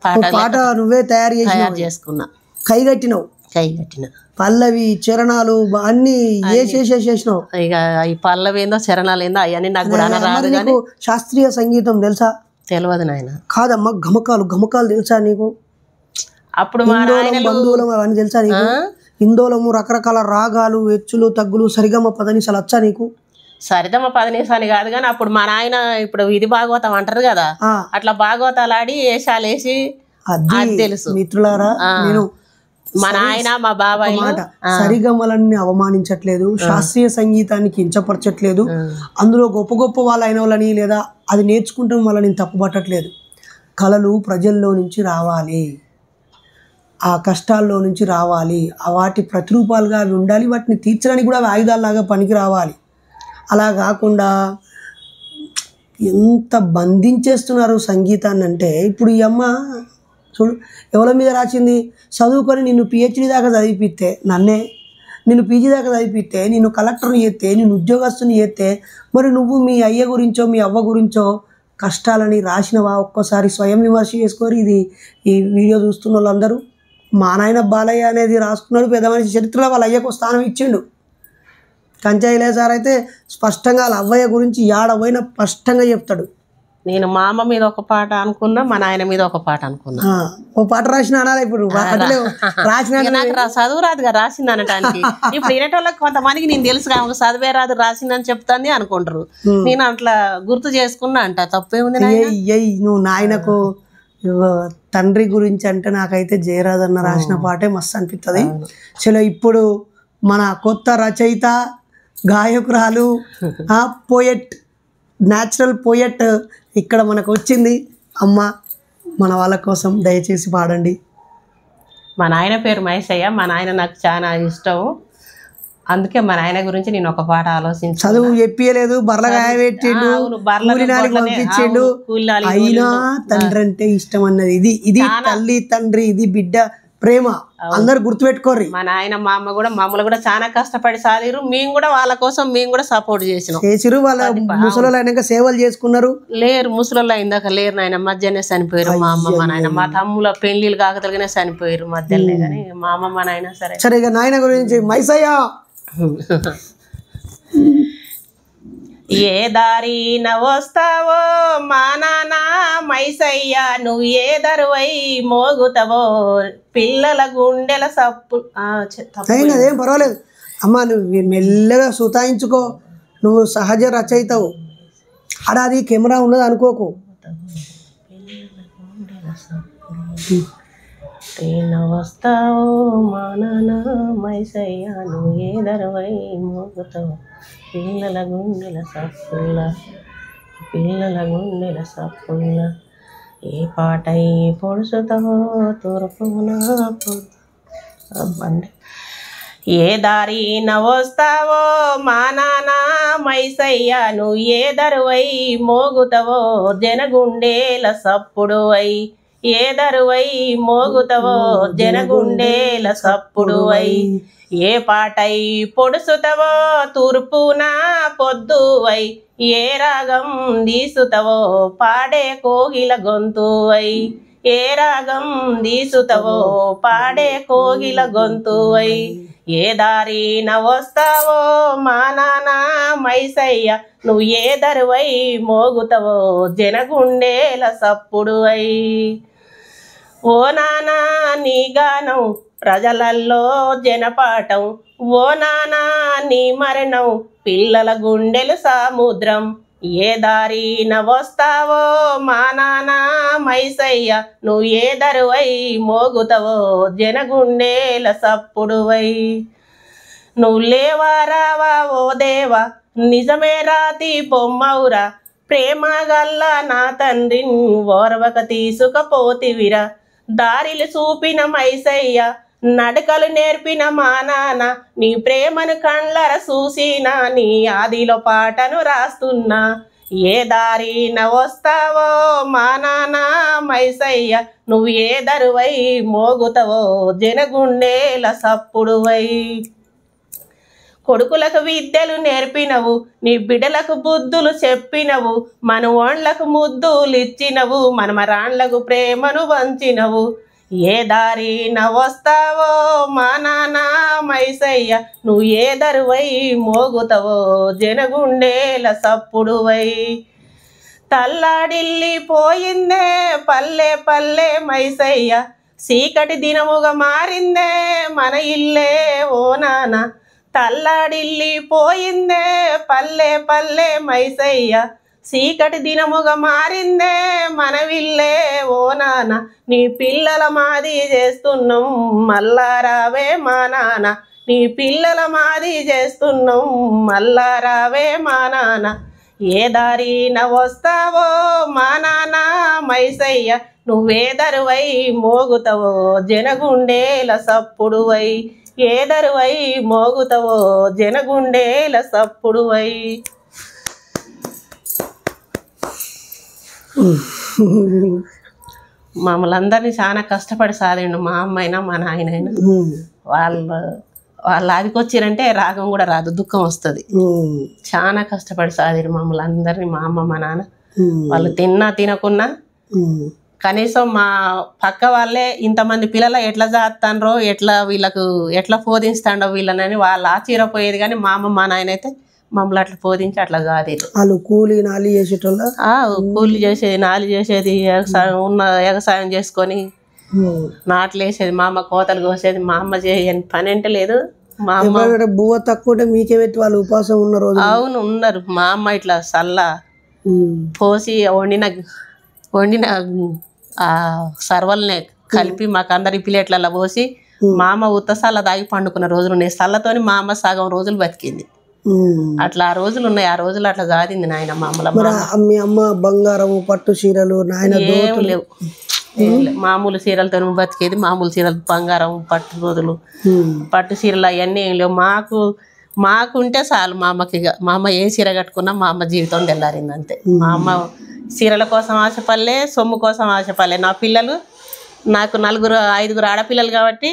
పాట నువ్వే తయారు చేసుకున్నా. కై కట్టిన పల్లవి చరణాలు అన్ని చేసినావు. ఇక ఈ పల్లవి ఏందో చరణాలు ఏందో అవన్నీ నాకు కూడా రాదు. కానీ శాస్త్రీయ సంగీతం తెలుసా? తెలియదు నాయన. కాదమ్మా, గమకాలు తెలుసా నీకు? అప్పుడు మా నాయన బంధువులు అవన్నీ తెలుసా నీకు? ఇందోలము, రకరకాల రాగాలు, హెచ్చులు, తగ్గులు, సరిగమ పదనిసలు వచ్చా నీకు? సరిదమ్మ పదనిసాని కాదు కానీ అప్పుడు మా నాయన ఇప్పుడు ఇది భాగవతం అంటారు కదా, అట్లా భాగవతాలు ఆడి వేషాలు వేసి అది తెలుసు. మిత్రులారా, నేను మా నాయన మా బాబాయ్ మాట సరిగమలన్నీ అవమానించట్లేదు, శాస్త్రీయ సంగీతాన్ని కించపరచట్లేదు, అందులో గొప్ప గొప్ప వాళ్ళు అయిన వాళ్ళని లేదా అది నేర్చుకుంటాం వల్ల నేను తప్పుపట్టట్లేదు. కళలు ప్రజల్లో నుంచి రావాలి, ఆ కష్టాల్లో నుంచి రావాలి, వాటి ప్రతిరూపాలుగా అవి ఉండాలి, వాటిని తీర్చడానికి కూడా అవి ఆయుధాల్లాగా పనికి రావాలి. అలా కాకుండా ఎంత బంధించేస్తున్నారు సంగీతాన్ని అంటే, ఇప్పుడు ఈ అమ్మ చూడు ఎవరి మీద రాసింది, చదువుకొని నిన్ను పిహెచ్డి దాకా చదివిపిస్తే నన్నే, నిన్ను పీజీ దాకా చదివిపిస్తే, నిన్ను కలెక్టర్ని చేస్తే, నిన్ను ఉద్యోగస్తుని చేస్తే, మరి నువ్వు మీ అయ్య గురించో మీ అవ్వ గురించో కష్టాలని రాసినవా? ఒక్కసారి స్వయం విమర్శ చేసుకోరు. ఇది ఈ వీడియో చూస్తున్న వాళ్ళందరూ, మా నాయన బాలయ్య అనేది రాసుకున్నాడు, పెద్ద మనిషి చరిత్రలో వాళ్ళ అయ్యకు స్థానం ఇచ్చిండు. కంచాయిలే సార్ అయితే స్పష్టంగా వాళ్ళ అవ్వయ్య గురించి ఏడవైనా స్పష్టంగా చెప్తాడు. నేను మా అమ్మ మీద ఒక పాట అనుకున్నా, మా నాయన మీద ఒక పాట అనుకున్నా. ఓ పాట రాసిన అనాలి ఇప్పుడు రాసిన నాకు చదువు రాదుగా రాసింది అనటానికి. ఇప్పుడు వినేటోళ్ళకి కొంతమందికి నేను తెలుసుగా చదివే రాదు రాసిందని చెప్తాంది అనుకుంటారు. నేను అట్లా గుర్తు చేసుకున్నా అంట, తప్పేముంది. నువ్వు నాయనకు తండ్రి గురించి అంటే నాకైతే జయరాజన్న రాసిన పాటే మస్తు అనిపిస్తుంది. చలో ఇప్పుడు మన కొత్త రచయిత, గాయకురాలు, పోయెట్, న్యాచురల్ పోయెట్ ఇక్కడ మనకు వచ్చింది. అమ్మ, మన వాళ్ళ కోసం దయచేసి పాడండి. మా నాయన పేరు మహేశయ్య. మా నాయన నాకు చాలా ఇష్టం, అందుకే మా నాయన గురించి నేను ఒక పాట ఆలోచించి. చదువు చెప్పలేదు, బర్రగాయ పెట్టిండు, పంపించిండు, అయినా తండ్రి అంటే ఇష్టం అన్నది ఇది. ఇది తల్లి తండ్రి, ఇది బిడ్డ ప్రేమ, అందరు గుర్తుపెట్టుకోర్రి. మా నాయన మా అమ్మ కూడా మమ్మల్ని కూడా చాలా కష్టపడి సాదిరు, మేము కూడా వాళ్ళ కోసం మేము కూడా సపోర్ట్ చేసిరు. వాళ్ళ ముసలోళ్ళు అయినాక సేవలు చేసుకున్నారు. లేరు ముసలోళ్ళు ఇందాక లేరు నాయన, మధ్యనే చనిపోయారు మా అమ్మ మా నాయన. మా తమ్ముల పెళ్లిళ్ళు కాకతలుగానే చనిపోయారు మధ్యలోనే, కానీ మా అమ్మ మా నాయన సరే. సరే ఇక నాయన గురించి మైసయ్య. ఏ దారిన వస్తావో మా నాన్న మైసయ్య, నువ్వు ఏ దరువై మోగుతావో పిల్లల గుండెల సప్పు. అదేం పర్వాలేదు అమ్మ, నువ్వు మెల్లగా సుతాయించుకో, నువ్వు సహజ రచయితవు. అది కెమెరా ఉన్నది అనుకోకు. వస్తావో మా నాన్న మైసయ్య, నువ్వు ఏ దరువై మోగుతావో పిల్లల గుండెల సప్పుల్ల, పిల్లల గుండెల సప్పుల్ల, ఏ పాటై పొడుచుతావో తూర్పున. ఏ దారిన వస్తావో మా నాన్న మైసయ్య, నువ్వు ఏ దరువై మోగుతావో జనగుండేల సప్పుడు అయి, ఏ దరువై మోగుతావో జనగుండేల సప్పుడు అయి, ఏ పాటై పొడుసుతావో తూర్పున పొద్దువై, ఏ రాగం దీసుతావో పాడే కోగిల గొంతువై, ఏ రాగం దీసుతావో పాడే కోగిల గొంతువై, ఏ దారిన వస్తావో మా నాన్న మైసయ్య, నువ్వు ఏ దరువై మోగుతావో జనగుండేల సప్పుడు అయి. ఓ నానా నీ గానం ప్రజలల్లో జనపాఠం, ఓ నానా నీ మరణం పిల్లల గుండెలు సముద్రం, ఏ దారిన వస్తావో మా నాన్న మైసయ్య, నువ్వు ఏ దరువై మోగుతావో జనగుండేల సప్పుడువై. నువ్వు లేవా రావా ఓ దేవా, నిజమే రాతి బొమ్మవురా, ప్రేమ గల్ల నా తండ్రి ఓర్వక తీసుకపోతివిరా, దారిలు చూపిన మైసయ్య నడకలు నేర్పిన మా నాన్న, నీ ప్రేమను కండ్లర చూసినా నీ ఆదిలో పాటను రాస్తున్నా, ఏ దారిన వస్తావో మా నాన్న మైసయ్య, నువ్వు ఏ దరువై మోగుతావో జనగుండేల సప్పుడువై. కొడుకులకు విద్యలు నేర్పినవు, నీ బిడ్డలకు బుద్ధులు చెప్పినవు, మనవాళ్లకు ముద్దులు ఇచ్చినవు, మనమరాండ్లకు ప్రేమను వంచినవు, ఏ దారిన వస్తావో మా నాన్న మైసయ్య, నువ్వు ఏ దరువై మోగుతావో జనగుండేల సప్పుడువై. తల్లాడిల్లి పోయిందే పల్లె పల్లె మైసయ్య, చీకటి దినముగా మారిందే మన ఇల్లే ఓ నాన్న, తల్లాడిల్లి పోయిందే పల్లె పల్లె మైసయ్య. చీకటి దినముగా మారిందే మన విల్లే ఓ నాన్న, నీ పిల్లల మాది చేస్తున్నాం మళ్ళా రావే మా నాన్న, నీ పిల్లల మాది చేస్తున్నాం మళ్ళా రావే మా నాన్న. ఏ దారిన వస్తావో మా నాన్న మైసయ్య, నువ్వే దరువై మోగుతావో జనగుండేల సప్పుడువై, ఏ దరువై మోగుతావో జనగుండేల సప్పుడువై. మమ్మల్ని అందరినీ చాలా కష్టపడి సాధిండు మా అమ్మైనా మా నాయనైనా. వాళ్ళు ఆదికొచ్చిరంటే రాగం కూడా రాదు, దుఃఖం వస్తుంది. చాలా కష్టపడి సాధిండు మమ్మల్ని అందరినీ మా అమ్మ మా నాన్న. వాళ్ళు తిన్నా తినకున్నా కనీసం మా పక్క వాళ్ళే ఇంతమంది పిల్లలు ఎట్లా చేస్తాండ్రో, వీళ్ళకు ఎట్లా పోదిస్తాండో వీళ్ళనని వాళ్ళు ఆశ్చర్యపోయేది. కానీ మా అమ్మ మా నాయన అయితే మమ్మల్ని అట్లా పోదించి అట్లా కాదు. వాళ్ళు కూలి నాలి చేసేటోళ్ళ, కూలి చేసేది నాలి చేసేది, వ్యవసాయం చేసుకొని నాట్లు వేసేది, మా అమ్మ కోతలు కోసేది. మా అమ్మ చేయని పని అంటే లేదు. మా అమ్మ బువ్వ తక్కువ మీకే పెట్టి వాళ్ళు ఉపాసం ఉన్న రోజు. అవును ఉన్నారు. మా అమ్మ ఇట్లా సల్లా పోసి వండిన ఆ సర్వల్నే కలిపి మాకు అందరి ప్లేట్లలో పోసి మా అమ్మ ఉత్తసాల దాగి పండుకున్న రోజులు ఉన్నాయి. సల్లతోని మా అమ్మ సగం రోజులు బతికింది. అట్లా ఆ రోజులు ఉన్నాయి. ఆ రోజులు అట్లా సాధింది నాయన. మీ అమ్మ బంగారం పట్టు చీరలు ఏం లేవు, మామూలు చీరలతో బతికేది. మామూలు చీరలు బంగారం పట్టు రోజులు పట్టు చీరలు అవన్నీ ఏం లేవు. మాకుంటే చాలు మా అమ్మకి. మా అమ్మ ఏ చీర కట్టుకున్నా మా అమ్మ జీవితం తెల్లారింది అంతే. మా అమ్మ చీరల కోసం ఆశపడలే, సొమ్ము కోసం ఆశపడలే. నా పిల్లలు నాకు 5 ఆడపిల్లలు కాబట్టి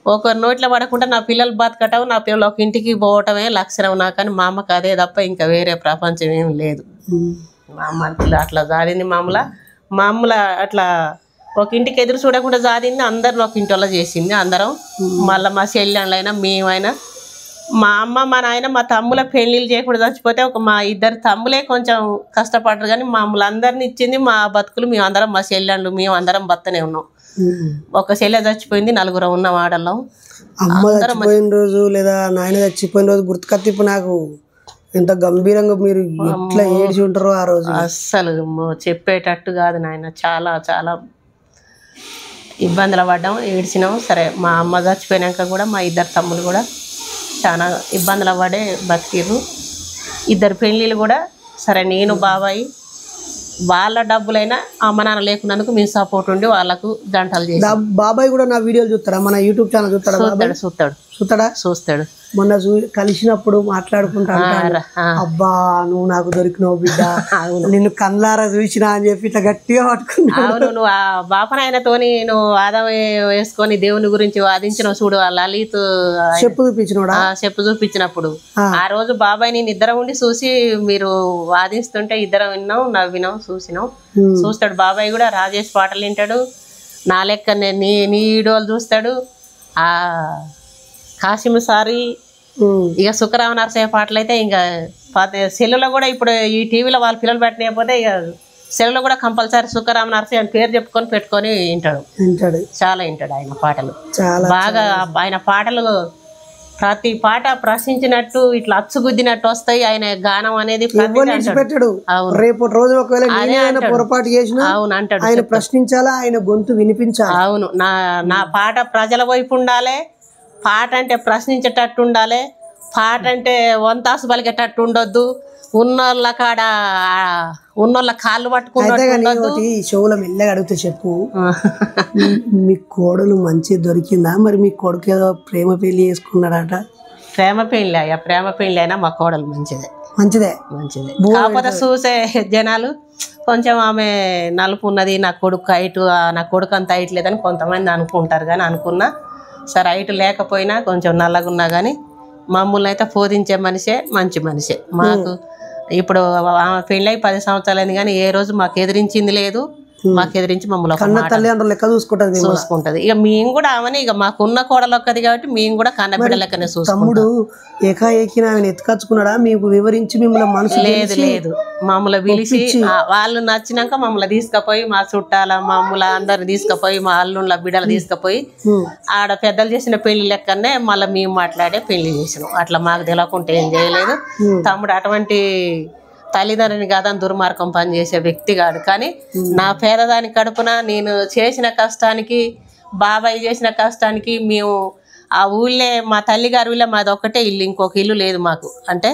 ఒకరి నోట్లో పడకుండా నా పిల్లలు బతకటం, నా పిల్లలు ఒక ఇంటికి పోవటమే లక్షణం నాకు. అని మా అమ్మకి అదే తప్ప ఇంకా వేరే ప్రపంచం ఏం లేదు. మా అమ్మ అట్లా జారింది. మా అమ్మల అట్లా ఒక ఇంటికి ఎదురు చూడకుండా జారింది. అందరిని ఒక ఇంటి వల్ల చేసింది. అందరం మళ్ళీ మా చెల్లెళ్ళైనా మేమైనా, మా అమ్మ మా నాయన మా తమ్ముల పెళ్ళిళ్ళు చేయకుండా చచ్చిపోతే మా 2 తమ్ములే కొంచెం కష్టపడరు. కానీ మమ్మల్ని అందరిని ఇచ్చింది మా బతుకులు. మేము అందరం మా చెల్లెళ్ళు మేము అందరం బతనే ఉన్నాం. ఒక చెల్లె చచ్చిపోయింది, 4 ఉన్నాం ఆడళ్ళం. అమ్మ చచ్చిపోయిన రోజు లేదా నాయన చచ్చిపోయిన రోజు గుర్తుకత్తిప్పు నాకు ఎంత గంభీరంగా మీరు ఎట్లా ఏడ్చి ఉంటారో ఆ రోజు. అస్సలు చెప్పేటట్టు కాదు నాయన. చాలా చాలా ఇబ్బందులు పడ్డాం, ఏడ్చినాం. సరే మా అమ్మ చచ్చిపోయినాక కూడా మా 2 తమ్ములు కూడా చాలా ఇబ్బందులు పడే బతికిర్రు. 2 పెళ్ళిళ్ళు కూడా సరే నేను బాబాయి వాళ్ళ డబ్బులైనా అమ్మ నాన్న లేకున్నందుకు మేము సపోర్ట్ ఉండి వాళ్ళకు గంటలు చేసి. బాబాయ్ కూడా నా వీడియోలు చూస్తారా? మన యూట్యూబ్ ఛానల్ చూస్తాడు. మొన్న కలిసినప్పుడు మాట్లాడుకుంటాను, అబ్బా నువ్వు నాకు దొరికినావు బిడ్డ, నిన్ను కళ్ళారా చూసినా అని చెప్పి ఇట్లా గట్టిగా పట్టుకున్నా. అవును, నువ్వు ఆ బాపనాయనతోని నువ్వు ఆదం వేసుకొని దేవుని గురించి వాదించినావు చూడు. ఆ లలిత్ చెప్పు చూపించినప్పుడు ఆ రోజు బాబాయ్ నేను ఇద్దరం ఉండి చూసి మీరు వాదిస్తుంటే ఇద్దరం విన్నాం, నవ్వినాం, చూసినాం. చూస్తాడు బాబాయ్ కూడా. రాజేష్ పాటలు వింటాడు, నా లెక్క నీ వీడియోలు చూస్తాడు. ఆ కాసిం సారి ఇక సుఖరామ నరసయ్య పాటలు అయితే ఇంకా సెల్లులో కూడా ఇప్పుడు ఈ టీవీలో వాళ్ళ పిల్లలు పెట్టలేకపోతే ఇక సెల్లులో కూడా కంపల్సరీ సుఖరామ నరసయ్య అని పేరు చెప్పుకొని పెట్టుకొని వింటాడు. చాలా వింటాడు ఆయన పాటలు. బాగా ఆయన పాటలు ప్రతి పాట ప్రశ్నించినట్టు ఇట్లా అచ్చుగుద్దినట్టు వస్తాయి. ఆయన గానం అనేది రేపు రోజు పొరపాటు చేసినా అవును అంటాడు. ఆయన ప్రశ్నించాలా, ఆయన గొంతు వినిపించాలి. అవును, నా పాట ప్రజల వైపు ఉండాలి, పాట అంటే ప్రశ్నించేటట్టు ఉండాలి, పాట అంటే వంతాసు పలికేటట్టు ఉండొద్దు, ఉన్నోళ్ళ కాడ ఉన్నోళ్ళ కాళ్ళు పట్టుకుంటూ. షోలో మెల్లగా అడిగితే చెప్పు, మీ కోడలు మంచి దొరికిందా? మరి మీ కొడుకు ఏదో ప్రేమ పెళ్లి చేసుకున్నాడట. ప్రేమ పెళ్లి అయ్యా, ప్రేమ పెళ్లి అయినా మా కోడలు మంచిదే. కాకపోతే చూసే జనాలు కొంచెం ఆమె నలుపు ఉన్నది, నా కొడుకు హైట్, నా కొడుకు అంత హైట్ లేదని కొంతమంది అనుకుంటారు. కానీ అనుకున్నా సరే హైట్ లేకపోయినా కొంచెం నల్లగున్నా కానీ మమ్మల్ని అయితే పోదించే మనిషే, మంచి మనిషే. మాకు ఇప్పుడు పెళ్ళై 10 సంవత్సరాలు అయింది కానీ ఏ రోజు మాకు ఎదిరించింది లేదు, మాకు ఎదిరించి మమ్మల్ని ఒక కన్న మాట తల్లిదండ్రులు లెక్క చూసుకుంటది చూసుకుంటది. ఇక మేము కూడా ఆమెని ఇక మాకున్న కోడలు ఒక్కది కాబట్టి మేము కూడా కన్నబిడ్డ లెక్కనే చూసుకుంటాం. తమ్ముడు ఏకాఏకిన ఆయన ఎత్తుకచ్చుకున్నాడా మీకు వివరించి మిమ్మల్ని మనసు లేదు లేదు మమ్మల్ని పిలిచి వాళ్ళు నచ్చినాక మమ్మల్ని తీసుకుపోయి మా చుట్టాల మమ్మల్ని అందరు తీసుకుపోయి మా అల్లుళ్ళ బిడ్డలు తీసుకుపోయి ఆడ పెద్దలు చేసిన పెళ్లి లెక్కనే మళ్ళీ మేము మాట్లాడే పెళ్లి చేసినాం. అట్లా మాకు తెలియకుంటే ఏం చేయలేదు. తమ్ముడు అటువంటి తల్లిదండ్రుని కాదని దుర్మార్గం పనిచేసే వ్యక్తి కాదు. కానీ నా పేదదాని కడుపున నేను చేసిన కష్టానికి బాబాయ్ చేసిన కష్టానికి మేము ఆ ఊళ్ళే మా తల్లిగారి ఊళ్ళో మాది ఒక్కటే ఇల్లు, ఇంకొక ఇల్లు లేదు మాకు. అంటే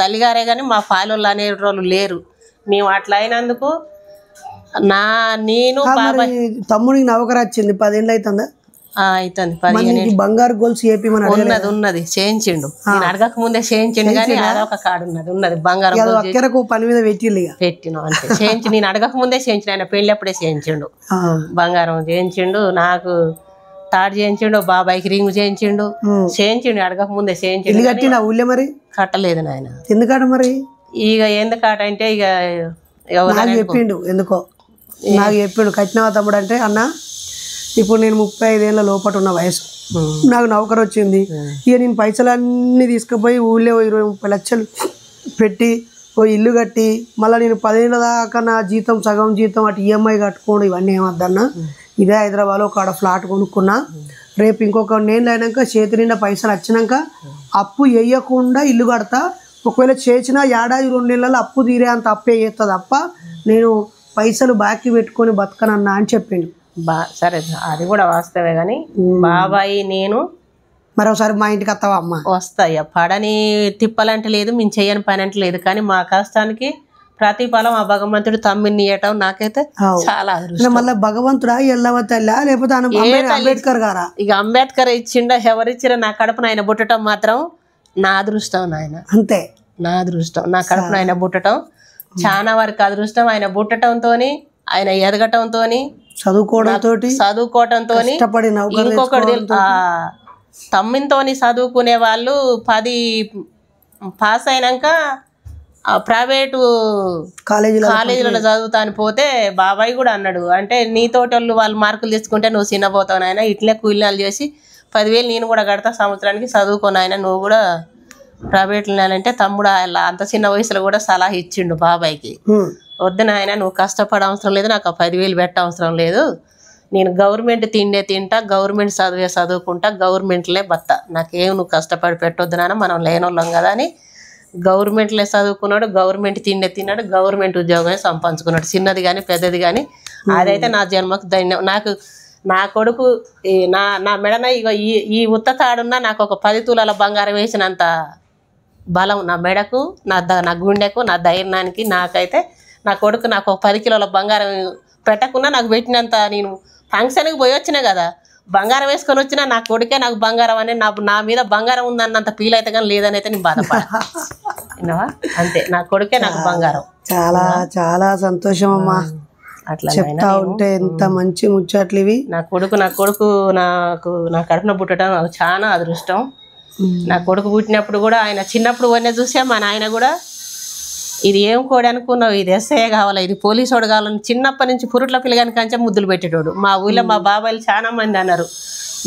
తల్లిగారే కానీ మా పాలోళ్ళు అనే వాళ్ళు లేరు. మేము అట్లా అయినందుకు నేను బాబాయ్ తమ్ముడికి నౌకరు వచ్చింది 10 ఏళ్ళు అవుతుందా? అవుతుంది 15 బంగారు గోల్స్ ఉన్నది చేయించిండు. నేను అడగక ముందే చేయించిండు కానీ అదొక కాడు ఉన్నది బంగారం పని మీద పెట్టిన అంటే చేయించి నేను అడగక ముందే చేయించిన. ఆయన పెళ్లి అప్పుడే చేయించిండు, బంగారం చేయించిండు, నాకు తాడు చేయించిండు, బాబాయ్కి రింగ్ చేయించిండు. అడగక ముందే చేయించిండు. మరి కట్టలేదు నాయన. ఎందుకట మరి? ఇక ఎందుకట అంటే ఇక చెప్పిండు ఎందుకో నాకు చెప్పిండు కట్టినవా తమ్ముడు అంటే, అన్న ఇప్పుడు నేను 35 ఏళ్ళ లోపల ఉన్న వయసు, నాకు నౌకరు వచ్చింది, ఇక నేను పైసలన్నీ తీసుకుపోయి ఊళ్ళో 20-30 లక్షలు పెట్టి ఓ ఇల్లు కట్టి మళ్ళీ నేను 10 ఏళ్ళ దాకా నా జీతం సగం జీతం అటు ఈఎంఐ కట్టుకోండి, ఇవన్నీ ఏమద్దన్నా. ఇదే హైదరాబాద్లో ఒక ఫ్లాట్ కొనుక్కున్నా, రేపు ఇంకొక నేను అయినాక చేతి నిండా పైసలు వచ్చినాక అప్పు వేయకుండా ఇల్లు కడతా, ఒకవేళ చేసిన ఏడాది 2 నెలల్లో అప్పు తీరే అంత అప్పే చేస్తా తప్ప నేను పైసలు బాకీ పెట్టుకొని బతకనన్నా అని చెప్పిండు. సరే అది కూడా వాస్తవే కానీ బాబాయి నేను మరోసారి మా ఇంటికి వస్తావా అమ్మ? వస్తాయి. పడని తిప్పాలంటే లేదు, మేము చెయ్యని పని అంటే లేదు, కానీ మా కష్టానికి ప్రతిఫలం ఆ భగవంతుడు తమ్మిని ఇవ్వటం నాకైతే చాలా అదృష్టం. మళ్ళీ భగవంతుడా ఎల్లవతల్లా లేకపోతే అంబేద్కర్ గారా? ఇక అంబేద్కర్ ఇచ్చిండో ఎవరిచ్చినా నా కడుపున ఆయన పుట్టడం మాత్రం నా అదృష్టం నాయన. అంతే, నా అదృష్టం. నా కడుపున ఆయన పుట్టడం చాలా వరకు అదృష్టం. ఆయన పుట్టడంతో ఆయన ఎదగటంతో చదువుకోవడంతో ఇంకొకటి తమ్మితో చదువుకునే వాళ్ళు 10 పాస్ అయినాక ప్రైవేటు కాలేజీలలో చదువుతాను పోతే బాబాయ్ కూడా అన్నాడు, అంటే నీతోటి వాళ్ళు మార్కులు తీసుకుంటే నువ్వు చిన్నపోతావు నాయన, ఇట్లే కూలీనాలు చేసి 10,000 నేను కూడా కడతా సంవత్సరానికి చదువుకోను ఆయన, నువ్వు కూడా ప్రైవేట్లు అంటే తమ్ముడు అంత చిన్న వయసులో కూడా సలహా ఇచ్చిండు బాబాయ్కి. వద్దు నాయన నువ్వు కష్టపడ అవసరం లేదు, నాకు 10,000 పెట్ట అవసరం లేదు, నేను గవర్నమెంట్ తిండే తింటా, గవర్నమెంట్ చదువుకుంటా, గవర్నమెంట్లే బత్తా, నాకేం నువ్వు కష్టపడి పెట్టొద్దు నాన్న, మనం లేనోళ్ళం కదా అని గవర్నమెంట్లే చదువుకున్నాడు, గవర్నమెంట్ తిండే తిన్నాడు, గవర్నమెంట్ ఉద్యోగమే సంపాదించుకున్నాడు. చిన్నది కానీ పెద్దది కానీ అదైతే నా జన్మకు ధన్యం. నాకు నా కొడుకు నా మెడన ఇక ఈ ఉత్త తాడున్నా నాకు ఒక 10 తులాల బంగారం వేసినంత బలం నా మెడకు, నా గుండెకు, నా ధైర్యానికి. నాకైతే నా కొడుకు నాకు ఒక 10 కిలోల బంగారం పెట్టకున్నా నాకు పెట్టినంత, నేను ఫంక్షన్కి పోయి వచ్చినా కదా బంగారం వేసుకొని వచ్చినా నా కొడుకే నాకు బంగారం అని నా మీద బంగారం ఉందన్నంత ఫీల్ అయితే కానీ లేదని అయితే నేను బాధపడవా. అంతే, నా కొడుకే నాకు బంగారం. చాలా చాలా సంతోషం అమ్మా, అట్లా చెప్తా ఉంటే ఎంత మంచి ముచ్చట్లు ఇవి. నా కొడుకు నాకు నా కడుపున పుట్టడం నాకు చాలా అదృష్టం. నా కొడుకు పుట్టినప్పుడు కూడా ఆయన చిన్నప్పుడు వన్నే చూసా మా నాయన కూడా ఇది ఏం కోడి అనుకున్నావు, ఇది ఎస్ఐ కావాలా, ఇది పోలీసు వాడు కావాలని చిన్నప్పటి నుంచి పురుట్ల పిల్లగాని కంచె ముద్దులు పెట్టేటోడు. మా ఊళ్ళో మా బాబాయిలు చాలా మంది అన్నారు,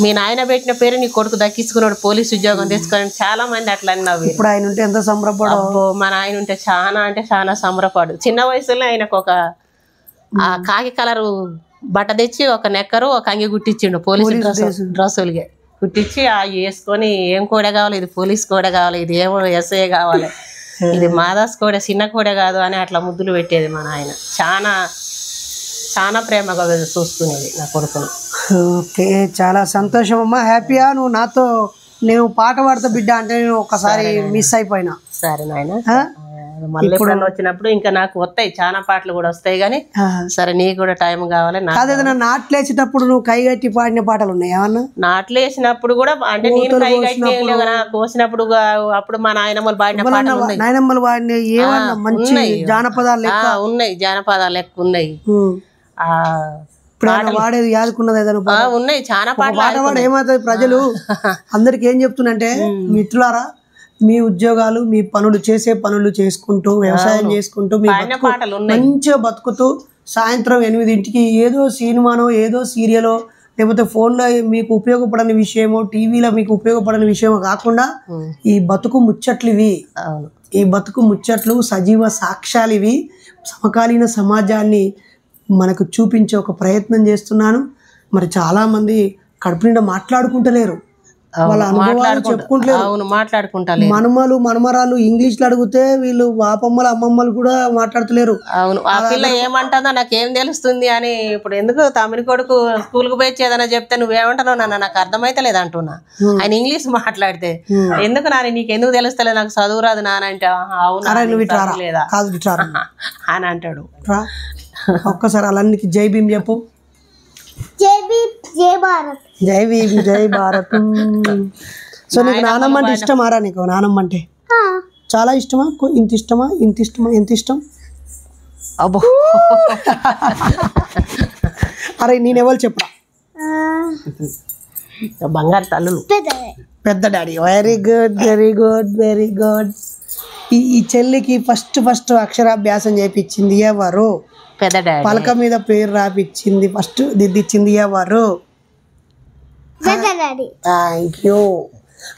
మీ నాయన పెట్టిన పేరు నీ కొడుకు దక్కించుకున్నాడు, పోలీసు ఉద్యోగం తెచ్చుకోని చాలా మంది అట్లా అన్నావు. ఇప్పుడు ఆయన ఉంటే ఎంత సంబరపడు. మా నాయన ఉంటే చాలా అంటే చాలా సంబరపడు. చిన్న వయసులో ఆయనకు ఒక కాకి కలరు బట్ట తెచ్చి ఒక నెక్కరు ఒక అంగి కుట్టించిండు, పోలీసు డ్రెస్సులకి కుట్టించి వేసుకొని ఏం కోడ కావాలి, ఇది పోలీస్ కోడ కావాలి, ఇది ఏమో ఎస్ఐ కావాలి, ఇది మాదాస్ కోడ చిన్న కోడ కాదు అని అట్లా ముద్దులు పెట్టేది మా నాయన. చాలా చాలా ప్రేమగా చూసుకునేది నా కొడుకుని. ఓకే, చాలా సంతోషం అమ్మా, హ్యాపీయా. నువ్వు నాతో నేను పాట పాడతా బిడ్డ అంటే నేను ఒకసారి మిస్ అయిపోయినా. సరే నాయన, మళ్ళీ ఎప్పుడన్నా వచ్చినప్పుడు ఇంకా నాకు వస్తాయి చాలా పాటలు కూడా వస్తాయి, కానీ సరే నీకు కూడా టైం కావాలి. నాట్లు వేసేటప్పుడు నువ్వు కైగట్టి పాడిన పాటలు ఉన్నాయి ఏమన్నా? నాట్లు వేసినప్పుడు కూడా అంటే నేను కైగట్టి కోసినప్పుడు అప్పుడు మా నాయనమ్మలు పాడిన పాటలు, నాయనమ్మలు పాడిన ఏమన్నా మంచి జానపదాలు ఉన్నాయి, జానపదాలు ఎక్కువ ఉన్నాయి. వాడేది యాదుకున్నది ఏదైనా ఉన్నాయి చాలా పాటలు. పాట పాడు ఏమవుతుంది, ప్రజలు అందరికి ఏం చెప్తున్నంటే మిత్రులారా మీ ఉద్యోగాలు మీ పనులు చేసే పనులు చేసుకుంటూ వ్యవసాయం చేసుకుంటూ మీ మంచిగా బతుకుతూ సాయంత్రం 8ంటికి ఏదో సినిమానో ఏదో సీరియలో లేకపోతే ఫోన్లో మీకు ఉపయోగపడని విషయమో టీవీలో మీకు ఉపయోగపడని విషయమో కాకుండా ఈ బతుకు ముచ్చట్లు ఇవి. ఈ బతుకు ముచ్చట్లు సజీవ సాక్ష్యాలు ఇవి. సమకాలీన సమాజాన్ని మనకు చూపించే ఒక ప్రయత్నం చేస్తున్నాను. మరి చాలామంది కడుపు నిండా మాట్లాడుకుంటలేరు, వాళ్ళ అనుభవాలు చెప్పుకుంటలేరు. మనమలు మనమరాలు ఇంగ్లీష్లో అడిగితే వీళ్ళు పాపమ్మలు అమ్మమ్మలు కూడా మాట్లాడతలేరు. అవును, ఆ పిల్ల ఏమంటుందో నాకేం తెలుస్తుంది అని. ఇప్పుడు ఎందుకు తమిళ కొడుకు స్కూల్కి పోయి ఏదైనా చెప్తే నువ్వేమంటున్నావు నాన్న నాకు అర్థమైతలేదు అంటున్నా. ఆయన ఇంగ్లీష్ మాట్లాడితే ఎందుకు నాని నీకెందుకు తెలుస్తలేదు నాకు చదువు రాదు నాన్న అంటే అవునా లేదా అని అంటాడు. ఒక్కసారి అలానికి జై భీమ్ చెప్పు. జై భీమ్ జై భారత్. జై భీమ్ జై భారత్. సో నీకు నానమ్మ అంటే ఇష్టమారా? నీకు నానమ్మ అంటే చాలా ఇష్టమా? ఇంత ఇష్టమా? ఇంత ఇష్టమా? ఎంత ఇష్టం? అబ్బో అరే నేను ఎవరు చెప్పరా? బంగారు తల్లులు పెద్ద daddy. Very good very good very good. ఈ చెల్లికి ఫస్ట్ అక్షరాభ్యాసం చేయించింది ఎవరు? పెద్ద డాడీ. పలక మీద పేరు రాపిచ్చింది ఫస్ట్ దిద్దిచ్చింది ఎవరు? Thank you.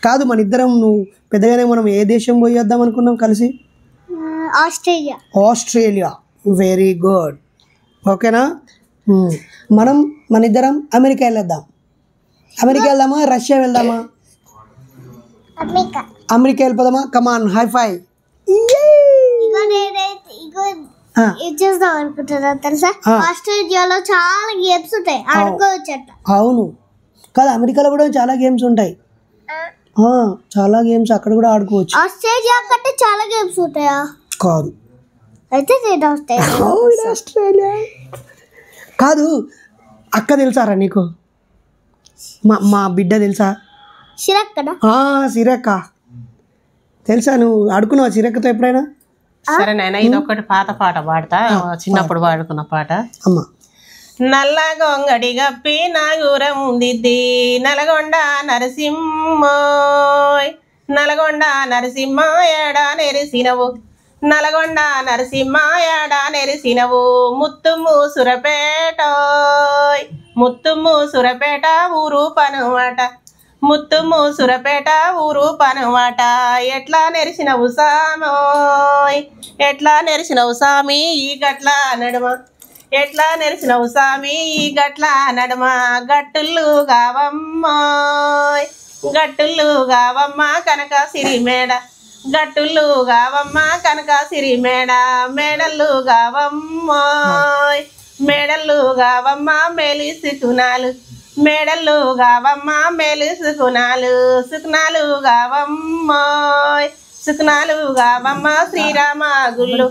కాదు మన ఇద్దరం నువ్వు పెద్దగానే మనం ఏ దేశం పోయి వద్దాం అనుకున్నాం కలిసి? ఆస్ట్రేలియా. Very good. ఓకేనా? మన ఇద్దరం అమెరికా వెళ్ళొద్దాం. అమెరికా వెళ్దామా రష్యా వెళ్దామా? అమెరికా వెళ్ళిపోదామా? కమాన్ హై ఫై. చూద్దాం అనుకుంటున్నా తెలుసా, ఆస్ట్రేలియాలో చాలా గేమ్స్ ఉంటాయి ఆడుకోవచ్చట. అవును కాదు, అమెరికాలో కూడా చాలా గేమ్స్ ఉంటాయి. చాలా గేమ్స్ అక్కడ కూడా ఆడుకోవచ్చు. ఆస్ట్రేలియా కంటే చాలా గేమ్స్ ఉంటాయా? కాదు అయితే ఆస్ట్రేలియా కాదు. అక్క తెలుసారా నీకు? మా బిడ్డ తెలుసా? సిరక్క. సిరక్క తెలుసా? నువ్వు ఆడుకున్నావా సిరక్కతో ఎప్పుడైనా? సరే నాయన ఇది ఒకటి పాత పాట పాడతా, చిన్నప్పుడు పాడుకున్న పాట. అమ్మా నల్ల గొంగడి గప్పి నాగూరం దిద్ది నల్గొండ నరసింహోయ్ నల్గొండ నరసింహ ఏడా నెరిసినవు నల్గొండ నరసింహ ఏడా నెరిసినవు ముత్తుము సురపేటోయ్ ముత్తుము సురపేట ఊరు పనుమాట ముత్తుము సురపేట ఊరు పనుమాట ఎట్లా నెరిసినవు సామోయ్ ఎట్లా నెరిసినవు సామి ఈ గట్ల నడుమ ఎట్లా నెరిసినవు సామి ఈ గట్ల నడుమ గట్టుళ్ళు గావమ్మోయ్ గట్టుళ్ళు గావమ్మ కనక సిరిమేడ గట్టుళ్ళు గావమ్మ కనక సిరిమేడ మేడళ్ళు గావమ్మోయ్ మేడళ్ళు గావమ్మ మేలిసుకునాలు మేడళ్ళు గావమ్మ మేలిసుకునాలు సుకునాలు గావమ్మోయ్ సుకునాలు గావమ్మ శ్రీరామ గుళ్ళు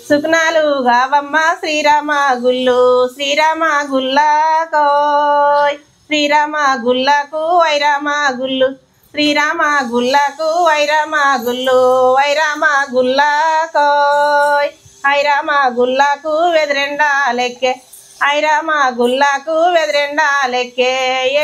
సుకునాలు గావమ్మ శ్రీరామ గుళ్ళు శ్రీరామ గుల్లాకోయ్ శ్రీరామ గుల్లకు వైరామ గుళ్ళు శ్రీరామ గుల్లకు వైరామ గుళ్ళు వైరామ గుల్లాకోయ్ ఐరామ గుల్లకు వెదరెండా లెక్కే ఐరామ గుల్లకు వెదరెండా లెక్కే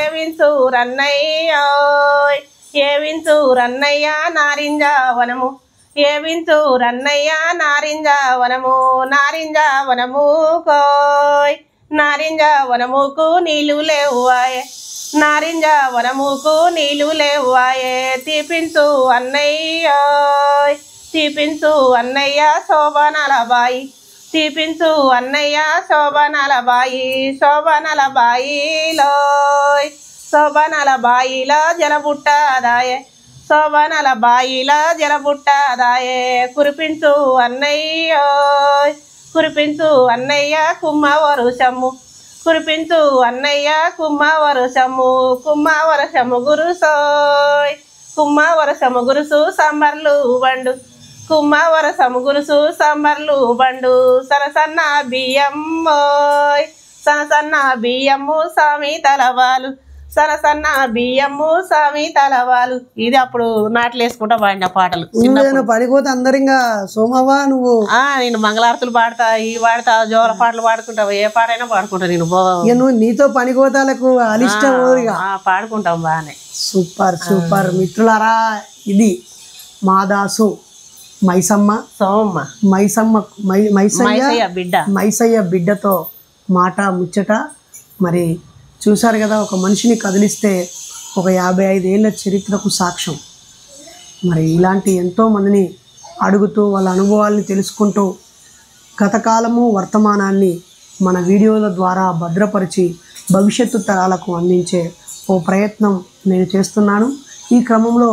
ఏవించు రన్నయ్యోయ్ ఏవించు రన్నయ్య నారింజ వనము ఏవించు రన్నయ్య నారింజ వనము నారింజ వనము కోయ్ నారింజ వనముకు నీళ్ళు లేవాయే నారింజ వనముకు నీళ్ళు లేవాయే తీపించు అన్నయ్యోయ్ తీపించు అన్నయ్య శోభనాల బాయి తీపించు అన్నయ్య శోభనాల బాయి శోభనాల బాయిలోయ్ శోభనాల బాయిలో జలబుట్టదాయే శోభనాల బాయిలో జలబుట్టదాయే కురిపించు అన్నయ్యోయ్ కురిపించు అన్నయ్య కుమ్మ వరుషము కురిపించు అన్నయ్య కుమ్మ వరుషము కుమ్మ వరసము గురుసోయ్ కుమ్మ వరసము గురుసు సంబర్లు బండు కుమ్మ వరసము గురుసు సంబర్లు బండు సరసన్న బియ్యమ్మోయ్ సరసన్న బియ్యము స్వామి తలవాలు సరసన్న బియ్యము స్వామి తలవాలు. ఇది అప్పుడు నాట్లు వేసుకుంటా పాడిన పాటలు. పడిపోతే అందరు ఇంకా సోమవా నువ్వు నేను మంగళారతులు పాడతా ఈ పాడతా జోల పాటలు పాడుకుంటావు ఏ పాటైనా పాడుకుంటా నేను. నువ్వు నీతో పనికోతాలకు అలిష్టం పాడుకుంటాం బాగానే. సూపర్ సూపర్ మిత్రులారా, ఇది మాదాసు మైసమ్మ సోమమ్మ మైసమ్మ మైసయ్య బిడ్డ మైసయ్య బిడ్డతో మాట ముచ్చట. మరి చూశారు కదా, ఒక మనిషిని కదిలిస్తే ఒక 55 ఏళ్ళ చరిత్రకు సాక్ష్యం. మరి ఇలాంటి ఎంతోమందిని అడుగుతూ వాళ్ళ అనుభవాల్ని తెలుసుకుంటూ గతకాలము వర్తమానాన్ని మన వీడియోల ద్వారా భద్రపరిచి భవిష్యత్తు తరాలకు అందించే ఓ ప్రయత్నం నేను చేస్తున్నాను. ఈ క్రమంలో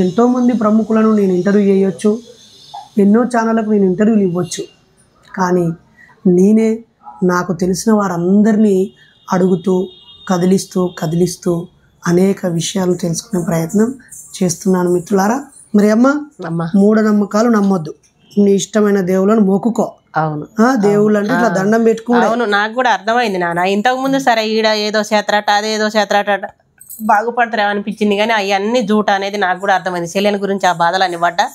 ఎంతోమంది ప్రముఖులను నేను ఇంటర్వ్యూ చేయొచ్చు, ఎన్నో ఛానళ్ళకు నేను ఇంటర్వ్యూలు ఇవ్వచ్చు. కానీ నేనే నాకు తెలిసిన వారందరినీ అడుగుతూ కదిలిస్తూ అనేక విషయాలు తెలుసుకునే ప్రయత్నం చేస్తున్నాను మిత్రులారా. మరి అమ్మ, మూఢనమ్మకాలు నమ్మొద్దు, నీ ఇష్టమైన దేవులను మొక్కుకో. అవును, దేవుళ్ళు అంటే ఇట్లా దండం పెట్టుకో. అవును, నాకు కూడా అర్థమైంది నాన్న. ఇంతకు ముందు సరే ఈడ ఏదో చేతరాట అదేదో చేతరాట బాగుపడతారేమో అనిపించింది, కానీ అవన్నీ జూట అనేది నాకు కూడా అర్థమైంది. సెలెన్ గురించి ఆ బాధలు అన్ని పడ్డా,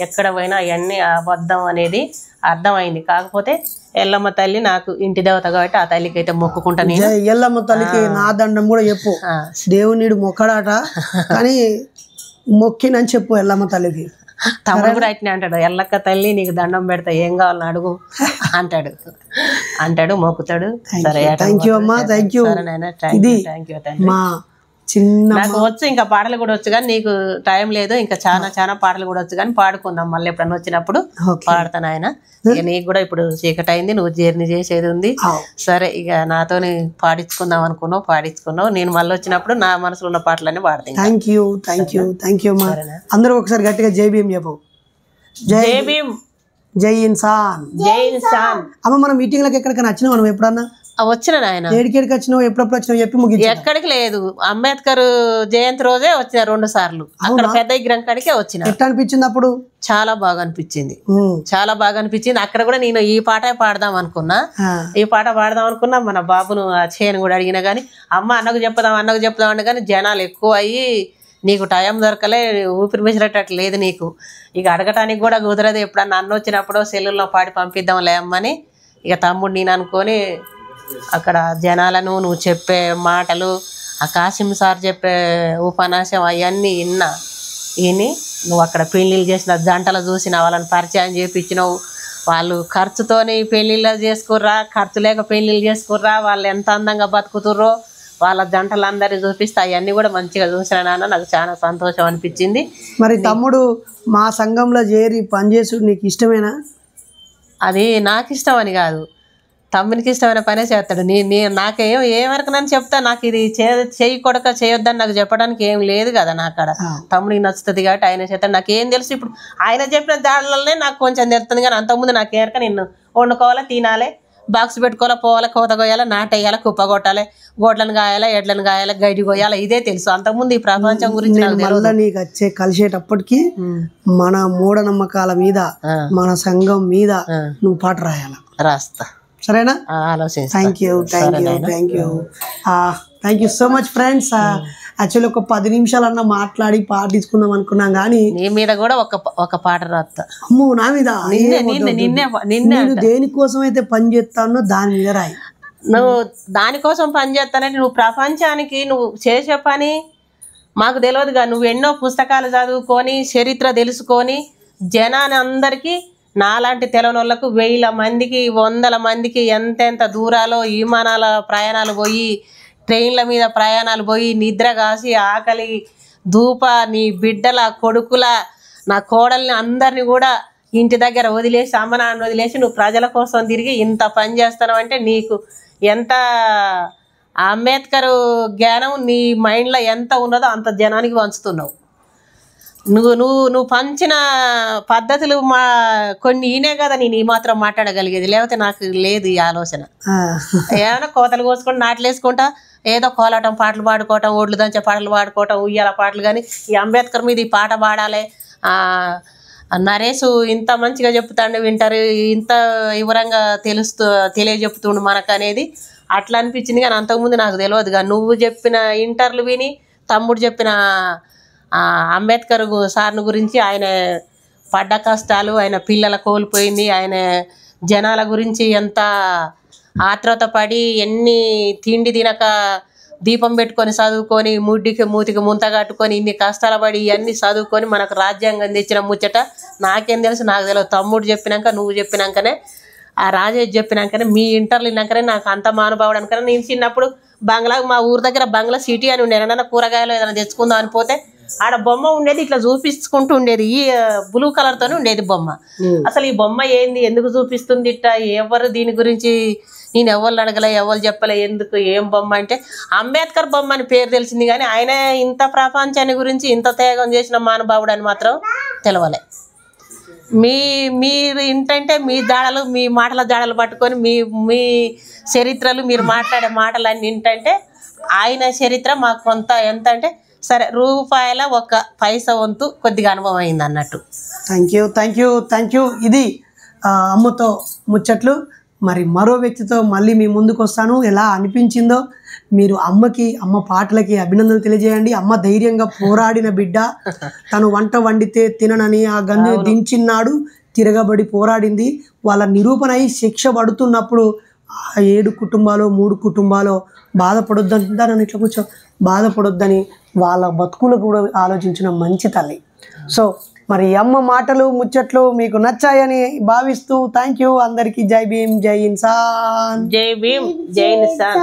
ఎక్కడ పోయినా అవన్నీ అబద్ధం అనేది అర్థమైంది. కాకపోతే ఎల్లమ్మ తల్లి నాకు ఇంటి దేవత కాబట్టి ఆ తల్లికి అయితే మొక్కుకుంటాను. ఎల్లమ్మ తల్లికి నా దండం కూడా చెప్పు. దేవునిడు మొక్కడాట కానీ మొక్కినని చెప్పు ఎల్లమ్మ తల్లికి. తమ్ముడు కూడా అట్నే అంటాడు, ఎల్లక్క తల్లి నీకు దండం పెడతా, ఏం కావాలని అడుగు అంటాడు మొక్కుతాడు. సరే, థ్యాంక్ యూ అమ్మా, థ్యాంక్ యూ. ఇది మా చిన్న నాకు వచ్చు, ఇంకా పాటలు కూడా వచ్చు, కానీ నీకు టైం లేదు. ఇంకా చాలా పాటలు కూడా వచ్చు, కానీ పాడుకుందాం మళ్ళీ ఎప్పుడన్నా వచ్చినప్పుడు పాడతాను ఆయన. ఇక నీకు కూడా ఇప్పుడు చీకటి అయింది, నువ్వు జర్నీ చేసేది ఉంది. సరే, ఇక నాతోని పాడించుకున్నావు. నేను మళ్ళీ వచ్చినప్పుడు నా మనసులో ఉన్న పాటలన్నీ పాడతాను. థ్యాంక్ యూ అమ్మా. అందరూ ఒకసారి గట్టిగా జై భీమ్ చెప్పు. జై భీమ్, జై ఇన్సాన్. అమ్మ, మనం మీటింగ్లకు ఎక్కడికైనా వచ్చినా మనం ఎప్పుడన్నా వచ్చిన ఆయన ఏడికేడికి వచ్చినావు, ఎప్పుడప్పుడు వచ్చినావు చెప్పి ముగించు. ఎక్కడికి లేదు, అంబేద్కర్ జయంతి రోజే వచ్చిన 2 సార్లు. అక్కడ పెద్ద విగ్రహం కాడికే వచ్చిన. ఎట్లా అనిపించింది అప్పుడు? చాలా బాగా అనిపించింది. అక్కడ కూడా నేను ఈ పాట పాడదాం అనుకున్నా. మన బాబును చేయని కూడా అడిగినా గానీ, అమ్మ అన్నకు చెప్దాం అంటే కానీ జనాలు ఎక్కువ అయ్యి నీకు టైం దొరకలే, ఊపిరి మిసిరేటట్టు లేదు నీకు. ఇక అడగటానికి కూడా కుదరదు. ఎప్పుడన్నా అన్న వచ్చినప్పుడు సెల్లుల్లో పాడి పంపిద్దాంలే అమ్మని ఇక తమ్ముడు నేను అనుకొని అక్కడ జనాలను, నువ్వు చెప్పే మాటలు, ఆ కాసిం సార్ చెప్పే ఉపన్యాసం అవన్నీ విని నువ్వు అక్కడ పెళ్ళిళ్ళు చేసిన జంటలు చూసిన వాళ్ళని పరిచయం చేయించినావు. వాళ్ళు ఖర్చుతోని పెళ్ళిళ్ళు చేసుకుర్రా, ఖర్చు లేక పెళ్ళిళ్ళు చేసుకుర్రా, వాళ్ళు ఎంత అందంగా బతుకుతుర్రో వాళ్ళ జంటలందరినీ చూపిస్తే అవన్నీ కూడా మంచిగా చూసిన నాన్న. నాకు చాలా సంతోషం అనిపించింది. మరి తమ్ముడు మా సంఘంలో చేరి పనిచేసు నీకు ఇష్టమేనా? అది నాకు ఇష్టం అని కాదు, తమ్మునికి ఇష్టమైన పనే చేస్తాడు. నాకేం ఏమరకు నన్ను చెప్తా, నాకు ఇది చేయకూడక చేయొద్దని నాకు చెప్పడానికి ఏం లేదు కదా. నాకాడ తమ్ముడికి నచ్చుతుంది కాబట్టి ఆయన చేస్తాడు. నాకేం తెలుసు, ఇప్పుడు ఆయన చెప్పిన దాడులనే నాకు కొంచెం తెలుస్తుంది, కానీ అంతకుముందు నాకేరక నిన్ను వండుకోవాలా, తినాలి, బాక్స్ పెట్టుకోవాలా, పోవాలా, కోత కొయ్యాలా, నాటేయాలా, కుప్ప కొట్టాలి, గోట్లను కాయాలా, ఎడ్లను కాయాలా, గడ్డి కొయ్యాలా, ఇదే తెలుసు. అంతకుముందు ఈ ప్రపంచం గురించి మళ్ళీ నీకు వచ్చే కలిసేటప్పటికి మన మూఢనమ్మకాల మీద, మన సంఘం మీద నువ్వు పాట రాస్తా. సరేనా? ఆలోచించు. Thank you so much friends. Actually ఒక 10 నిమిషాలన్నా మాట్లాడి పాటించుకుందాం అనుకున్నాం, కానీ నీ మీద కూడా ఒక పాట రాస్తా. అమ్మో, నా మీద? నేను దేనికోసం అయితే పని చేస్తానో దాని మీద రాయి. నువ్వు దానికోసం పని చేస్తానంటే నువ్వు ప్రపంచానికి నువ్వు చేసే పని మాకు తెలియదుగా. నువ్వు ఎన్నో పుస్తకాలు చదువుకొని చరిత్ర తెలుసుకొని జనాన్ని అందరికీ నాలాంటి తెలవనోళ్ళకు 1000 మందికి 100 మందికి ఎంతెంత దూరాలో విమానాల ప్రయాణాలు పోయి, ట్రైన్ల మీద ప్రయాణాలు పోయి, నిద్ర కాసి, ఆకలి ధూప, నీ బిడ్డల కొడుకుల, నా కోడల్ని అందరినీ కూడా ఇంటి దగ్గర వదిలేసి, అమ్మ నాన్న వదిలేసి నువ్వు ప్రజల కోసం తిరిగి ఇంత పని చేస్తున్నావు అంటే నీకు ఎంత అంబేద్కర్ జ్ఞానం నీ మైండ్లో ఎంత ఉన్నదో అంత జనానికి పంచుతున్నావు. నువ్వు పంచిన పద్ధతులు కొన్ని ఈనే కదా నేను ఈ మాత్రం మాట్లాడగలిగేది, లేకపోతే నాకు లేదు ఈ ఆలోచన. ఏమైనా కోతలు కోసుకొని నాట్లు వేసుకుంటా, ఏదో కోలాటం పాటలు పాడుకోవటం, ఒడ్లు దంచే పాటలు పాడుకోవటం, ఉయ్యాల పాటలు. కానీ ఈ అంబేద్కర్ మీద ఈ పాట పాడాలి, నరేష్ ఇంత మంచిగా చెప్తాండు, వింటారు, ఇంత వివరంగా తెలియజెప్తుండు మనకు అనేది అట్లా అనిపించింది. కానీ అంతకుముందు నాకు తెలియదుగా. నువ్వు చెప్పిన ఇంటర్వ్యూ విని, తమ్ముడు చెప్పిన అంబేద్కర్ సార్ను గురించి, ఆయన పడ్డ కష్టాలు, ఆయన పిల్లల కోల్పోయింది, ఆయన జనాల గురించి ఎంత ఆత్రుత పడి, ఎన్ని తిండి తినక దీపం పెట్టుకొని చదువుకొని మూతికి ముంత కట్టుకొని ఇన్ని కష్టాలు పడి ఇవన్నీ చదువుకొని మనకు రాజ్యాంగం తెచ్చిన ముచ్చట నాకేం తెలుసు, నాకు తెలియదు. తమ్ముడు చెప్పినాక నువ్వు చెప్పినాకనే ఆ రాజేష్ చెప్పినాకనే మీ ఇంటర్లు విన్నాకనే నాకు అంత మానుభావుడు అనుకనే నేను చిన్నప్పుడు బంగ్లా మా ఊరి దగ్గర బంగ్లా సిటీ అని ఉండేది. ఏదైనా కూరగాయలు ఏదైనా తెచ్చుకుందాం అని పోతే ఆడ బొమ్మ ఉండేది, ఇట్లా చూపించుకుంటూ ఉండేది. ఈ బ్లూ కలర్తోనే ఉండేది బొమ్మ. అసలు ఈ బొమ్మ ఏంది, ఎందుకు చూపిస్తుంది ఇట్ట, ఎవరు దీని గురించి నేను ఎవరు అడగలే, ఎవరు చెప్పలే, ఎందుకు ఏం బొమ్మ అంటే అంబేద్కర్ బొమ్మ అని పేరు తెలిసింది కానీ ఆయన ఇంత ప్రపంచాన్ని గురించి ఇంత త్యాగం చేసిన మహానుభావుడు అని మాత్రం తెలవలే. మీరు ఏంటంటే మీ జాడలు, మీ మాటల జాడలు పట్టుకొని మీ చరిత్రలు, మీరు మాట్లాడే మాటలన్నీ ఏంటంటే ఆయన చరిత్ర మాకు కొంత ఎంత అంటే సరే రూపాయల 1 పైసా వంతు కొద్దిగా అనుభవం అయింది అన్నట్టు. Thank you. ఇది అమ్మతో ముచ్చట్లు. మరి మరో వ్యక్తితో మళ్ళీ మీ ముందుకు వస్తాను. ఎలా అనిపించిందో మీరు అమ్మ పాటలకి అభినందనలు తెలియజేయండి. అమ్మ ధైర్యంగా పోరాడిన బిడ్డ. తను వంట వండితే తిననని ఆ గంజి దించినాడు, తిరగబడి పోరాడింది. వాళ్ళ నిరూపణ అయి శిక్ష పడుతున్నప్పుడు 7 కుటుంబాలు 3 కుటుంబాలు బాధపడొద్దని నన్ను ఇట్లా కూర్చో బాధపడొద్దని వాళ్ళ బతుకులు కూడా ఆలోచించిన మంచి తల్లి. సో మరి అమ్మ మాటలు ముచ్చట్లు మీకు నచ్చాయని భావిస్తూ థ్యాంక్ యూ అందరికీ. జై భీమ్, జై ఇన్సాన్. జై భీమ్, జై ఇన్సాన్.